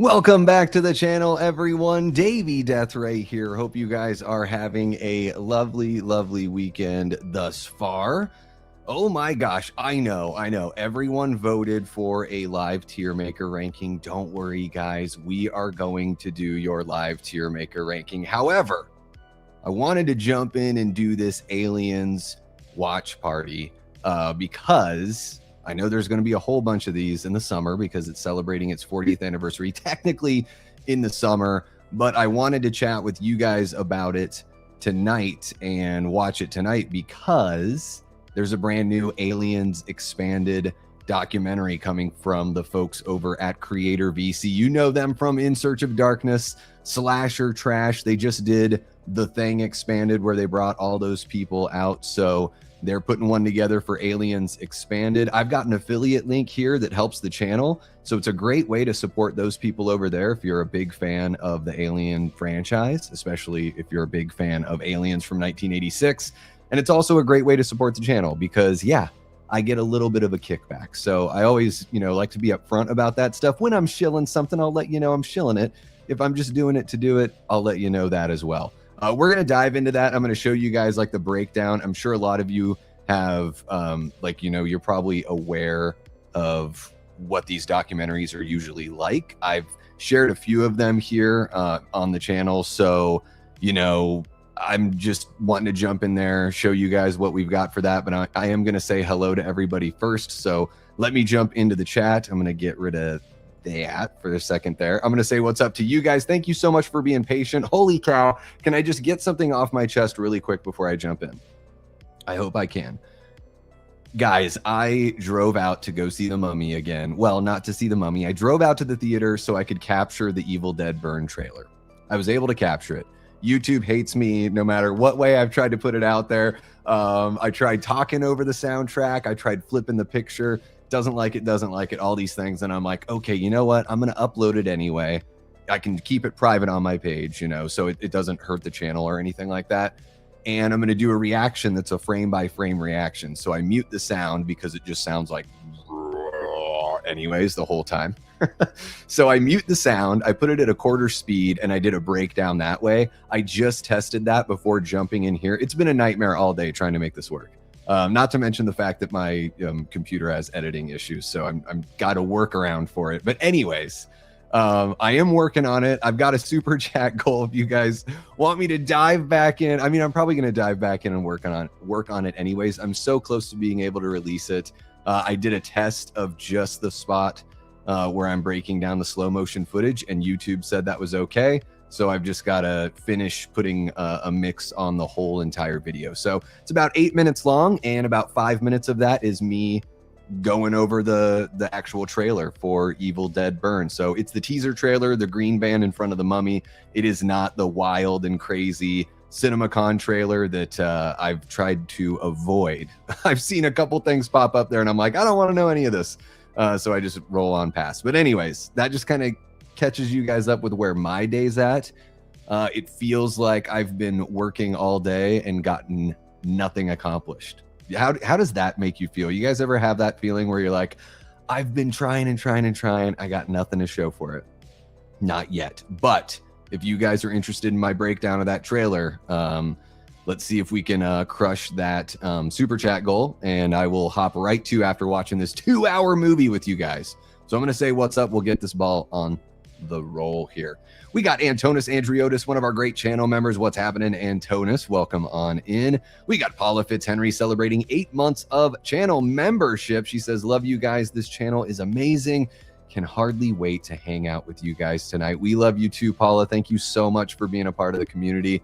Welcome back to the channel, everyone. Davey Deathray here. Hope you guys are having a lovely, lovely weekend thus far. Oh my gosh, I know. Everyone voted for a live tier maker ranking. Don't worry, guys. We are going to do your live tier maker ranking. However, I wanted to jump in and do this Aliens watch party because I know there's going to be a whole bunch of these in the summer because it's celebrating its 40th anniversary, technically in the summer, but I wanted to chat with you guys about it tonight and watch it tonight because there's a brand new Aliens expanded documentary coming from the folks over at CreatorVC. You know them from In Search of Darkness, Slasher Trash. They just did The Thing expanded where they brought all those people out. So they're putting one together for Aliens Expanded. I've got an affiliate link here that helps the channel. So it's a great way to support those people over there if you're a big fan of the Alien franchise, especially if you're a big fan of Aliens from 1986. And it's also a great way to support the channel because, yeah, I get a little bit of a kickback. So I always, like to be upfront about that stuff. When I'm shilling something, I'll let you know I'm shilling it. If I'm just doing it to do it, I'll let you know that as well. We're going to dive into that. I'm going to show you guys like the breakdown. I'm sure a lot of you have you're probably aware of what these documentaries are usually like. I've shared a few of them here on the channel. So, I'm just wanting to jump in there, show you guys what we've got for that. But I am going to say hello to everybody first. So let me jump into the chat. I'm going to get rid of that for a second there. I'm going to say what's up to you guys. Thank you so much for being patient. Holy cow. Can I just get something off my chest really quick before I jump in? I hope I can. Guys, I drove out to go see The Mummy again. Well, not to see The Mummy. I drove out to the theater so I could capture the Evil Dead Burn trailer. I was able to capture it. YouTube hates me no matter what way I've tried to put it out there. I tried talking over the soundtrack. I tried flipping the picture. Doesn't like it, all these things. And I'm like, okay, you know what? I'm going to upload it anyway. I can keep it private on my page, so it doesn't hurt the channel or anything like that. And I'm going to do a reaction that's a frame by frame reaction. So I mute the sound because it just sounds like anyways the whole time. So I mute the sound, I put it at a quarter speed, and I did a breakdown that way. I just tested that before jumping in here. It's been a nightmare all day trying to make this work. Not to mention the fact that my computer has editing issues, so I'm got a workaround for it. But anyways, I am working on it. I've got a super chat goal. If you guys want me to dive back in, I'm probably going to dive back in and work on it anyways. I'm so close to being able to release it. I did a test of just the spot where I'm breaking down the slow motion footage, and YouTube said that was okay. So I've just got to finish putting a mix on the whole entire video. So it's about 8 minutes long, and about 5 minutes of that is me going over the actual trailer for Evil Dead Burn. So it's the teaser trailer, the green band in front of the mummy. It is not the wild and crazy CinemaCon trailer that I've tried to avoid. I've seen a couple things pop up there and I'm like, I don't want to know any of this. So I just roll on past. But anyways, that just kind of catches you guys up with where my day's at. It feels like I've been working all day and gotten nothing accomplished. How does that make you feel? You guys ever have that feeling where you're like, I've been trying and trying and trying. I got nothing to show for it. Not yet. But if you guys are interested in my breakdown of that trailer, let's see if we can crush that super chat goal. And I will hop right to after watching this 2-hour movie with you guys. So I'm going to say what's up. We'll get this ball on the roll here. We got Antonis Andriotis, one of our great channel members. What's happening, Antonis? Welcome on in. We got Paula Fitzhenry celebrating 8 months of channel membership. She says, love you guys. This channel is amazing. Can hardly wait to hang out with you guys tonight. We love you too, Paula. Thank you so much for being a part of the community.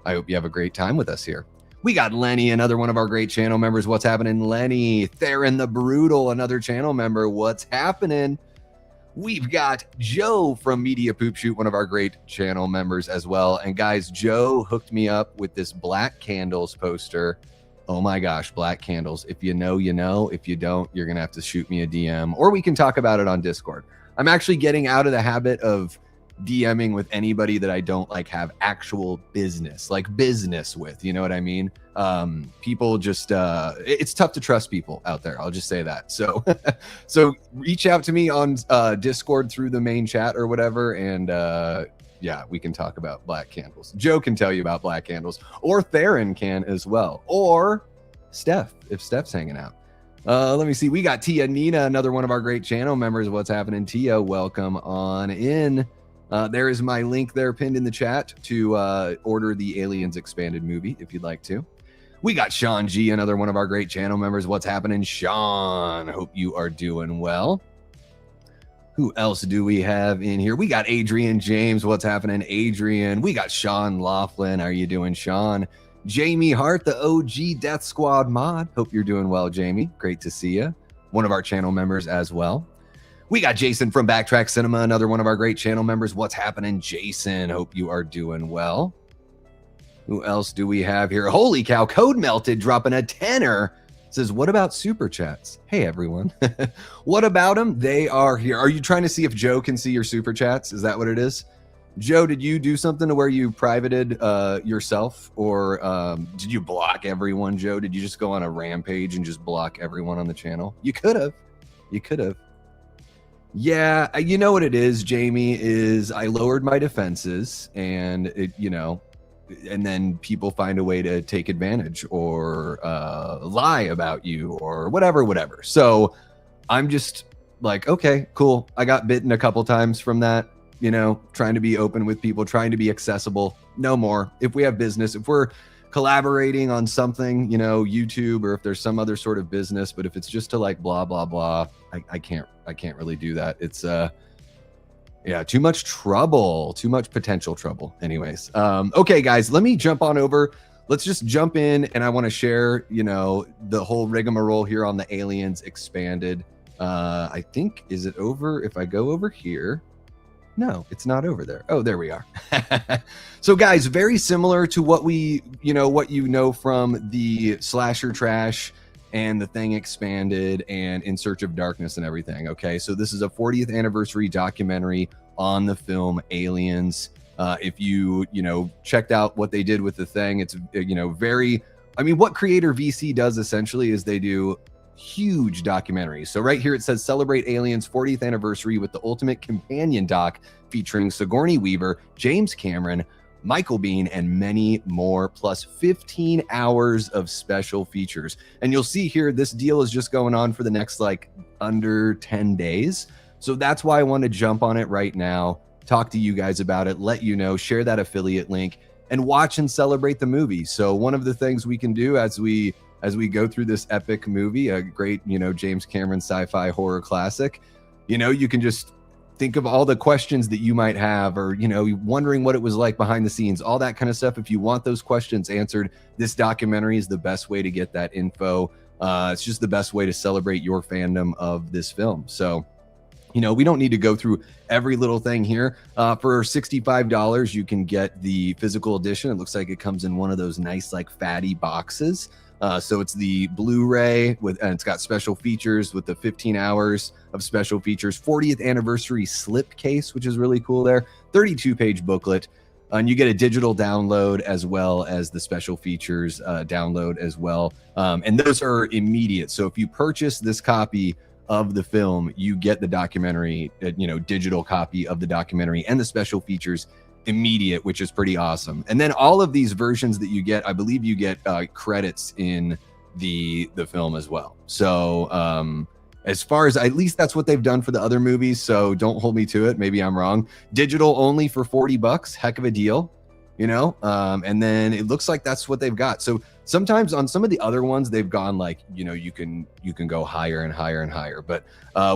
I hope you have a great time with us here. We got Lenny, another one of our great channel members. What's happening, Lenny? Theron the Brutal, another channel member. What's happening? We've got Joe from Media Poop Shoot, one of our great channel members as well. And guys, Joe hooked me up with this Black Candles poster. Oh my gosh, Black Candles. If you know, you know. If you don't, you're going to have to shoot me a DM, or we can talk about it on Discord. I'm actually getting out of the habit of DMing with anybody that I don't like have actual business with, you know what I mean? People just it's tough to trust people out there, I'll just say that. So so reach out to me on Discord through the main chat or whatever, and yeah, we can talk about black candles. Joe can tell you about black candles, or Theron can as well, or Steph, if Steph's hanging out. Let me see. We got Tia Nina, another one of our great channel members. What's happening, Tia? Welcome on in. There is my link there pinned in the chat to order the Aliens Expanded movie if you'd like to. We got Sean G, another one of our great channel members. What's happening, Sean? Hope you are doing well. Who else do we have in here? We got Adrian James. What's happening, Adrian? We got Sean Laughlin. How are you doing, Sean? Jamie Hart, the OG Death Squad mod. Hope you're doing well, Jamie. Great to see you. One of our channel members as well. We got Jason from Backtrack Cinema, another one of our great channel members. What's happening, Jason? Hope you are doing well. Who else do we have here? Holy cow, Code Melted dropping a tenner. Says, what about super chats? Hey, everyone. What about them? They are here. Are you trying to see if Joe can see your super chats? Is that what it is? Joe, did you do something to where you privated yourself, or did you block everyone, Joe? Did you just go on a rampage and just block everyone on the channel? You could have. You could have. Yeah, you know what it is, Jamie, is I lowered my defenses, and it, you know, and then people find a way to take advantage or lie about you or whatever. So I'm just like, okay, cool. I got bitten a couple times from that, you know, trying to be open with people, trying to be accessible. No more. If we have business, if we're collaborating on something, you know, YouTube, or if there's some other sort of business, but if it's just to like blah, blah, blah, I can't really do that. It's yeah, too much trouble, too much potential trouble. Anyways, okay, guys, let me jump on over. Let's just jump in, and I want to share, you know, the whole rigmarole here on the Aliens Expanded. I think, is it over? If I go over here, no, it's not over there. Oh, there we are. So, guys, very similar to what you know from the Slasher Trash and the Thing Expanded and In Search of Darkness and everything. Okay, so this is a 40th anniversary documentary on the film Aliens. If you checked out what they did with the Thing, it's very, I mean, what CreatorVC does essentially is they do huge documentaries. So right here it says celebrate Aliens 40th anniversary with the ultimate companion doc featuring Sigourney Weaver, James Cameron, Michael Biehn, and many more, plus 15 hours of special features. And you'll see here, this deal is just going on for the next like under 10 days. So that's why I want to jump on it right now, talk to you guys about it, let you know, share that affiliate link, and watch and celebrate the movie. So one of the things we can do as we go through this epic movie, a great, James Cameron sci-fi horror classic, you can just think of all the questions that you might have, or, wondering what it was like behind the scenes, all that kind of stuff. If you want those questions answered, this documentary is the best way to get that info. It's just the best way to celebrate your fandom of this film. So, we don't need to go through every little thing here. For $65, you can get the physical edition. It looks like it comes in one of those nice, like, fatty boxes. So it's the Blu-ray and it's got special features with the 15 hours of special features, 40th anniversary slipcase, which is really cool there, 32-page booklet, and you get a digital download as well as the special features download as well. And those are immediate. So if you purchase this copy of the film, you get the documentary, digital copy of the documentary and the special features immediate, which is pretty awesome. And then all of these versions that you get, I believe you get credits in the film as well. So as far as, at least that's what they've done for the other movies, so don't hold me to it, maybe I'm wrong. Digital only for $40, heck of a deal, and then it looks like that's what they've got. So sometimes on some of the other ones, they've gone like, you can go higher and higher and higher. But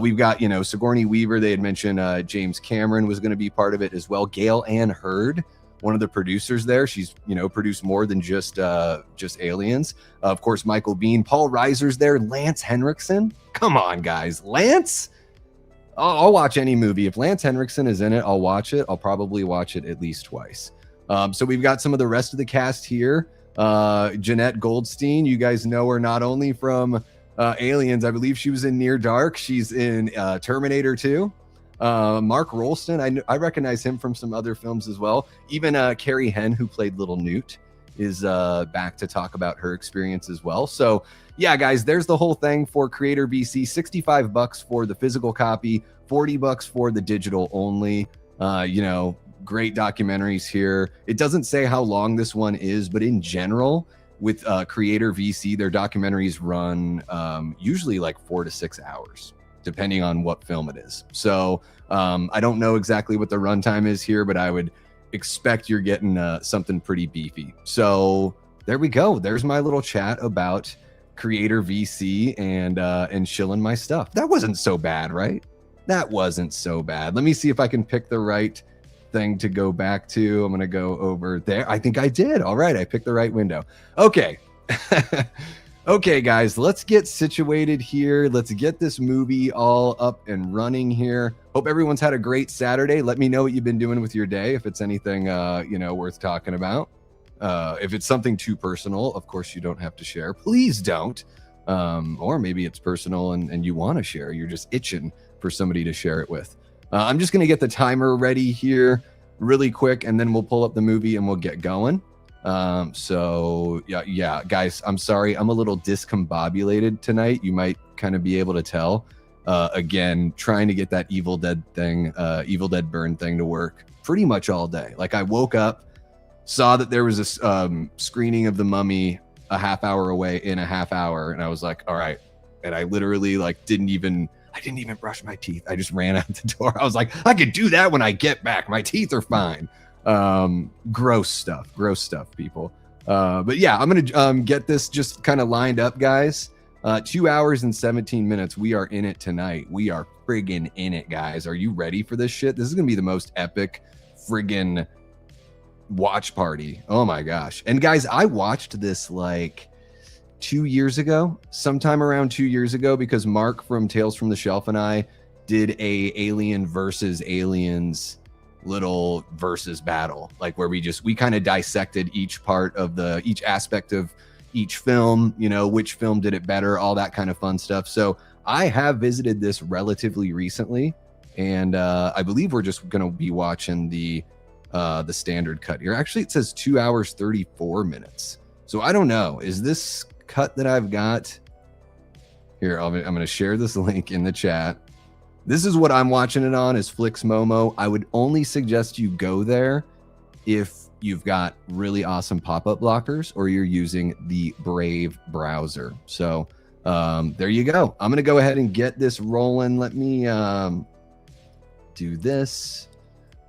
we've got, Sigourney Weaver. They had mentioned James Cameron was going to be part of it as well. Gail Ann Hurd, one of the producers there. She's, produced more than just Aliens. Of course, Michael Biehn, Paul Reiser's there, Lance Henriksen. Come on, guys, Lance. I'll watch any movie. If Lance Henriksen is in it, I'll watch it. I'll probably watch it at least twice. So we've got some of the rest of the cast here. Jeanette Goldstein, you guys know her not only from Aliens, I believe she was in Near Dark. She's in Terminator 2. Mark Rolston, I recognize him from some other films as well. Even Carrie Henn, who played Little Newt, is back to talk about her experience as well. So yeah, guys, there's the whole thing for CreatorVC. $65 for the physical copy, $40 for the digital only. You know, great documentaries here. It doesn't say how long this one is, but in general, with CreatorVC, their documentaries run usually like 4 to 6 hours, depending on what film it is. So I don't know exactly what the runtime is here, but I would expect you're getting something pretty beefy. So there we go. There's my little chat about CreatorVC and shilling my stuff. That wasn't so bad, right? That wasn't so bad. Let me see if I can pick the right thing to go back to. I'm going to go over there. I think I did. All right. I picked the right window. Okay. Okay, guys, let's get situated here. Let's get this movie all up and running here. Hope everyone's had a great Saturday. Let me know what you've been doing with your day. If it's anything, you know, worth talking about. If it's something too personal, of course, you don't have to share. Please don't. Or maybe it's personal and you want to share. You're just itching for somebody to share it with. I'm just going to get the timer ready here really quick, and then we'll pull up the movie and we'll get going. So yeah, guys, I'm sorry. I'm a little discombobulated tonight. You might kind of be able to tell. Again, trying to get that Evil Dead thing, Evil Dead Burn thing to work pretty much all day. Like, I woke up, saw that there was a screening of The Mummy a half hour away in a half hour, and I was like, all right. And I literally like didn't even brush my teeth. I just ran out the door. I was like, I could do that when I get back. My teeth are fine. Gross stuff, people. But yeah, I'm gonna get this just kind of lined up, guys. 2 hours and 17 minutes. We are in it tonight. We are friggin' in it, guys. Are you ready for this shit? This is gonna be the most epic friggin' watch party. Oh my gosh. And guys, I watched this like 2 years ago, sometime around 2 years ago, because Mark from Tales from the Shelf and I did a Alien versus Aliens little versus battle, like where we kind of dissected each aspect of each film, you know, which film did it better, all that kind of fun stuff. So I have visited this relatively recently, and I believe we're just going to be watching the standard cut here. Actually, it says 2 hours 34 minutes. So I don't know, is this cut that I've got here? I'm going to share this link in the chat. This is what I'm watching it on, is Flix Momo. I would only suggest you go there if you've got really awesome pop-up blockers or you're using the Brave browser. So there you go. I'm going to go ahead and get this rolling. Let me do this.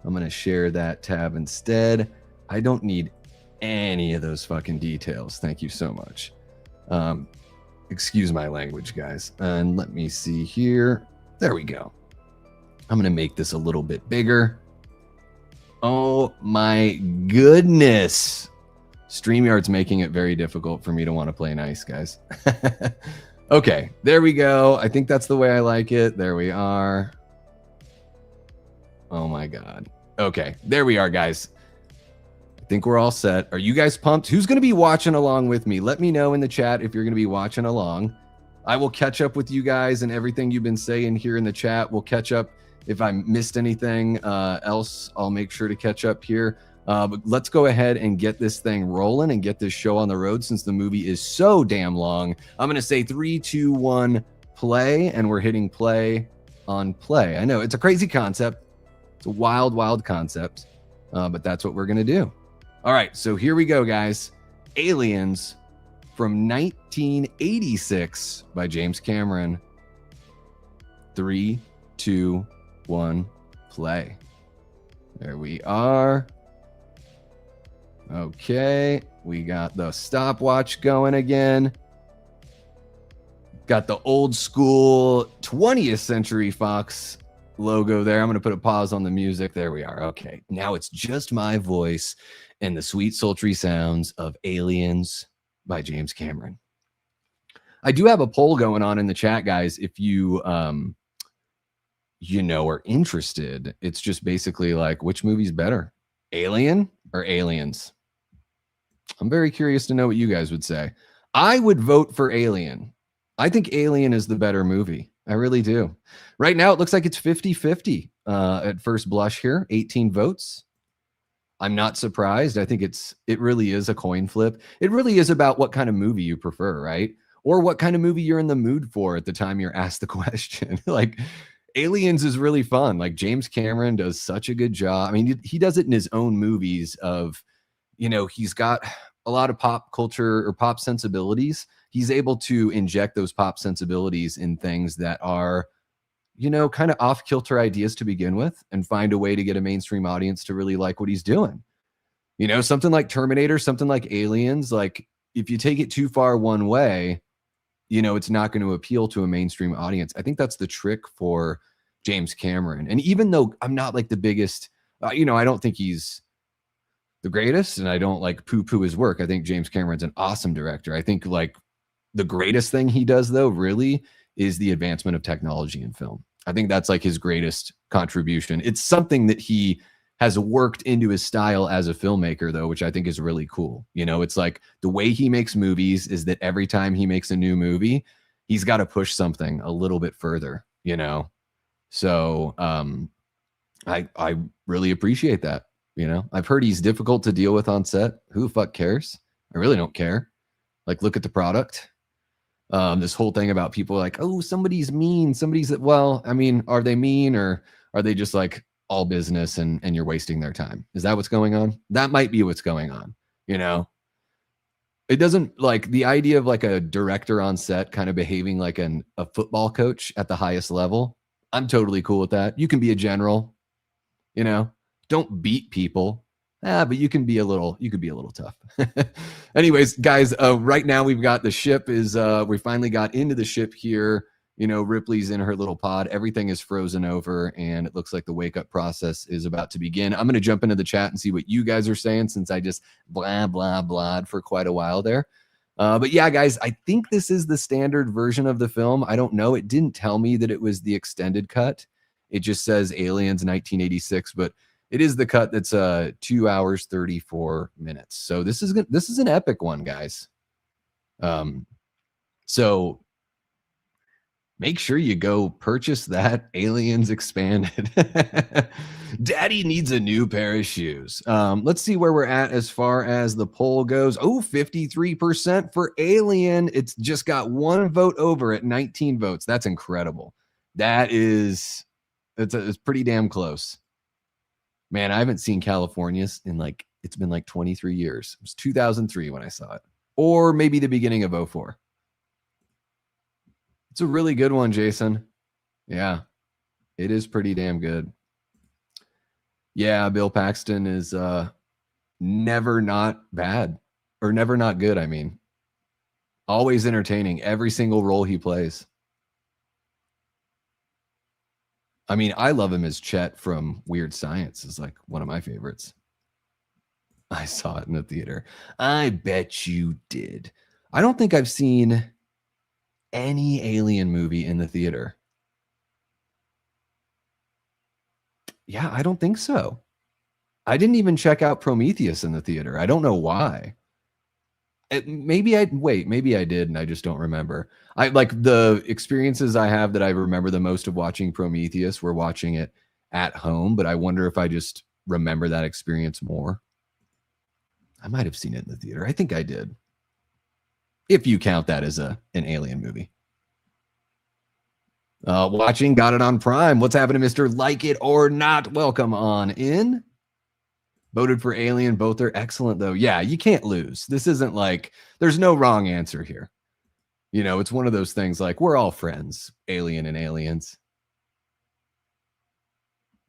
I'm going to share that tab instead. I don't need any of those fucking details. Thank you so much. Excuse my language, guys. And let me see here. There we go. I'm going to make this a little bit bigger. Oh my goodness. StreamYard's making it very difficult for me to want to play nice, guys. Okay, there we go. I think that's the way I like it. There we are. Oh my God. Okay, there we are, guys. I think we're all set. Are you guys pumped? Who's going to be watching along with me? Let me know in the chat if you're going to be watching along. I will catch up with you guys and everything you've been saying here in the chat. We'll catch up. If I missed anything else, I'll make sure to catch up here. But let's go ahead and get this thing rolling and get this show on the road, since the movie is so damn long. I'm going to say 3, 2, 1, play, and we're hitting play on play. I know it's a crazy concept. It's a wild, wild concept, but that's what we're going to do. All right, so here we go, guys. Aliens from 1986 by James Cameron. 3, 2, 1, play. There we are. Okay, we got the stopwatch going again. Got the old school 20th Century Fox logo there. I'm going to put a pause on the music. There we are. Okay, now it's just my voice and the sweet, sultry sounds of Aliens by James Cameron. I do have a poll going on in the chat, guys. If you, you know, are interested, it's just basically like, which movie's better, Alien or Aliens? I'm very curious to know what you guys would say. I would vote for Alien. I think Alien is the better movie. I really do. Right now, it looks like it's 50-50 at first blush here, 18 votes. I'm not surprised. I think it really is a coin flip. It really is about what kind of movie you prefer, right? Or what kind of movie you're in the mood for at the time you're asked the question. Like, Aliens is really fun. Like, James Cameron does such a good job. I mean, he does it in his own movies of, he's got a lot of pop culture or pop sensibilities. He's able to inject those pop sensibilities in things that are, kind of off kilter ideas to begin with and find a way to get a mainstream audience to really like what he's doing. Something like Terminator, something like Aliens, like if you take it too far one way, it's not going to appeal to a mainstream audience. I think that's the trick for James Cameron. And even though I'm not like the biggest, I don't think he's the greatest and I don't like poo-poo his work. I think James Cameron's an awesome director. I think like the greatest thing he does though, really, is the advancement of technology in film. I think that's like his greatest contribution. It's something that he has worked into his style as a filmmaker though, which I think is really cool. It's like the way he makes movies is that every time he makes a new movie, he's got to push something a little bit further, So I really appreciate that. I've heard he's difficult to deal with on set. Who the fuck cares? I really don't care. Like, look at the product. This whole thing about people like, oh, somebody's mean. Well, I mean, are they mean or are they just like all business and you're wasting their time? Is that what's going on? That might be what's going on. It doesn't like the idea of like a director on set kind of behaving like a football coach at the highest level. I'm totally cool with that. You can be a general, don't beat people. But you can be a little tough. Anyways, guys, right now we've got the ship we finally got into the ship here. Ripley's in her little pod. Everything is frozen over and it looks like the wake up process is about to begin. I'm going to jump into the chat and see what you guys are saying since I just blah, blah, blah for quite a while there. But yeah, guys, I think this is the standard version of the film. I don't know. It didn't tell me that it was the extended cut. It just says Aliens 1986, but it is the cut that's 2 hours 34 minutes. So this is an epic one, guys. So make sure you go purchase that Aliens Expanded. Daddy needs a new pair of shoes. Let's see where we're at as far as the poll goes. Oh, 53% for Alien. It's just got one vote over at 19 votes. That's incredible. It's pretty damn close. Man, I haven't seen California's in it's been like 23 years. It was 2003 when I saw it. Or maybe the beginning of 2004. It's a really good one, Jason. Yeah, it is pretty damn good. Yeah, Bill Paxton is never not bad. Or never not good, I mean. Always entertaining. Every single role he plays. I mean, I love him as Chet from Weird Science. Is like one of my favorites. I saw it in the theater. I bet you did. I don't think I've seen any Alien movie in the theater. Yeah, I don't think so. I didn't even check out Prometheus in the theater. I don't know why. Maybe I did and I just don't remember. I like the experiences I have that I remember the most of watching Prometheus were watching it at home, but I wonder if I just remember that experience more. I might have seen it in the theater. I think I did. If you count that as an Alien movie. Watching, got it on Prime. What's happening, Mr. Like It or Not? Welcome on in. Voted for Alien. Both are excellent, though. Yeah, you can't lose. This isn't like, there's no wrong answer here. It's one of those things like, we're all friends, Alien and Aliens.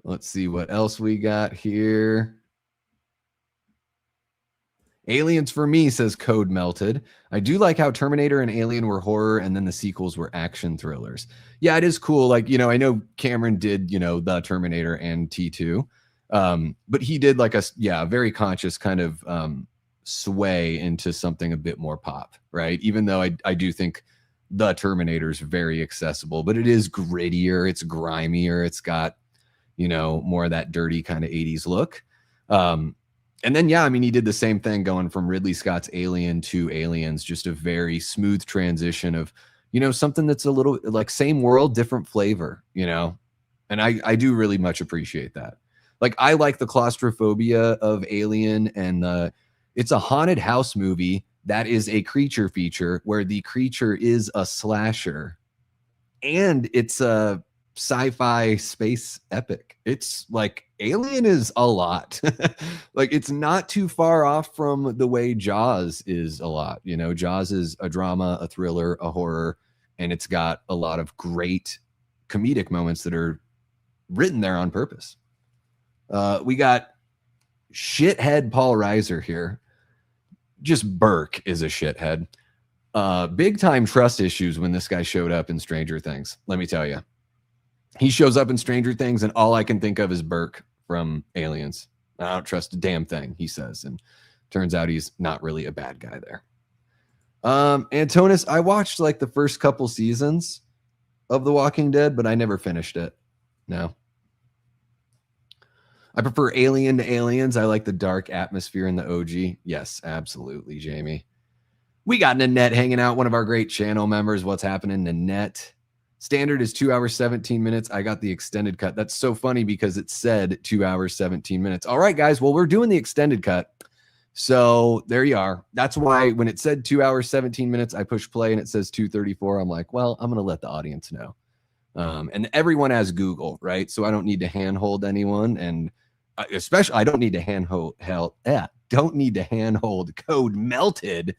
Let's see what else we got here. Aliens for me, says Code Melted. I do like how Terminator and Alien were horror and then the sequels were action thrillers. Yeah, it is cool. Like, I know Cameron did, the Terminator and T2. But he did like a very conscious kind of sway into something a bit more pop, right? Even though I do think the Terminator is very accessible, but it is grittier, it's grimier, it's got, more of that dirty kind of 80s look. And then, he did the same thing going from Ridley Scott's Alien to Aliens, just a very smooth transition of you know, something that's a little like same world, different flavor, you know? And I do really much appreciate that. Like, I like the claustrophobia of Alien, and it's a haunted house movie that is a creature feature where the creature is a slasher, and it's a sci-fi space epic. It's like Alien is a lot. Like, it's not too far off from the way Jaws is a lot. You know, Jaws is a drama, a thriller, a horror, and it's got a lot of great comedic moments that are written there on purpose. We got shithead Paul Reiser here. Just Burke is a shithead. Big time trust issues when this guy showed up in Stranger Things. Let me tell you, he shows up in Stranger Things, and all I can think of is Burke from Aliens. I don't trust a damn thing he says, and turns out he's not really a bad guy there. Antonis, I watched like the first couple seasons of The Walking Dead, but I never finished it. No. I prefer Alien to Aliens. I like the dark atmosphere in the OG. Yes, absolutely, Jamie. We got Nanette hanging out, one of our great channel members. What's happening, Nanette? Standard is 2 hours, 17 minutes. I got the extended cut. That's so funny because it said 2 hours, 17 minutes. All right, guys. Well, we're doing the extended cut. So there you are. That's why when it said 2 hours, 17 minutes, I push play and it says 2:34. I'm like, well, I'm going to let the audience know. And everyone has Google, right? So I don't need to handhold anyone. And especially, I don't need to handhold Code Melted,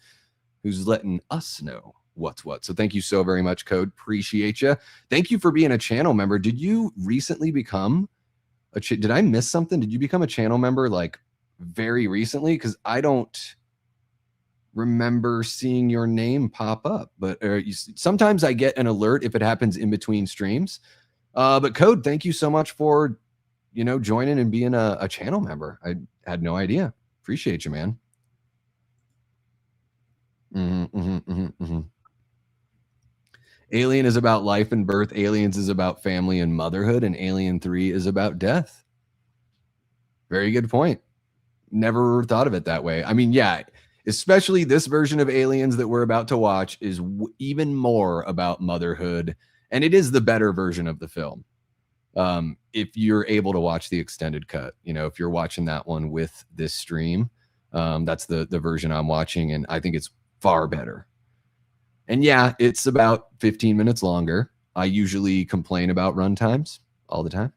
who's letting us know what's what. So thank you so very much, Code. Appreciate you. Thank you for being a channel member. Did you recently become did I miss something? Did you become a channel member like very recently? Because I don't remember seeing your name pop up, but sometimes I get an alert if it happens in between streams. But Code, thank you so much for, you know, joining and being a channel member. I had no idea. Appreciate you, man. Alien is about life and birth. Aliens is about family and motherhood, and Alien 3 is about death. Very good point. Never thought of it that way. I mean, yeah, especially this version of Aliens that we're about to watch is even more about motherhood, and it is the better version of the film. If you're able to watch the extended cut, you know, if you're watching that one with this stream, that's the version I'm watching, and I think it's far better. And yeah, it's about 15 minutes longer. I usually complain about runtimes all the time.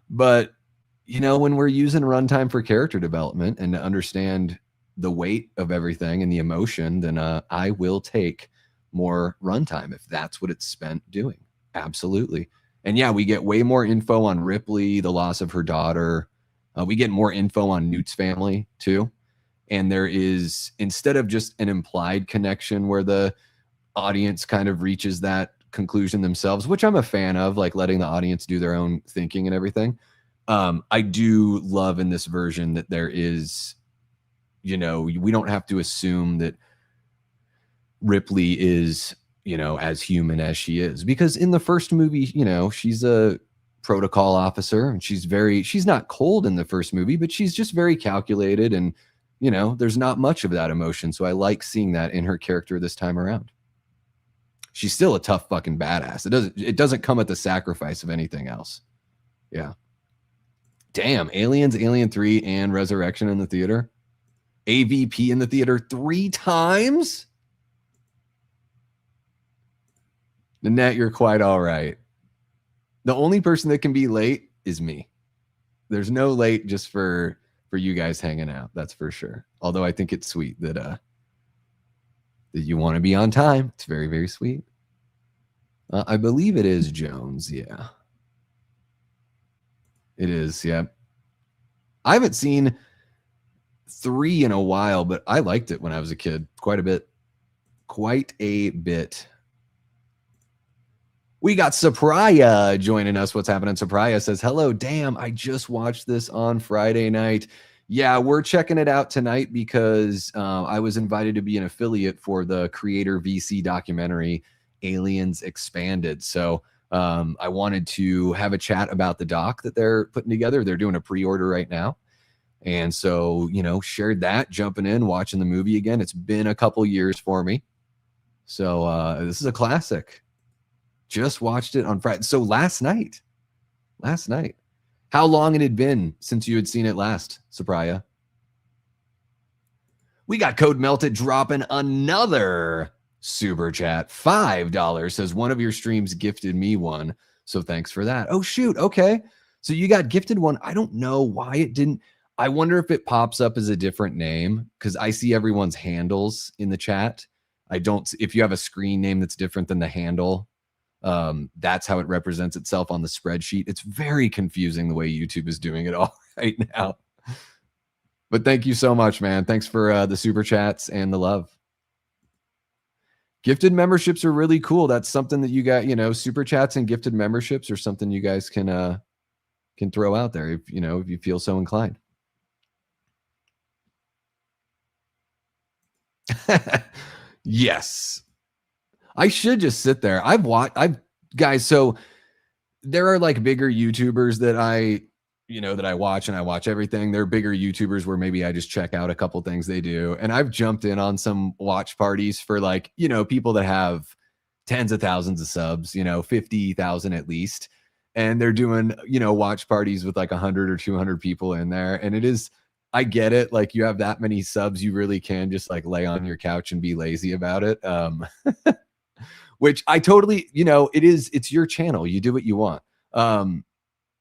But, you know, when we're using runtime for character development and to understand the weight of everything and the emotion, then I will take more runtime if that's what it's spent doing. Absolutely. And yeah, we get way more info on Ripley, the loss of her daughter. We get more info on Newt's family too. And there is, instead of just an implied connection where the audience kind of reaches that conclusion themselves, which I'm a fan of, like letting the audience do their own thinking and everything. I do love in this version that there is, you know, we don't have to assume that Ripley is, you know, as human as she is, because in the first movie, you know, she's a protocol officer and she's not cold in the first movie, but she's just very calculated, and you know, there's not much of that emotion. So I like seeing that in her character this time around. She's still a tough fucking badass. It doesn't come at the sacrifice of anything else. Yeah. Damn, Aliens, Alien 3, and Resurrection in the theater. AVP in the theater 3 times. Nanette, you're quite all right. The only person that can be late is me. There's no late just for you guys hanging out. That's for sure. Although I think it's sweet that that you want to be on time. It's very, very sweet. I believe it is Jones. Yeah. It is. Yeah. I haven't seen 3 in a while, but I liked it when I was a kid. Quite a bit. Quite a bit. We got Sapraya joining us. What's happening? Sapraya says, hello, damn, I just watched this on Friday night. Yeah, we're checking it out tonight because I was invited to be an affiliate for the CreatorVC documentary, Aliens Expanded. So I wanted to have a chat about the doc that they're putting together. They're doing a pre-order right now. And so, you know, shared that, jumping in, watching the movie again. It's been a couple years for me. So this is a classic. Just watched it on Friday. So last night. How long it had been since you had seen it last, Supriya? We got Code Melted dropping another super chat. $5 says one of your streams gifted me one. So thanks for that. Oh, shoot. Okay. So you got gifted one. I don't know why it didn't. I wonder if it pops up as a different name because I see everyone's handles in the chat. I don't. If you have a screen name that's different than the handle, that's how it represents itself on the spreadsheet. It's very confusing the way YouTube is doing it all right now. But thank you so much, man. Thanks for the super chats and the love. Gifted memberships are really cool. That's something that you got, super chats and gifted memberships are something you guys can throw out there if you feel so inclined. Yes. I should just sit there. Guys, so there are like bigger YouTubers that I watch, and I watch everything. They're bigger YouTubers where maybe I just check out a couple things they do. And I've jumped in on some watch parties for like, people that have tens of thousands of subs, 50,000 at least. And they're doing, watch parties with like 100 or 200 people in there. And I get it. Like you have that many subs, you really can just like lay on your couch and be lazy about it. Which I totally, it's your channel. You do what you want.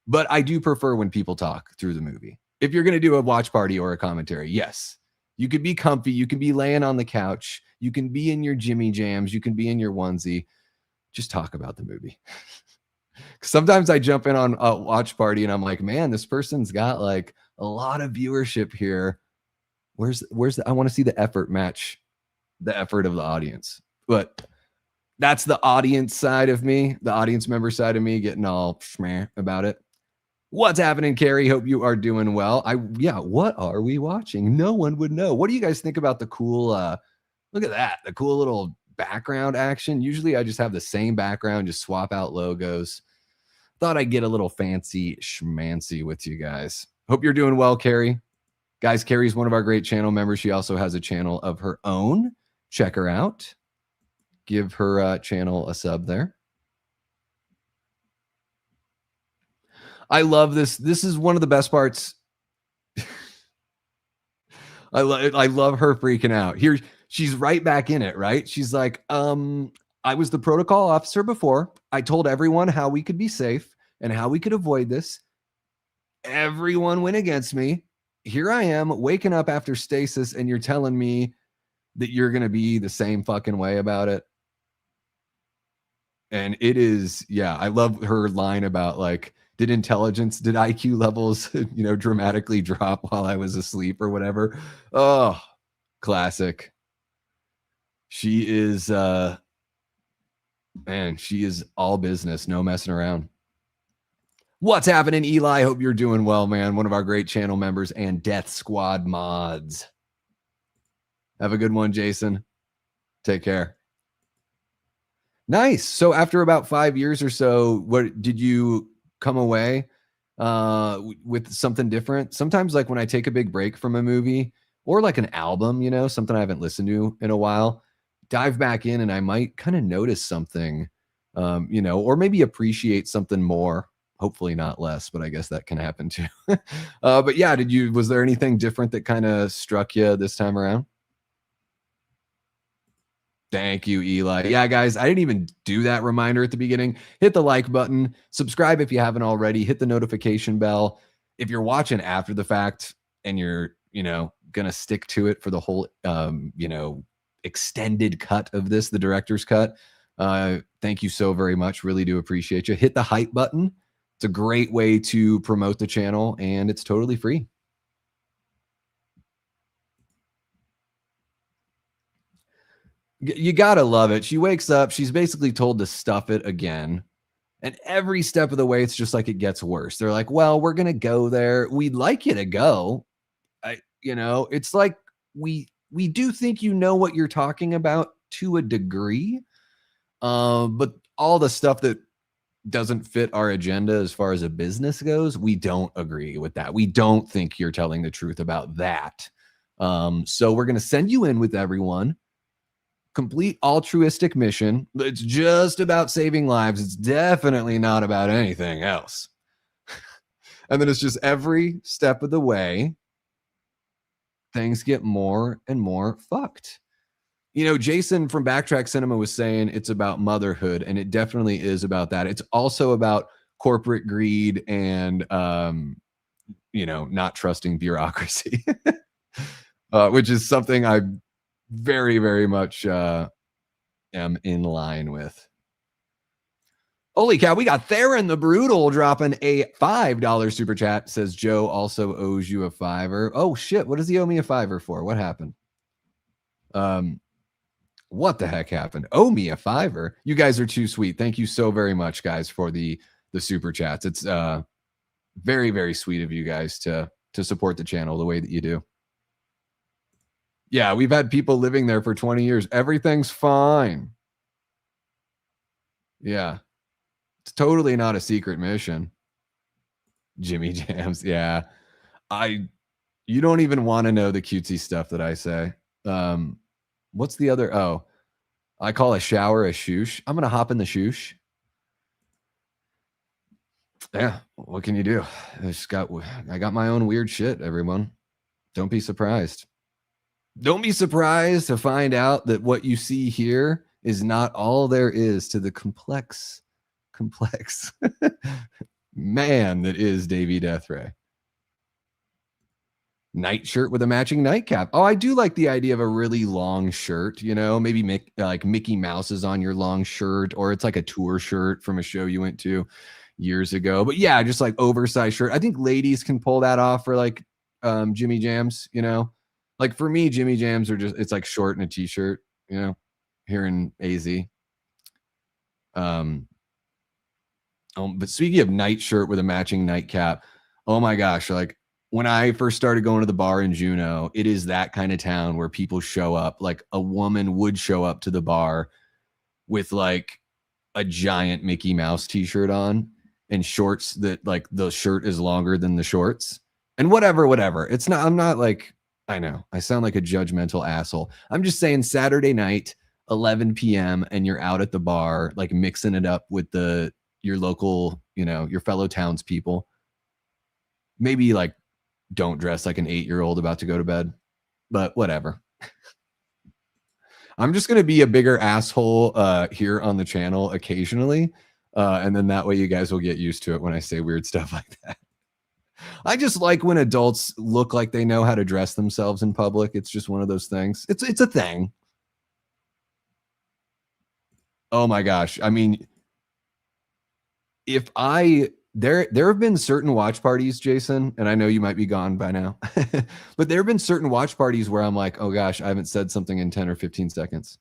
But I do prefer when people talk through the movie. If you're going to do a watch party or a commentary, yes, you could be comfy. You can be laying on the couch. You can be in your Jimmy Jams. You can be in your onesie. Just talk about the movie. Sometimes I jump in on a watch party and I'm like, man, this person's got like a lot of viewership here. Where's I want to see the effort match the effort of the audience. But that's the audience side of me, the audience member side of me getting all schmeh about it. What's happening, Carrie? Hope you are doing well. What are we watching? No one would know. What do you guys think about the cool, look at that, the cool little background action? Usually I just have the same background, just swap out logos. Thought I'd get a little fancy schmancy with you guys. Hope you're doing well, Carrie. Guys, Carrie's one of our great channel members. She also has a channel of her own. Check her out. Give her channel a sub there. I love this. This is one of the best parts. I love her freaking out. Here, she's right back in it, right? She's like, I was the protocol officer before. I told everyone how we could be safe and how we could avoid this. Everyone went against me. Here I am waking up after stasis, and you're telling me that you're going to be the same fucking way about it. And it is, yeah, I love her line about like, did IQ levels, dramatically drop while I was asleep or whatever? Oh, classic. She is, man, she is all business, no messing around. What's happening, Eli? Hope you're doing well, man. One of our great channel members and Death Squad mods. Have a good one, Jason. Take care. Nice. So after about 5 years or so, what did you come away with something different? Sometimes like when I take a big break from a movie or like an album, something I haven't listened to in a while, dive back in and I might kind of notice something, or maybe appreciate something more. Hopefully not less, but I guess that can happen too. But yeah, was there anything different that kind of struck you this time around? Thank you, Eli. Yeah, guys, I didn't even do that reminder at the beginning. Hit the like button, subscribe if you haven't already, hit the notification bell. If you're watching after the fact and you're, going to stick to it for the whole, extended cut of this, the director's cut, thank you so very much. Really do appreciate you. Hit the hype button. It's a great way to promote the channel, and it's totally free. You gotta love it. She wakes up, she's basically told to stuff it again, and every step of the way it's just like it gets worse. They're like, well, we're gonna go there, we'd like you to go. It's like we do think what you're talking about to a degree, but all the stuff that doesn't fit our agenda as far as a business goes, we don't agree with that. We don't think you're telling the truth about that. So we're gonna send you in with everyone, complete altruistic mission. It's just about saving lives. It's definitely not about anything else. And then it's just every step of the way, things get more and more fucked. You know, Jason from Backtrack Cinema was saying it's about motherhood, and it definitely is about that. It's also about corporate greed and, you know, not trusting bureaucracy, which is something I very, very much am in line with. Holy cow, we got Theron the Brutal dropping a $5 super chat. Says Joe also owes you a $5. Oh shit, what does he owe me a $5 for? What happened? What the heck happened? Owe me a $5. You guys are too sweet. Thank you so very much, guys, for the super chats. It's very, very sweet of you guys to support the channel the way that you do. Yeah, we've had people living there for 20 years. Everything's fine. Yeah. It's totally not a secret mission. Jimmy Jams. Yeah. You don't even want to know the cutesy stuff that I say. What's the other? Oh, I call a shower a shoosh. I'm going to hop in the shoosh. Yeah. What can you do? I got my own weird shit, everyone. Don't be surprised. Don't be surprised to find out that what you see here is not all there is to the complex man that is Davey Deathray. Night shirt with a matching nightcap. Oh, I do like the idea of a really long shirt, you know, maybe like Mickey Mouse is on your long shirt, or it's like a tour shirt from a show you went to years ago. But yeah, just like oversized shirt. I think ladies can pull that off for like Jimmy Jams, you know. Like for me, Jimmy Jams are just, it's like short and a t-shirt, you know, here in AZ. But speaking of night shirt with a matching nightcap, oh my gosh, like when I first started going to the bar in Juneau, it is that kind of town where people show up. Like a woman would show up to the bar with like a giant Mickey Mouse t-shirt on and shorts that like the shirt is longer than the shorts and whatever. It's not, I'm not like, I know I sound like a judgmental asshole. I'm just saying Saturday night, 11 p.m. and you're out at the bar, like mixing it up with your local, you know, your fellow townspeople. Maybe like don't dress like an 8-year-old about to go to bed, but whatever. I'm just going to be a bigger asshole here on the channel occasionally. And then that way you guys will get used to it when I say weird stuff like that. I just like when adults look like they know how to dress themselves in public. It's just one of those things. It's a thing. Oh my gosh. I mean, there have been certain watch parties, Jason, and I know you might be gone by now, but there have been certain watch parties where I'm like, oh gosh, I haven't said something in 10 or 15 seconds.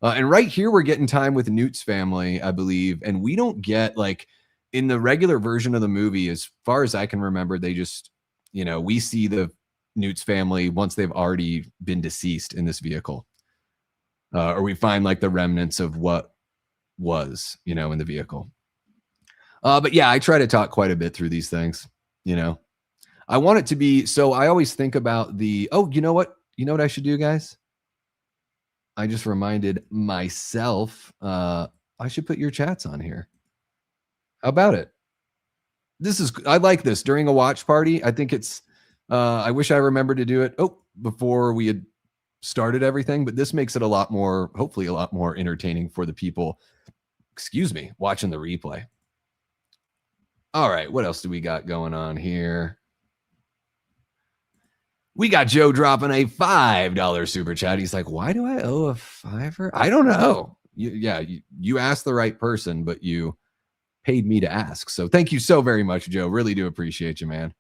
And right here, we're getting time with Newt's family, I believe. And we don't get like in the regular version of the movie, as far as I can remember, they just, you know, we see the Newt's family once they've already been deceased in this vehicle. Or we find like the remnants of what was, you know, in the vehicle. But yeah, I try to talk quite a bit through these things, you know. I want it to be, so I always think about you know what I should do, guys? I just reminded myself, I should put your chats on here. How about it? I like this during a watch party. I think it's, I wish I remembered to do it before we had started everything, but this makes it hopefully a lot more entertaining for the people, watching the replay. All right, what else do we got going on here? We got Joe dropping a $5 super chat. He's like, why do I owe a $5? I don't know. You asked the right person, but you paid me to ask. So thank you so very much, Joe. Really do appreciate you, man.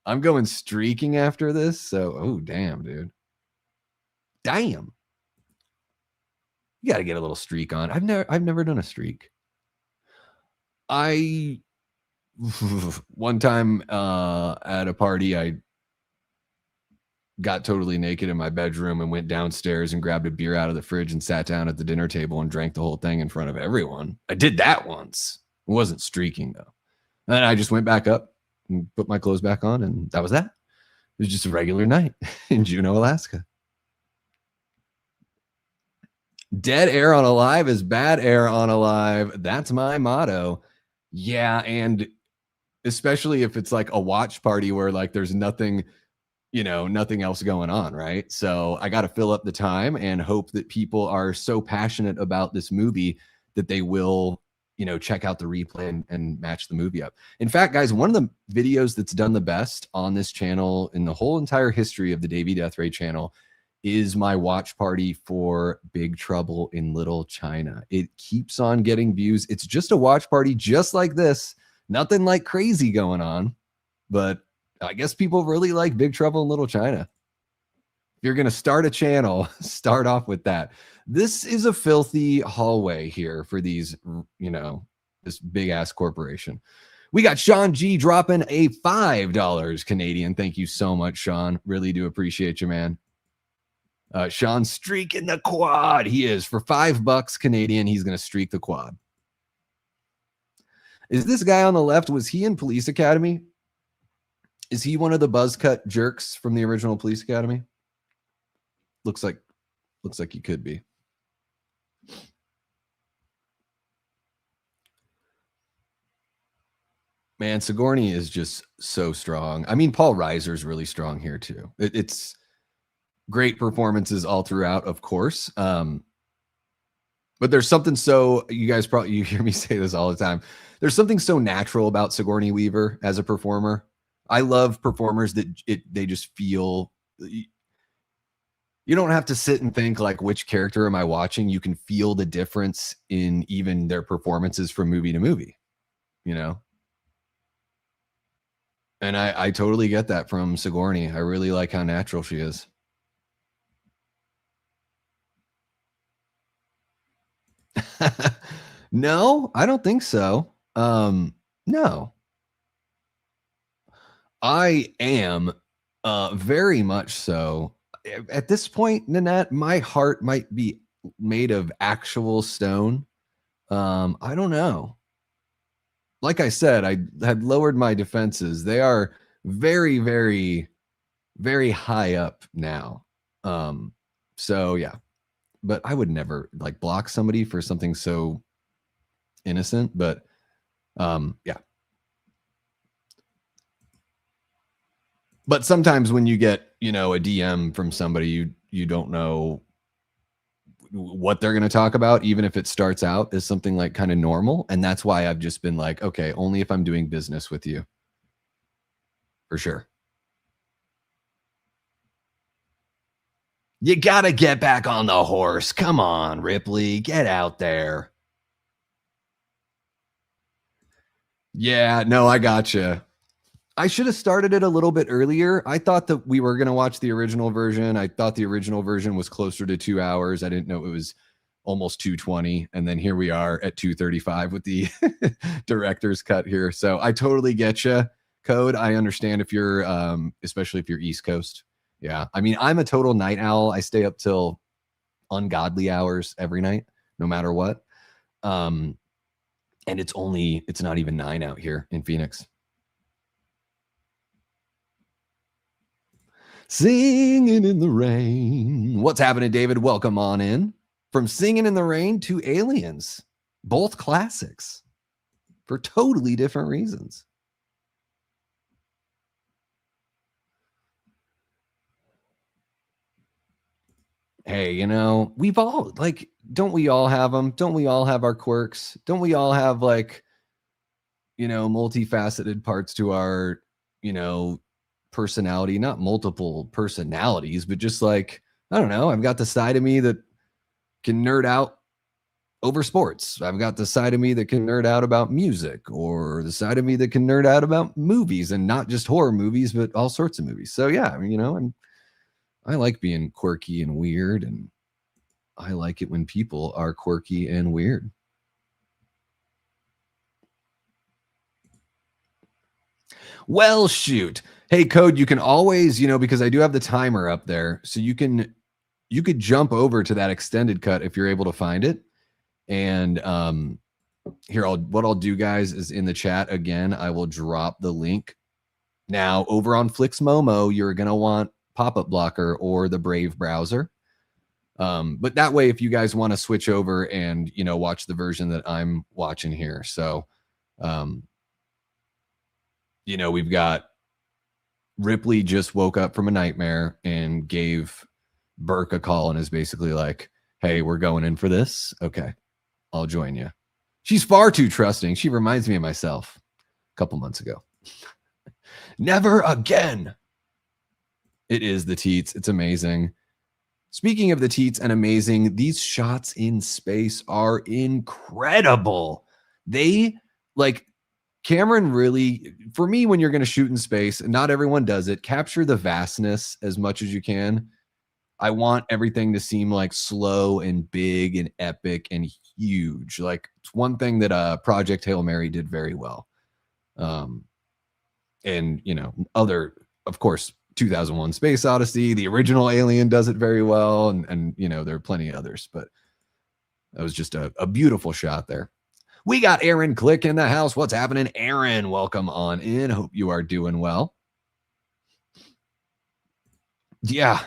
I'm going streaking after this. So, oh, damn, dude. Damn. You got to get a little streak on. I've never done a streak. One time at a party, I got totally naked in my bedroom and went downstairs and grabbed a beer out of the fridge and sat down at the dinner table and drank the whole thing in front of everyone. I did that once. It wasn't streaking, though. And then I just went back up and put my clothes back on, and that was that. It was just a regular night in Juneau, Alaska. Dead air on Alive is bad air on Alive. That's my motto. Yeah, and especially if it's like a watch party where like there's nothing, nothing else going on, right? So I got to fill up the time and hope that people are so passionate about this movie that they will, check out the replay and match the movie up. In fact, guys, one of the videos that's done the best on this channel in the whole entire history of the Davey Deathray channel is my watch party for Big Trouble in Little China. It keeps on getting views. It's just a watch party just like this. Nothing like crazy going on, but I guess people really like Big Trouble in Little China. If you're going to start a channel, start off with that. This is a filthy hallway here for these, this big ass corporation. We got Sean G dropping a $5 Canadian. Thank you so much, Sean. Really do appreciate you, man. Sean streaking the quad. He is for $5 Canadian. He's going to streak the quad. Is this guy on the left? Was he in Police Academy? Is he one of the buzz cut jerks from the original Police Academy? Looks like he could be. Man, Sigourney is just so strong. I mean, Paul Reiser's really strong here too. It's great performances all throughout, of course. But there's something so, you guys probably, you hear me say this all the time. There's something so natural about Sigourney Weaver as a performer. I love performers that they just feel, you don't have to sit and think like, which character am I watching? You can feel the difference in even their performances from movie to movie, And I totally get that from Sigourney. I really like how natural she is. No, I don't think so. No. I am very much so. At this point, Nanette, my heart might be made of actual stone. I don't know. Like I said, I had lowered my defenses. They are very, very, very high up now. So yeah. But I would never like block somebody for something so innocent. But yeah. But sometimes when you get, a DM from somebody, you don't know what they're going to talk about, even if it starts out as something like kind of normal. And that's why I've just been like, okay, only if I'm doing business with you. For sure. You got to get back on the horse. Come on, Ripley, get out there. Yeah, no, I gotcha. I should have started it a little bit earlier. I thought that we were going to watch the original version. I thought the original version was closer to 2 hours. I didn't know it was almost 2:20. And then here we are at 2:35 with the director's cut here. So I totally get you, Code. I understand if you're, especially if you're East Coast. Yeah. I mean, I'm a total night owl. I stay up till ungodly hours every night, no matter what. And it's not even 9 out here in Phoenix. Singing in the Rain. What's happening, David? Welcome on in. From Singing in the Rain to Aliens. Both classics for totally different reasons. Hey, we've all, like, don't we all have them? Don't we all have our quirks? Don't we all have, like, multifaceted parts to our, personality? Not multiple personalities, but just like, I don't know, I've got the side of me that can nerd out over sports. I've got the side of me that can nerd out about music, or the side of me that can nerd out about movies, and not just horror movies, but all sorts of movies. So yeah, I mean, I like being quirky and weird, and I like it when people are quirky and weird. Well, shoot. Hey, Code, you can always, because I do have the timer up there, so you could jump over to that extended cut if you're able to find it. And here, what I'll do, guys, is in the chat again, I will drop the link. Now, over on Flix Momo, you're going to want Pop-Up Blocker or the Brave browser. But that way, if you guys want to switch over and, you know, watch the version that I'm watching here. So, you know, we've got Ripley just woke up from a nightmare and gave Burke a call and is basically like, hey, we're going in for this. Okay, I'll join you. She's far too trusting. She reminds me of myself a couple months ago. Never again. It is the teats. It's amazing. Speaking of the teats and amazing, these shots in space are incredible. They, like, Cameron really, for me, when you're going to shoot in space, and not everyone does it, capture the vastness as much as you can. I want everything to seem like slow and big and epic and huge. Like, it's one thing that Project Hail Mary did very well. And, you know, other, of course, 2001 Space Odyssey, the original Alien does it very well. And you know, there are plenty of others, but that was just a beautiful shot there. We got Aaron Click in the house. What's happening, Aaron? Welcome on in. Hope you are doing well. Yeah.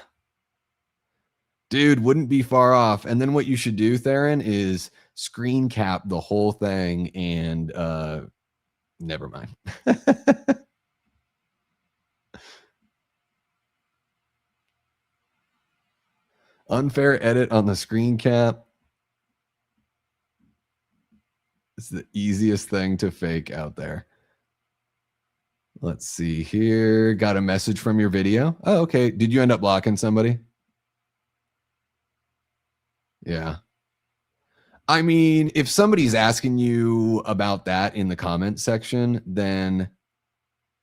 Dude, wouldn't be far off. And then what you should do, Theron, is screen cap the whole thing and never mind. Unfair edit on the screen cap. It's the easiest thing to fake out there. Let's see here. Got a message from your video. Oh, okay. Did you end up blocking somebody? Yeah. I mean, if somebody's asking you about that in the comment section, then,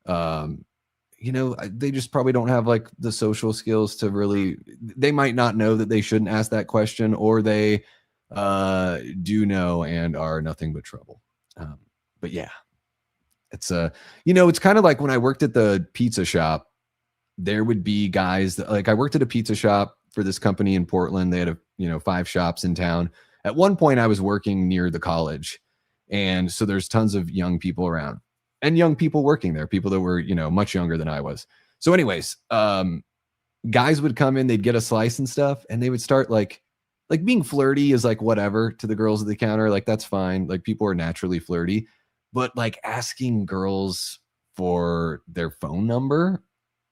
you know, they just probably don't have like the social skills to really, they might not know that they shouldn't ask that question, or they do know and are nothing but trouble. But yeah, it's you know, it's kind of like when I worked at the pizza shop, there would be guys that, like, I worked at a pizza shop for this company in Portland. They had 5 shops in town. At one point I was working near the college, and so there's tons of young people around and young people working there, people that were, much younger than I was. So anyways, guys would come in, they'd get a slice and stuff, and they would start like being flirty is like whatever to the girls at the counter. Like, that's fine. Like, people are naturally flirty, but like asking girls for their phone number,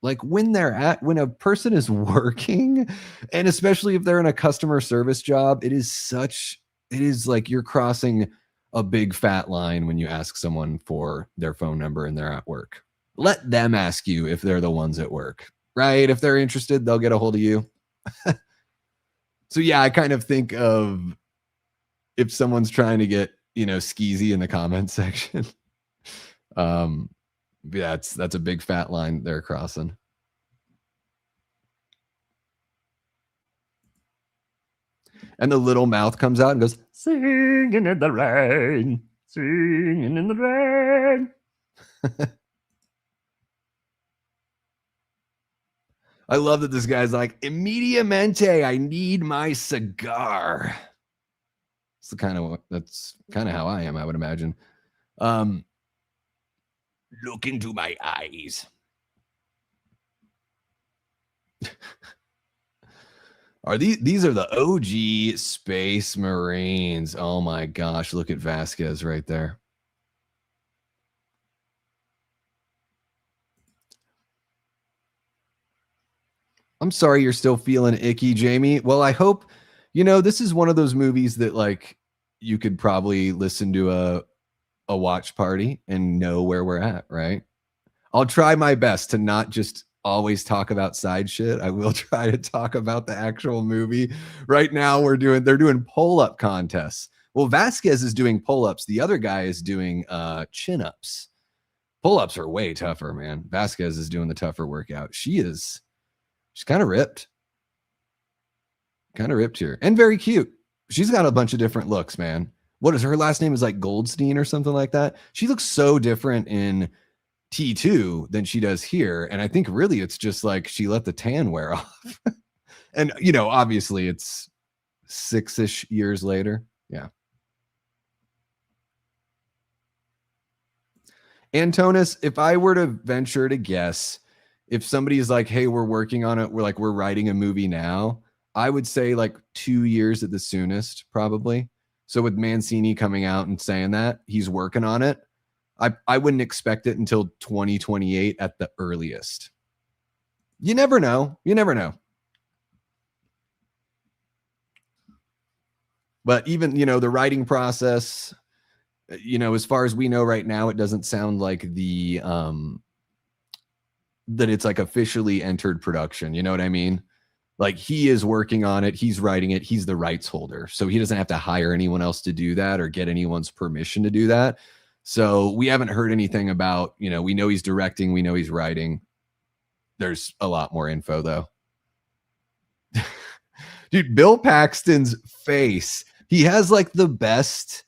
like when a person is working, and especially if they're in a customer service job, it is like you're crossing a big fat line when you ask someone for their phone number and they're at work. Let them ask you if they're the ones at work, right? If they're interested, they'll get a hold of you. So yeah, I kind of think of if someone's trying to get, skeezy in the comments section. That's a big fat line they're crossing. And the little mouth comes out and goes, singing in the rain, singing in the rain. I love that this guy's like, immediatamente, I need my cigar. That's kind of how I am, I would imagine. Look into my eyes. These are the OG Space Marines. Oh my gosh, look at Vasquez right there. I'm sorry you're still feeling icky, Jamie. Well, I hope, this is one of those movies that, like, you could probably listen to a watch party and know where we're at, right? I'll try my best to not just always talk about side shit. I will try to talk about the actual movie. Right now they're doing pull-up contests. Well, Vasquez is doing pull-ups. The other guy is doing chin-ups. Pull-ups are way tougher, man. Vasquez is doing the tougher workout. She's kind of ripped. Kind of ripped here. And very cute. She's got a bunch of different looks, man. What is her last name? Is like Goldstein or something like that. She looks so different in T2 than she does here. And I think really it's just like she let the tan wear off. And, obviously it's 6-ish years later. Yeah. Antonis, if I were to venture to guess, if somebody is like, hey, we're working on it, we're writing a movie now, I would say like 2 years at the soonest, probably. So with Mancini coming out and saying that he's working on it, I wouldn't expect it until 2028 at the earliest. You never know. You never know. But even, you know, the writing process, you know, as far as we know right now, it doesn't sound like the that it's like officially entered production. You know what I mean? Like he is working on it. He's writing it. He's the rights holder. So he doesn't have to hire anyone else to do that or get anyone's permission to do that. So we haven't heard anything about, you know, we know he's directing. We know he's writing. There's a lot more info though. Dude, Bill Paxton's face. He has like the best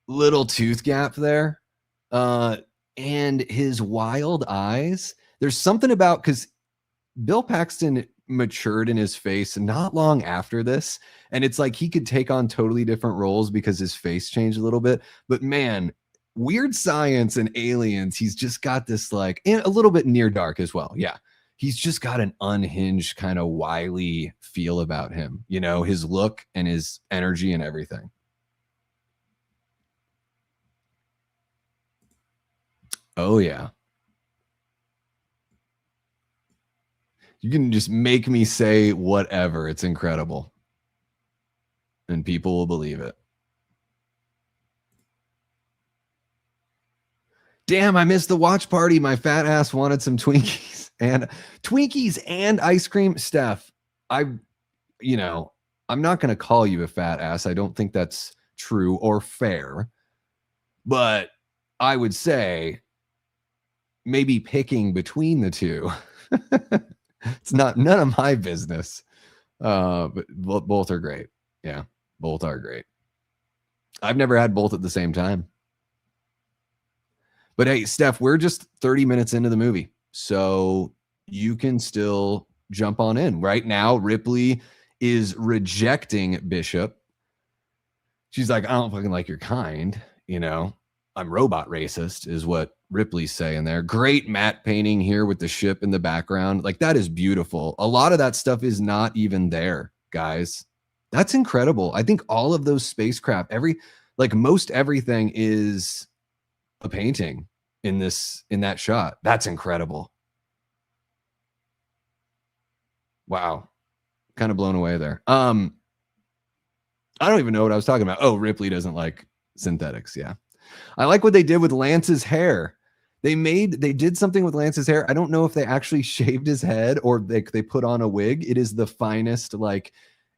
little tooth gap there. And his wild eyes. There's something about, because Bill Paxton matured in his face not long after this. And it's like he could take on totally different roles because his face changed a little bit. But man, Weird Science and Aliens, he's just got this like, and a little bit Near Dark as well. Yeah. He's just got an unhinged kind of wily feel about him, you know, his look and his energy and everything. Oh, yeah. You can just make me say whatever. It's incredible. And people will believe it. Damn, I missed the watch party. My fat ass wanted some Twinkies and ice cream. Steph, you know, I'm not going to call you a fat ass. I don't think that's true or fair. But I would say maybe picking between the two. It's none of my business. But both are great. Yeah, both are great. I've never had both at the same time. But hey, Steph, we're just 30 minutes into the movie. So you can still jump on in. Right now, Ripley is rejecting Bishop. She's like, I don't fucking like your kind. You know, I'm robot racist is what Ripley's saying there. Great matte painting here with the ship in the background. Like, that is beautiful. A lot of that stuff is not even there, guys. That's incredible. I think all of those spacecraft, most everything is a painting in that shot. That's incredible. Wow. Kind of blown away there. I don't even know what I was talking about. Oh, Ripley doesn't like synthetics. Yeah. I like what they did with Lance's hair. They did something with Lance's hair. I don't know if they actually shaved his head or they put on a wig. It is the finest, like,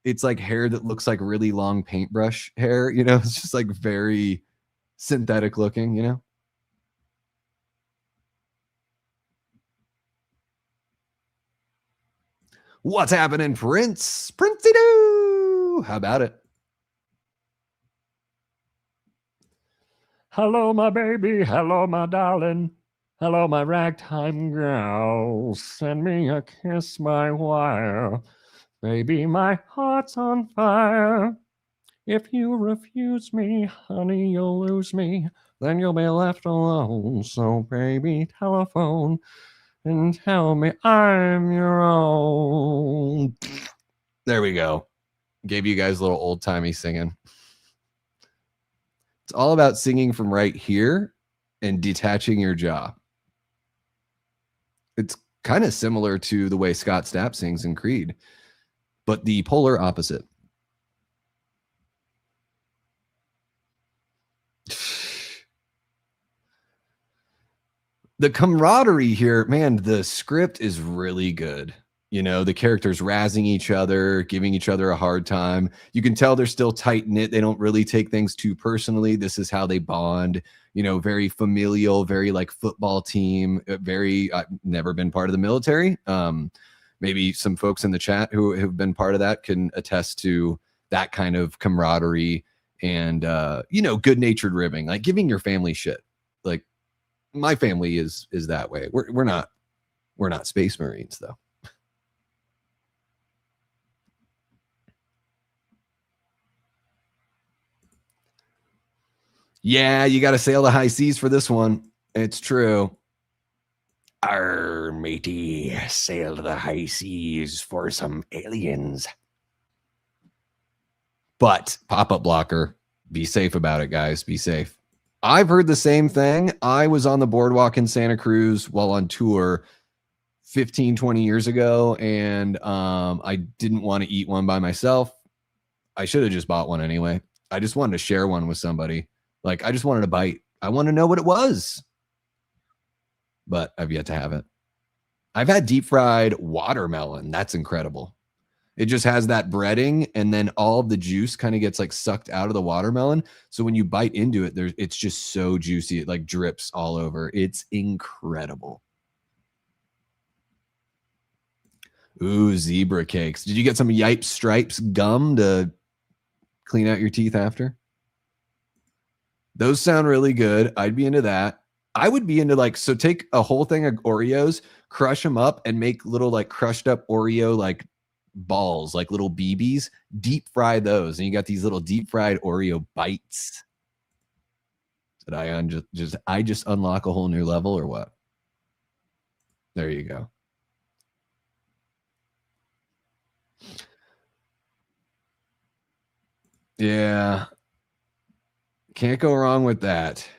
it's like hair that looks like really long paintbrush hair. You know, it's just like very synthetic looking, you know? What's happening, Prince? Princey Doo! How about it? Hello, my baby. Hello, my darling. Hello, my ragtime girl. Send me a kiss, my wire. Baby, my heart's on fire. If you refuse me, honey, you'll lose me. Then you'll be left alone. So, baby, telephone and tell me I'm your own. There we go. Gave you guys a little old-timey singing. It's all about singing from right here and detaching your jaw. It's kind of similar to the way Scott Stapp sings in Creed, but the polar opposite. The camaraderie here, man, the script is really good. You know, the characters razzing each other, giving each other a hard time. You can tell they're still tight-knit. They don't really take things too personally. This is how they bond. You know, very familial, very like football team, very, I've never been part of the military. Maybe some folks in the chat who have been part of that can attest to that kind of camaraderie and, you know, good-natured ribbing, like giving your family shit. Like, my family is that way. We're not Space Marines though. Yeah, you got to sail the high seas for this one. It's true. Arr, matey, sail to the high seas for some aliens. But pop-up blocker, be safe about it, guys. Be safe. I've heard the same thing. I was on the boardwalk in Santa Cruz while on tour 15, 20 years ago, and I didn't want to eat one by myself. I should have just bought one anyway. I just wanted to share one with somebody. Like, I just wanted a bite. I want to know what it was. But I've yet to have it. I've had deep fried watermelon. That's incredible. It just has that breading, and then all of the juice kind of gets like sucked out of the watermelon. So when you bite into it, it's just so juicy. It like drips all over. It's incredible. Ooh, zebra cakes. Did you get some Yipes Stripes gum to clean out your teeth after? Those sound really good. I'd be into that. I would be into like, so take a whole thing of Oreos, crush them up, and make little like crushed up Oreo like balls, like little BBs, deep fry those, and you got these little deep fried Oreo bites. Did I just unlock a whole new level or what? There you go. Yeah. Can't go wrong with that.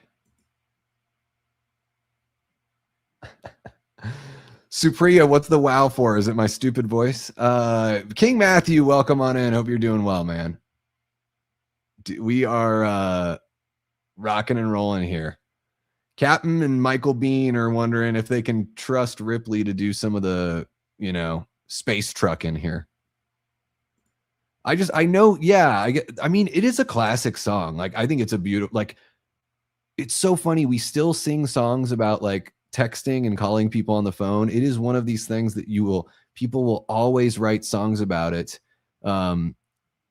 Supriya, what's the wow for? Is it my stupid voice? King Matthew, welcome on in. Hope you're doing well, man. We are rocking and rolling here. Captain and Michael Bean are wondering if they can trust Ripley to do some of the, space truck in here. I know, yeah. I mean, it is a classic song. Like, I think it's a beautiful, like, it's so funny. We still sing songs about like texting and calling people on the phone. It is one of these things that people will always write songs about it. And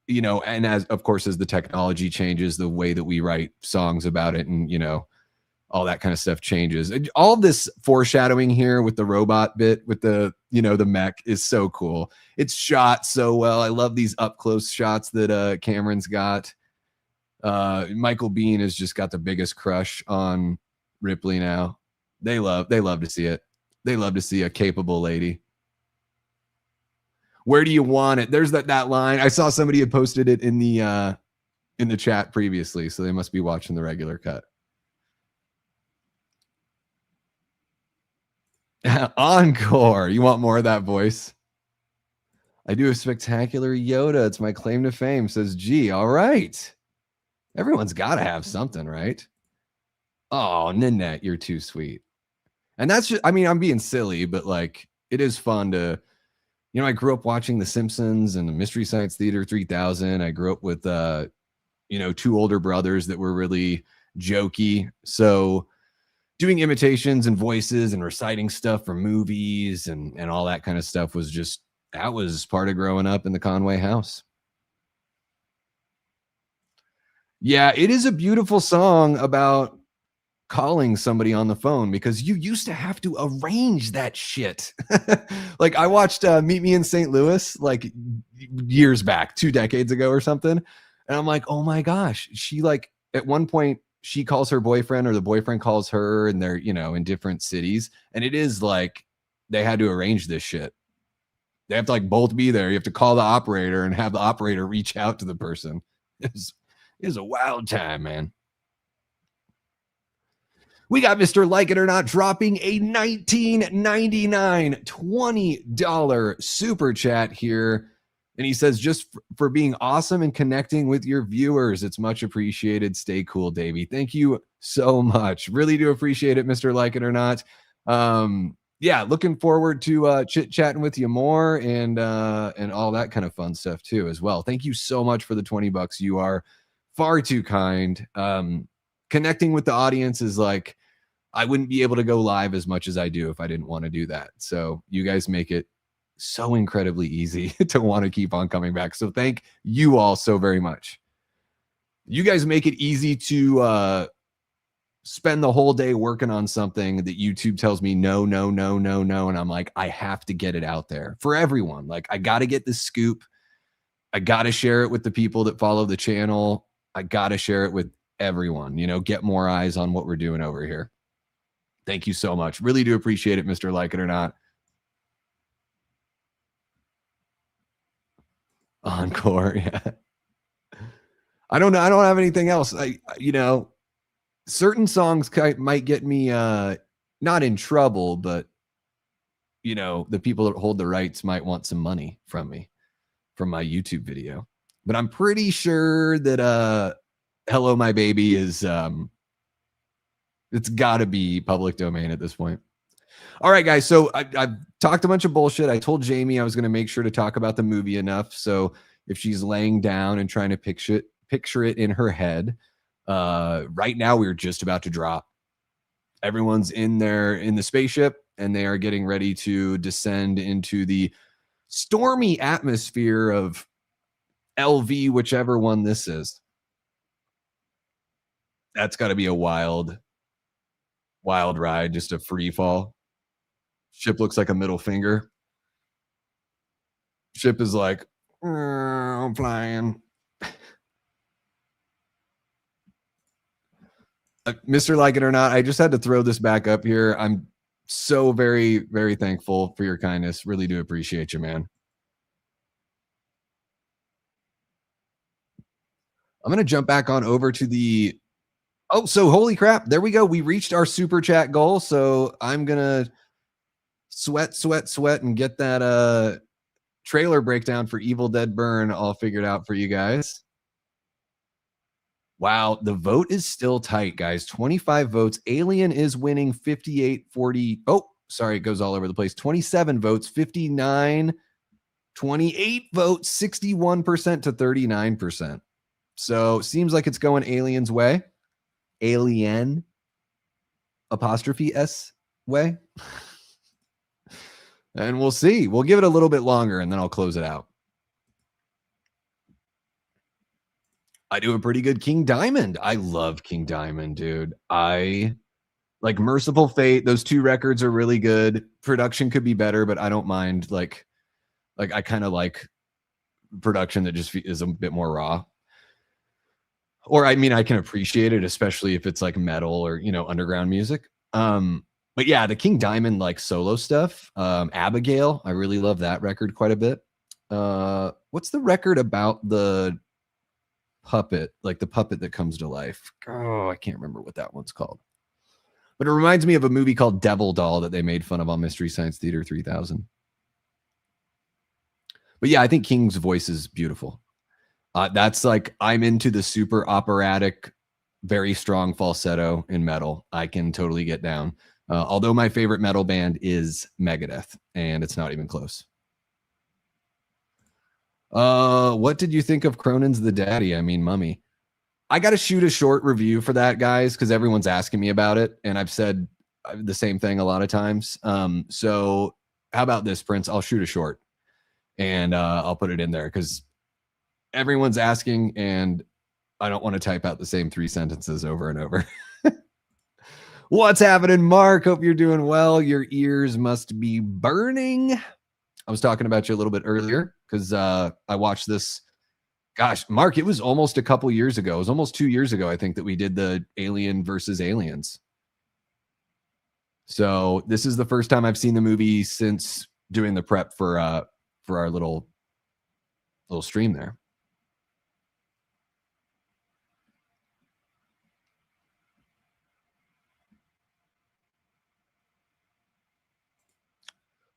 as of course, as the technology changes, the way that we write songs about it and, all that kind of stuff changes. All this foreshadowing here with the robot bit, with the, the mech is so cool. It's shot so well. I love these up close shots that Cameron's got. Michael Bean has just got the biggest crush on Ripley now. They love to see it. They love to see a capable lady. Where do you want it? There's that line. I saw somebody had posted it in the chat previously, so they must be watching the regular cut. Encore. You want more of that voice? I do a spectacular Yoda. It's my claim to fame, says G. All right. Everyone's got to have something, right? Oh, Ninette, you're too sweet. And that's just, I mean, I'm being silly, but like, it is fun to, I grew up watching The Simpsons and the Mystery Science Theater 3000. I grew up with, two older brothers that were really jokey. So doing imitations and voices and reciting stuff from movies and all that kind of stuff that was part of growing up in the Conway house. Yeah, it is a beautiful song about calling somebody on the phone because you used to have to arrange that shit. Like I watched Meet Me in St. Louis like years back, 2 decades ago or something. And I'm like, oh my gosh, she like at one point she calls her boyfriend or the boyfriend calls her and they're, in different cities. And it is like they had to arrange this shit. They have to like both be there. You have to call the operator and have the operator reach out to the person. It was a wild time, man. We got Mr. Like It or Not dropping a $19.99 $20 super chat here. And he says, just for being awesome and connecting with your viewers. It's much appreciated. Stay cool, Davey. Thank you so much. Really do appreciate it, Mr. Like It or Not. Yeah, looking forward to chit-chatting with you more and all that kind of fun stuff too as well. Thank you so much for the $20. You are far too kind. Connecting with the audience is like, I wouldn't be able to go live as much as I do if I didn't want to do that. So you guys make it so incredibly easy to want to keep on coming back. So thank you all so very much. You guys make it easy to spend the whole day working on something that YouTube tells me no. And I'm like, I have to get it out there for everyone. Like, I got to get this scoop. I got to share it with the people that follow the channel. I got to share it with everyone, get more eyes on what we're doing over here. Thank you so much. Really do appreciate it, Mr. Like It or Not. Encore, yeah. I don't know. I don't have anything else. Certain songs might get me not in trouble, but the people that hold the rights might want some money from me from my YouTube video. But I'm pretty sure that Hello My Baby is it's got to be public domain at this point. All right, guys. So I've talked a bunch of bullshit. I told Jamie I was going to make sure to talk about the movie enough. So if she's laying down and trying to picture it in her head, right now we're just about to drop. Everyone's in the spaceship, and they are getting ready to descend into the stormy atmosphere of LV, whichever one this is. That's got to be a wild ride, just a free fall. Ship looks like a middle finger. Ship is like, I'm flying. Mr. Like It or Not, I just had to throw this back up here. I'm so very, very thankful for your kindness. Really do appreciate you, man. I'm going to jump back on over to the... Oh, so holy crap. There we go. We reached our super chat goal. So I'm going to sweat and get that trailer breakdown for Evil Dead Burn all figured out for you guys. Wow, the vote is still tight, guys. 25 votes. Alien is winning 58-40. Oh, sorry, it goes all over the place. 27 votes, 59, 28 votes, 61% to 39%. So seems like it's going Alien's way. Alien apostrophe S way. And we'll see. We'll give it a little bit longer and then I'll close it out. I do a pretty good King Diamond. I love King Diamond, dude. I like Merciful Fate. Those two records are really good. Production could be better, but I don't mind. Like I kind of like production that just is a bit more raw. Or I mean, I can appreciate it, especially if it's like metal or underground music. But yeah, the King Diamond like solo stuff. Abigail, I really love that record quite a bit. What's the record about the puppet, like the puppet that comes to life? Oh, I can't remember what that one's called. But it reminds me of a movie called Devil Doll that they made fun of on Mystery Science Theater 3000. But yeah, I think King's voice is beautiful. That's like, I'm into the super operatic, very strong falsetto in metal. I can totally get down. Although my favorite metal band is Megadeth, and it's not even close. What did you think of Cronin's The Daddy? I mean, Mummy. I got to shoot a short review for that, guys, because everyone's asking me about it, and I've said the same thing a lot of times. So how about this, Prince? I'll shoot a short, and I'll put it in there because everyone's asking, and I don't want to type out the same 3 sentences over and over. What's happening, Mark? Hope you're doing well. Your ears must be burning. I was talking about you a little bit earlier because I watched this. Gosh, Mark, it was almost a couple years ago. It was almost 2 years ago, I think, that we did the Alien versus Aliens. So this is the first time I've seen the movie since doing the prep for our little stream there.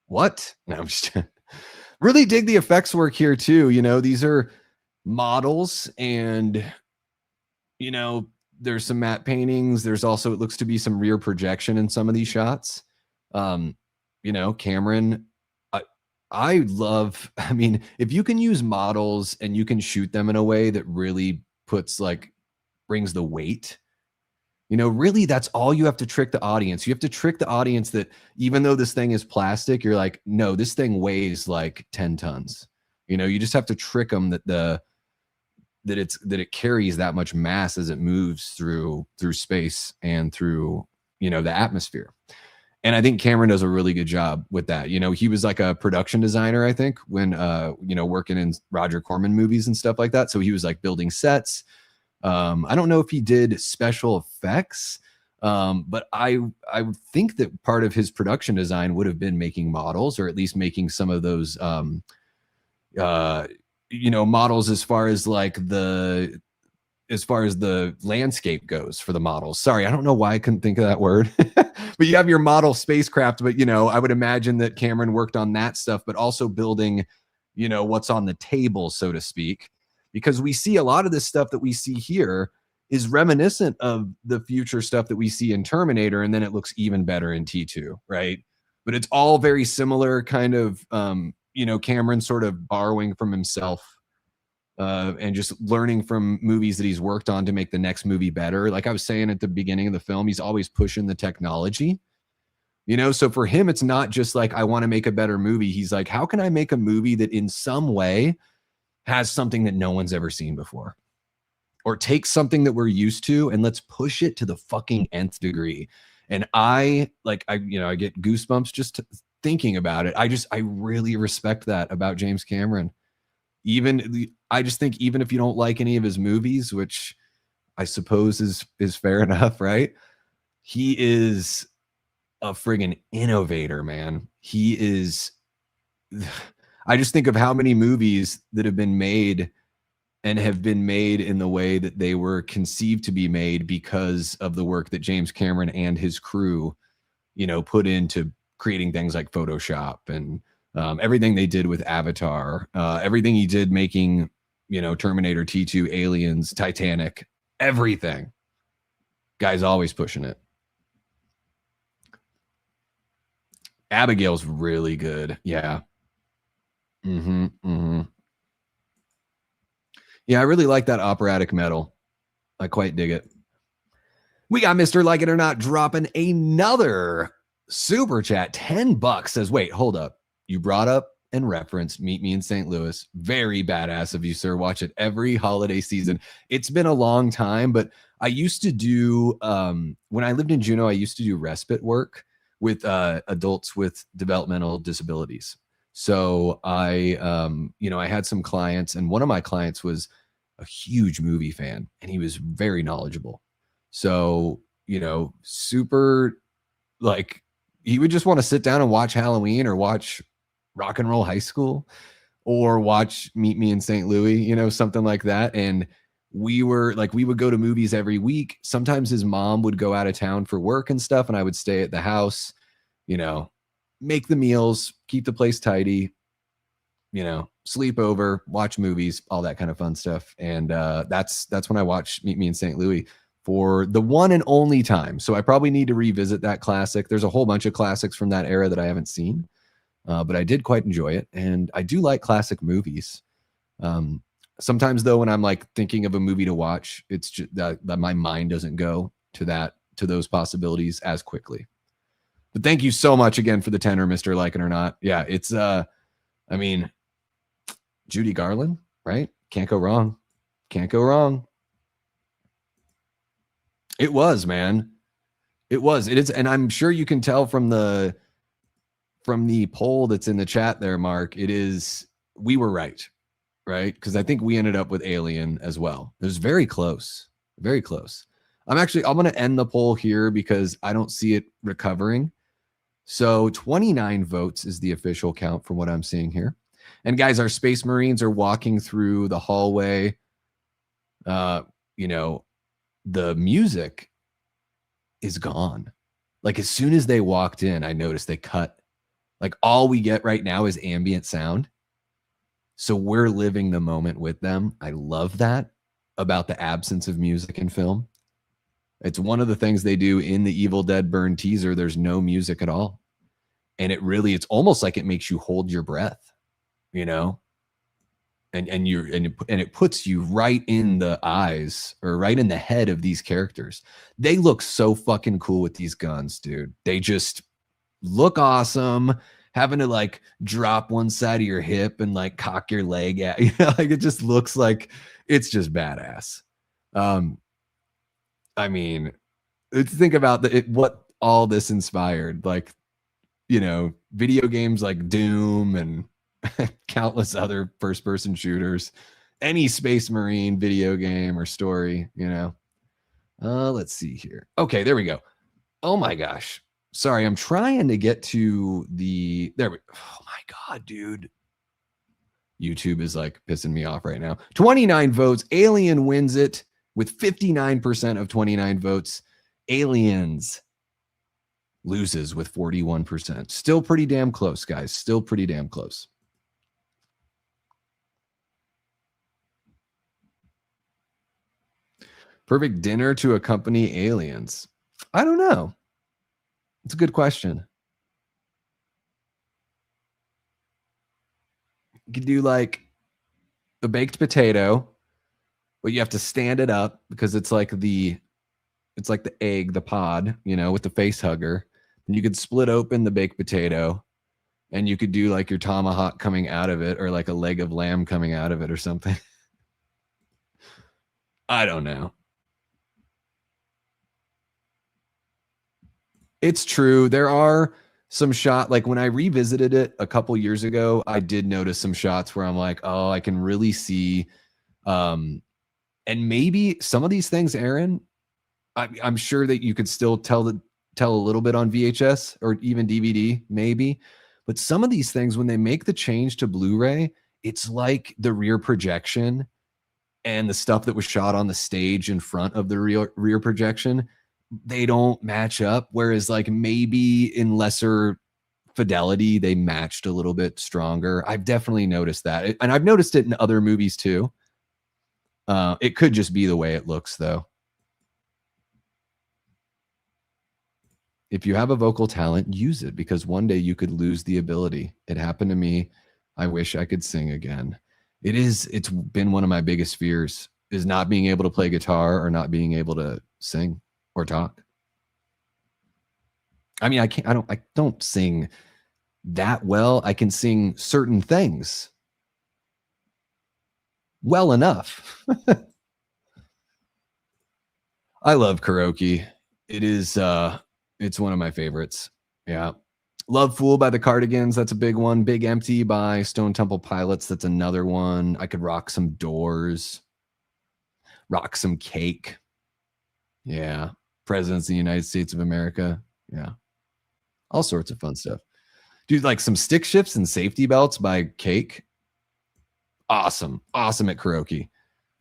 What? No, I'm just really dig the effects work here too. These are models, and there's some matte paintings. There's also, it looks to be some rear projection in some of these shots. Cameron, I love, I mean, if you can use models and you can shoot them in a way that really brings the weight, really that's all you have to trick the audience. You have to trick the audience that even though this thing is plastic, you're like, no, this thing weighs like 10 tons. You just have to trick them that it carries that much mass as it moves through space and through, the atmosphere. And I think Cameron does a really good job with that. He was like a production designer, I think, when, working in Roger Corman movies and stuff like that. So he was like building sets. I don't know if he did special effects, but I would think that part of his production design would have been making models, or at least making some of those, models as far as like the as far as the landscape goes for the models. Sorry, I don't know why I couldn't think of that word. But you have your model spacecraft, but I would imagine that Cameron worked on that stuff, but also building, what's on the table, so to speak, because we see a lot of this stuff that we see here is reminiscent of the future stuff that we see in Terminator, and then it looks even better in T2, right? But it's all very similar, kind of, Cameron sort of borrowing from himself. And just learning from movies that he's worked on to make the next movie better. Like I was saying at the beginning of the film, he's always pushing the technology, so for him, it's not just like, I want to make a better movie. He's like, how can I make a movie that in some way has something that no one's ever seen before? Or take something that we're used to and let's push it to the fucking nth degree. And I get goosebumps just thinking about it. I really respect that about James Cameron. I just think even if you don't like any of his movies, which I suppose is fair enough, right? He is a friggin' innovator, man. He is. I just think of how many movies that have been made and have been made in the way that they were conceived to be made because of the work that James Cameron and his crew, put into creating things like Photoshop and everything they did with Avatar, everything he did making, Terminator, T2, Aliens, Titanic, everything. Guy's always pushing it. Abigail's really good. Yeah. Yeah, I really like that operatic metal. I quite dig it. We got Mr. Like It or Not dropping another super chat. $10 says, wait, hold up. You brought up and referenced Meet Me in St. Louis. Very badass of you, sir. Watch it every holiday season. It's been a long time, but I used to do, when I lived in Juneau, I used to do respite work with adults with developmental disabilities. So I had some clients, and one of my clients was a huge movie fan, and he was very knowledgeable. So, super, like, he would just want to sit down and watch Halloween or watch Rock and Roll High School or watch Meet Me in St. Louis, something like that. And we would go to movies every week. Sometimes his mom would go out of town for work and stuff, and I would stay at the house, make the meals, keep the place tidy, sleep over, watch movies, all that kind of fun stuff. And that's when I watched Meet Me in St. Louis for the one and only time. So I probably need to revisit that classic. There's a whole bunch of classics from that era that I haven't seen, but I did quite enjoy it. And I do like classic movies. Sometimes though, when I'm like thinking of a movie to watch, it's just that my mind doesn't go to those possibilities as quickly. But thank you so much again for the tenor, Mr. Like It or Not. Yeah, it's Judy Garland, right? Can't go wrong. Can't go wrong. It was, man. It was. It is, and I'm sure you can tell from the poll that's in the chat there, Mark. It is. We were right? Because I think we ended up with Alien as well. It was very close. Very close. I'm going to end the poll here because I don't see it recovering. So 29 votes is the official count from what I'm seeing here. And guys, our Space Marines are walking through the hallway. The music is gone. Like as soon as they walked in, I noticed they cut. Like all we get right now is ambient sound. So we're living the moment with them. I love that about the absence of music in film. It's one of the things they do in the Evil Dead Burn teaser. There's no music at all. And it's almost like it makes you hold your breath, and it puts you right in the eyes or right in the head of these characters. They look so fucking cool with these guns, dude. They just look awesome. Having to like drop one side of your hip and like cock your leg at, like it just looks like it's just badass. Think about what all this inspired, like, video games like Doom and countless other first-person shooters, any Space Marine video game or story, Let's see here. Okay, there we go. Oh my gosh. Sorry, I'm trying to get to oh my God, dude. YouTube is like pissing me off right now. 29 votes. Alien wins it with 59% of 29 votes. Aliens loses with 41%. Still pretty damn close, guys. Still pretty damn close. Perfect dinner to accompany aliens. I don't know. It's a good question. You could do like a baked potato, but you have to stand it up because it's like the egg, the pod, you know, with the face hugger. And you could split open the baked potato and you could do like your tomahawk coming out of it or like a leg of lamb coming out of it or something. I don't know. It's true. There are some shot, like when I revisited it a couple years ago, I did notice some shots where I'm like, oh, I can really see. And maybe some of these things, Aaron, I'm sure that you could still tell a little bit on VHS or even DVD, maybe. But some of these things, when they make the change to Blu-ray, it's like the rear projection and the stuff that was shot on the stage in front of the rear projection, they don't match up. Whereas like maybe in lesser fidelity, they matched a little bit stronger. I've definitely noticed that. And I've noticed it in other movies too. It could just be the way it looks though. If you have a vocal talent, use it because one day you could lose the ability. It happened to me. I wish I could sing again. It's been one of my biggest fears is not being able to play guitar or not being able to sing or talk. I mean, I don't sing that well. I can sing certain things well enough. I love karaoke. It is it's one of my favorites. Yeah. Love Fool by the Cardigans. That's a big one. Big Empty by Stone Temple Pilots. That's another one. I could rock some Doors. Rock some Cake. Yeah. Presidents of the United States of America. Yeah. All sorts of fun stuff. Dude, like some Stick Shifts and Safety Belts by Cake. Awesome. Awesome at karaoke.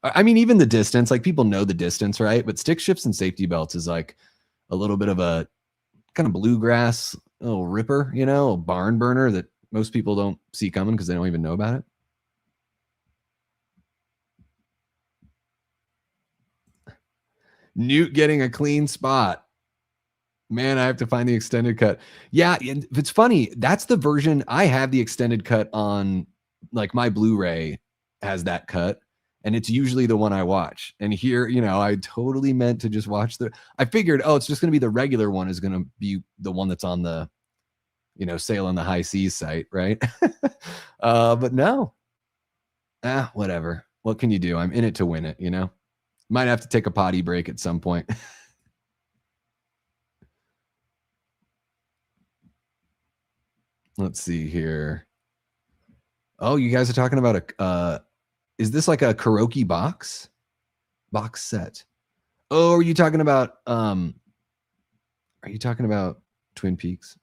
I mean, even The Distance, like people know The Distance, right? But Stick Shifts and Safety Belts is like a little bit of a kind of bluegrass, a little ripper, you know, a barn burner that most people don't see coming because they don't even know about it. Newt getting a clean spot. Man, I have to find the extended cut. Yeah, it's funny. That's the version. I have the extended cut on, like my Blu-ray has that cut. And it's usually the one I watch. And here, you know, I totally meant to just watch I figured, oh, it's just going to be the regular one is going to be the one that's on the, you know, Sail on the High Seas site, right? But no. Whatever. What can you do? I'm in it to win it, you know? Might have to take a potty break at some point. Let's see here. Oh, you guys are talking about is this like a karaoke box set? Oh, are you talking about Twin Peaks?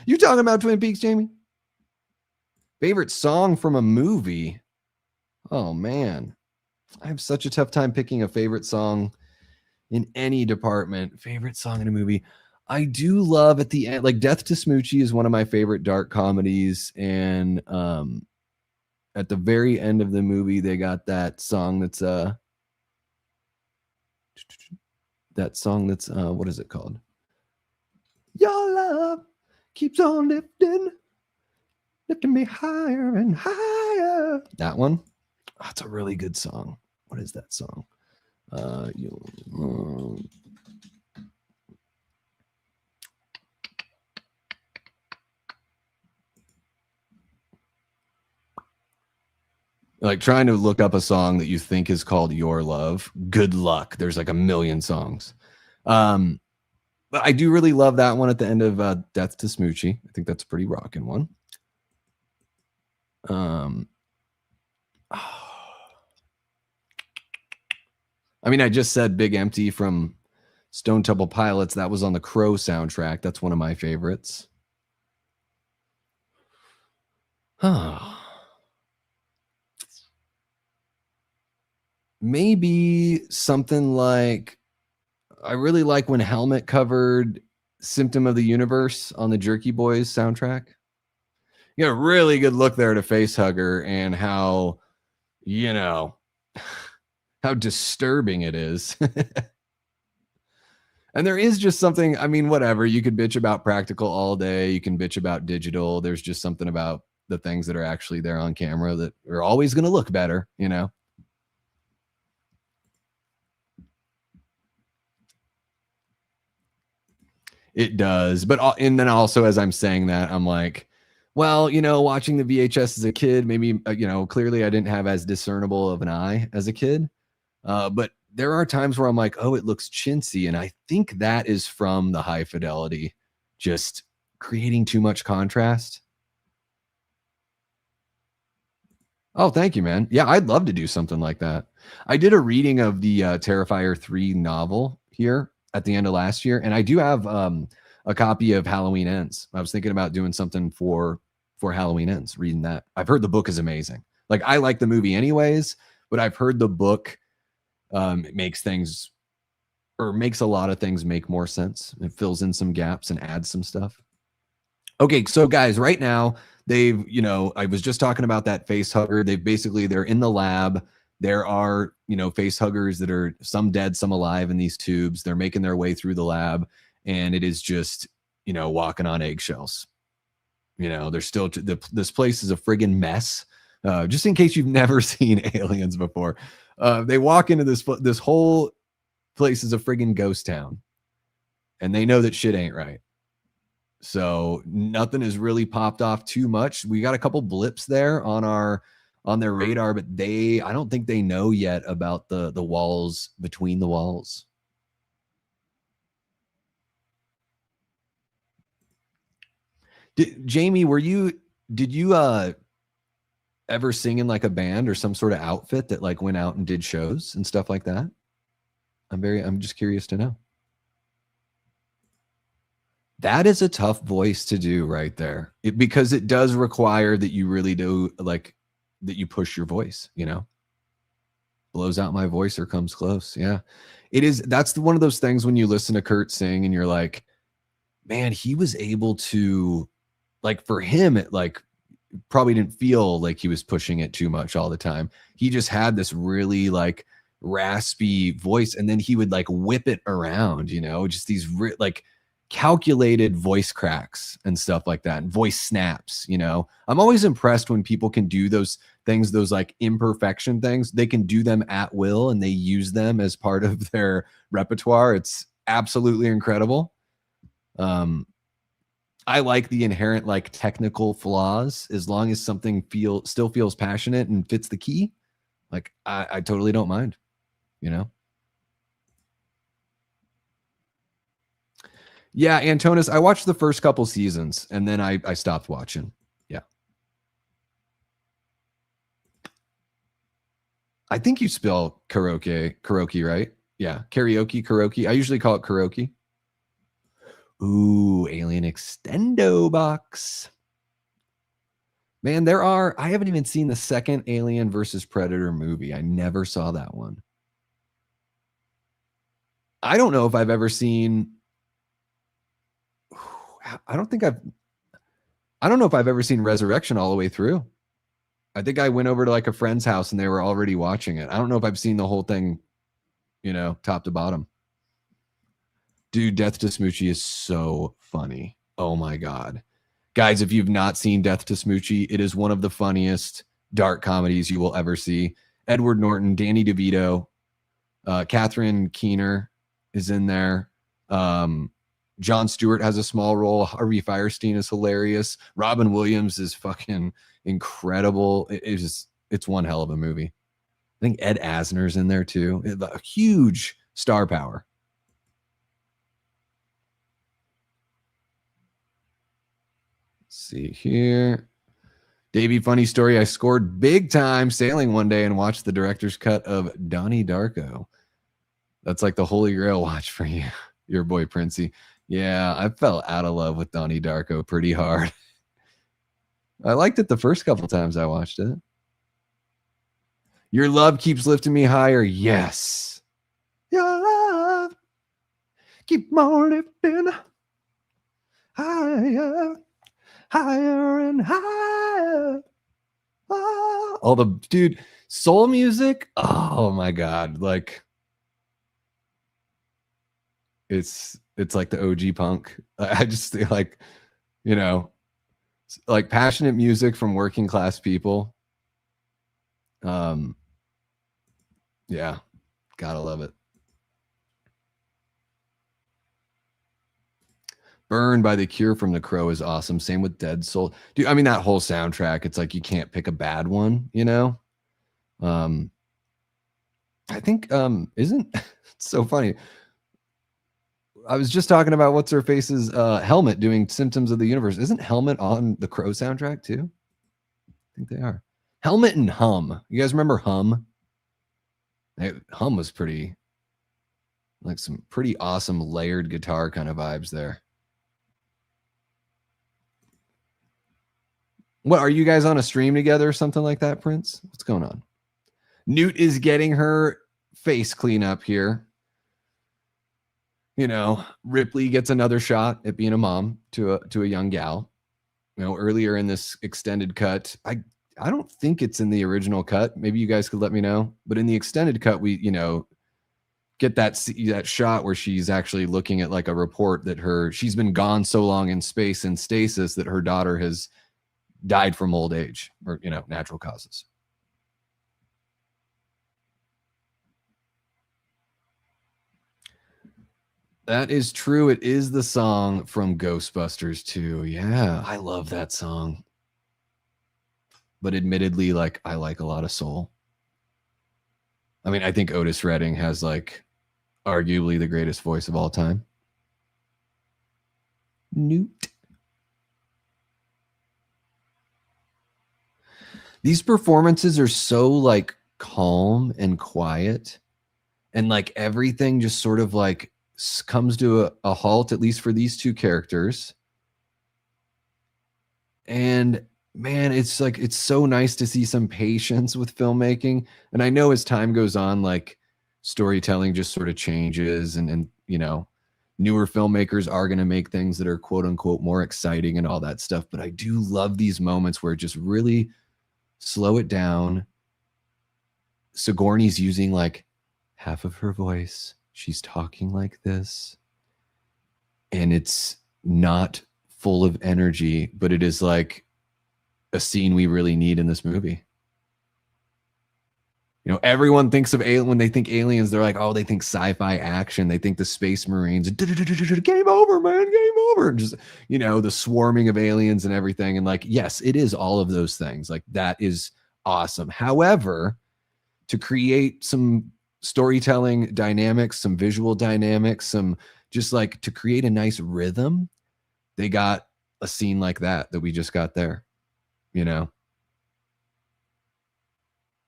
You talking about Twin Peaks, Jamie? Favorite song from a movie? Oh man. I have such a tough time picking a favorite song in any department. Favorite song in a movie. I do love at the end, like Death to Smoochie is one of my favorite dark comedies. And at the very end of the movie, they got that song that's what is it called? Your love keeps on lifting me higher and higher. That one. Oh, it's a really good song. What is that song? Like trying to look up a song that you think is called Your Love. Good luck. There's like a million songs. But I do really love that one at the end of Death to Smoochie. I think that's a pretty rocking one. I mean, I just said Big Empty from Stone Temple Pilots. That was on the Crow soundtrack. That's one of my favorites. maybe something like, I really like when Helmet covered Symptom of the Universe on the Jerky Boys soundtrack. You get a really good look there at a face hugger and how, you know, how disturbing it is. And there is just something, I mean, whatever, you could bitch about practical all day, you can bitch about digital. There's just something about the things that are actually there on camera that are always going to look better, you know? It does. But, and then also as I'm saying that, I'm like, well, you know, watching the VHS as a kid, maybe, you know, clearly I didn't have as discernible of an eye as a kid. But there are times where I'm like, oh, it looks chintzy. And I think that is from the high fidelity, just creating too much contrast. Oh, thank you, man. Yeah, I'd love to do something like that. I did a reading of the Terrifier 3 novel here at the end of last year, and I do have a copy of Halloween Ends. I was thinking about doing something for Halloween Ends, reading that. I've heard the book is amazing. Like, I like the movie anyways, but I've heard the book it makes things, or makes a lot of things make more sense. It fills in some gaps and adds some stuff. Okay, so guys, right now they've, you know, I was just talking about that face hugger. They're in the lab. There are, you know, face huggers that are some dead, some alive in these tubes. They're making their way through the lab, and it is just, you know, walking on eggshells. You know, there's still, this place is a friggin' mess. Just in case you've never seen Aliens before, they walk into this whole place is a friggin' ghost town, and they know that shit ain't right. So nothing has really popped off too much. We got a couple blips there on their radar, but I don't think they know yet about the walls between the walls. Jamie, did you ever sing in like a band or some sort of outfit that like went out and did shows and stuff like that? I'm just curious to know. That is a tough voice to do right there, because it does require that you really do, like, that you push your voice, you know, blows out my voice or comes close. Yeah, it is. That's one of those things when you listen to Kurt sing and you're like, man, he was able to, like, for him, it like probably didn't feel like he was pushing it too much all the time. He just had this really like raspy voice, and then he would like whip it around, you know, just these like calculated voice cracks and stuff like that, and voice snaps. You know, I'm always impressed when people can do those things, those like imperfection things. They can do them at will and they use them as part of their repertoire. It's absolutely incredible. I like the inherent like technical flaws, as long as something still feels passionate and fits the key. Like I totally don't mind, you know? Yeah, Antonis, I watched the first couple seasons and then I stopped watching. Yeah. I think you spell karaoke, right? Yeah, karaoke. I usually call it karaoke. Ooh, Alien Extendo box. Man, I haven't even seen the second Alien versus Predator movie. I never saw that one. I don't know if I've ever seen, I don't know if I've ever seen Resurrection all the way through. I think I went over to like a friend's house and they were already watching it. I don't know if I've seen the whole thing, you know, top to bottom. Dude, Death to Smoochie is so funny. Oh my God. Guys, if you've not seen Death to Smoochie, it is one of the funniest dark comedies you will ever see. Edward Norton, Danny DeVito, Catherine Keener is in there. Jon Stewart has a small role. Harvey Fierstein is hilarious. Robin Williams is fucking incredible. It's one hell of a movie. I think Ed Asner's in there too. A huge star power. Let's see here. Davey, funny story. I scored big time sailing one day and watched the director's cut of Donnie Darko. That's like the holy grail watch for you, your boy Princey. Yeah, I fell out of love with Donnie Darko pretty hard. I liked it the first couple times I watched it. Your love keeps lifting me higher. Yes. Your love keep on lifting higher, higher and higher. Oh, all the dude soul music. Oh my God. Like it's like the OG punk. I just feel like, you know, like passionate music from working class people. Yeah, gotta love it. Burn by The Cure from The Crow is awesome. Same with Dead Soul. Dude, I mean, that whole soundtrack, it's like you can't pick a bad one, you know? I think isn't it's so funny. I was just talking about what's her face's Helmet doing Symptoms of the Universe. Isn't Helmet on the Crow soundtrack too? I think they are. Helmet and Hum. You guys remember Hum? Hum was pretty, like some pretty awesome layered guitar kind of vibes there. What, are you guys on a stream together or something like that, Prince? What's going on? Newt is getting her face cleanup here. You know, Ripley gets another shot at being a mom to a young gal. You know, earlier in this extended cut, I don't think it's in the original cut. Maybe you guys could let me know. But in the extended cut, we, you know, get that shot where she's actually looking at like a report that she's been gone so long in space and stasis that her daughter has died from old age or, you know, natural causes. That is true. It is the song from Ghostbusters 2. Yeah, I love that song. But admittedly, like, I like a lot of soul. I mean, I think Otis Redding has like arguably the greatest voice of all time. Newt. These performances are so like calm and quiet, and like everything just sort of like comes to a halt, at least for these two characters. And man, it's like, it's so nice to see some patience with filmmaking. And I know as time goes on, like storytelling just sort of changes, and you know, newer filmmakers are going to make things that are quote unquote more exciting and all that stuff. But I do love these moments where it just really slow it down. Sigourney's using like half of her voice. She's talking like this, and it's not full of energy, but it is like a scene we really need in this movie. You know, everyone thinks of when they think aliens, they're like, oh, they think sci-fi action. They think the Space Marines, game over, man, game over. Just, you know, the swarming of aliens and everything. And like, yes, it is all of those things. Like, that is awesome. However, to create some storytelling dynamics, some visual dynamics, some just like to create a nice rhythm, they got a scene like that we just got there. You know,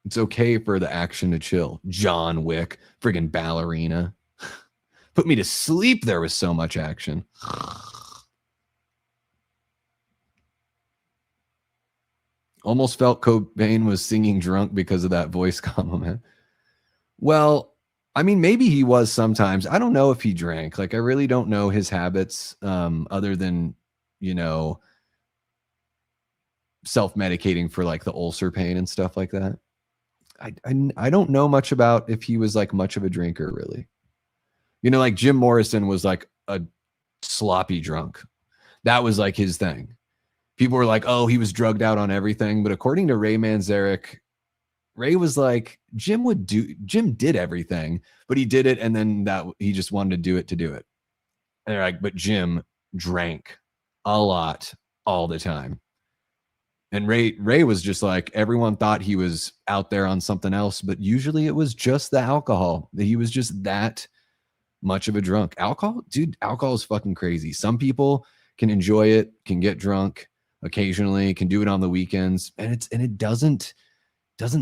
it's okay for the action to chill. John Wick, friggin' ballerina. Put me to sleep. There was so much action. Almost felt Cobain was singing drunk because of that voice compliment. Well, I mean, maybe he was sometimes. I don't know if he drank. Like, I really don't know his habits, other than, you know, self-medicating for like the ulcer pain and stuff like that. I don't know much about if he was like much of a drinker, really. You know, like Jim Morrison was like a sloppy drunk. That was like his thing. People were like, oh, he was drugged out on everything. But according to Ray Manzarek, Ray was like, Jim did everything, but he did it, and then that he just wanted to do it. And they're like, but Jim drank a lot all the time. And Ray was just like, everyone thought he was out there on something else, but usually it was just the alcohol. He was just that much of a drunk. Alcohol is fucking crazy. Some people can enjoy it, can get drunk occasionally, can do it on the weekends, and it doesn't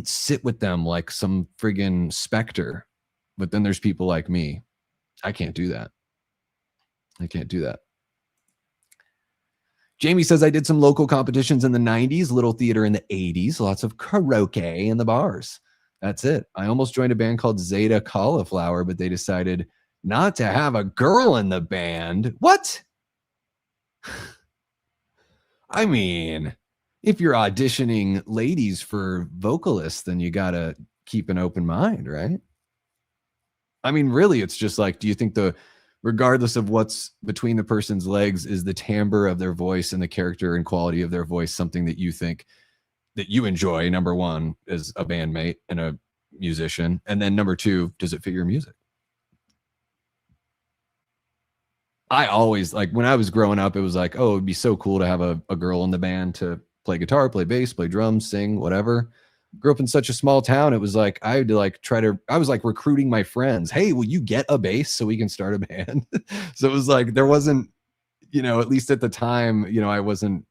sit with them like some friggin' specter. But then there's people like me. I can't do that. Jamie says, I did some local competitions in the 90s, little theater in the 80s, lots of karaoke in the bars. That's it. I almost joined a band called Zeta Cauliflower, but they decided not to have a girl in the band. What? I mean, if you're auditioning ladies for vocalists, then you got to keep an open mind, right? I mean, really, it's just like, do you think regardless of what's between the person's legs, is the timbre of their voice and the character and quality of their voice something that you think that you enjoy, number one, as a bandmate and a musician? And then number two, does it fit your music? I always, like, when I was growing up, it was like, oh, it'd be so cool to have a girl in the band to play guitar, play bass, play drums, sing, whatever. Grew up in such a small town. It was like, I had to like I was like recruiting my friends. Hey, will you get a bass so we can start a band? So it was like, there wasn't, at least at the time, I wasn't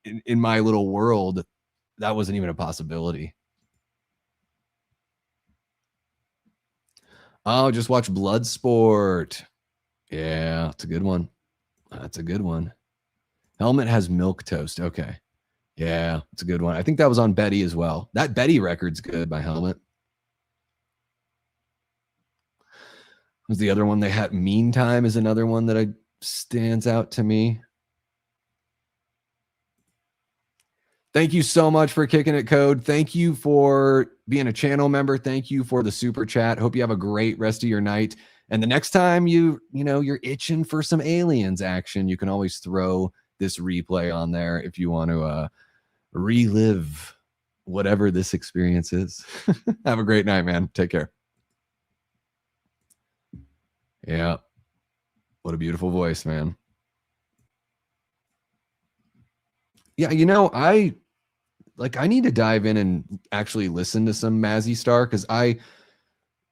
in my little world. That wasn't even a possibility. Oh, just watch Bloodsport. Yeah, it's a good one. That's a good one. Helmet has milk toast. Okay. Yeah, it's a good one. I think that was on Betty as well. That Betty record's good by Helmet. Was the other one they had? Meantime is another one that stands out to me. Thank you so much for kicking it, Code. Thank you for being a channel member. Thank you for the super chat. Hope you have a great rest of your night. And the next time you're itching for some Aliens action, you can always throw this replay on there if you want to relive whatever this experience is. Have a great night, man. Take care. Yeah. What a beautiful voice, man. Yeah, I need to dive in and actually listen to some Mazzy Star, because I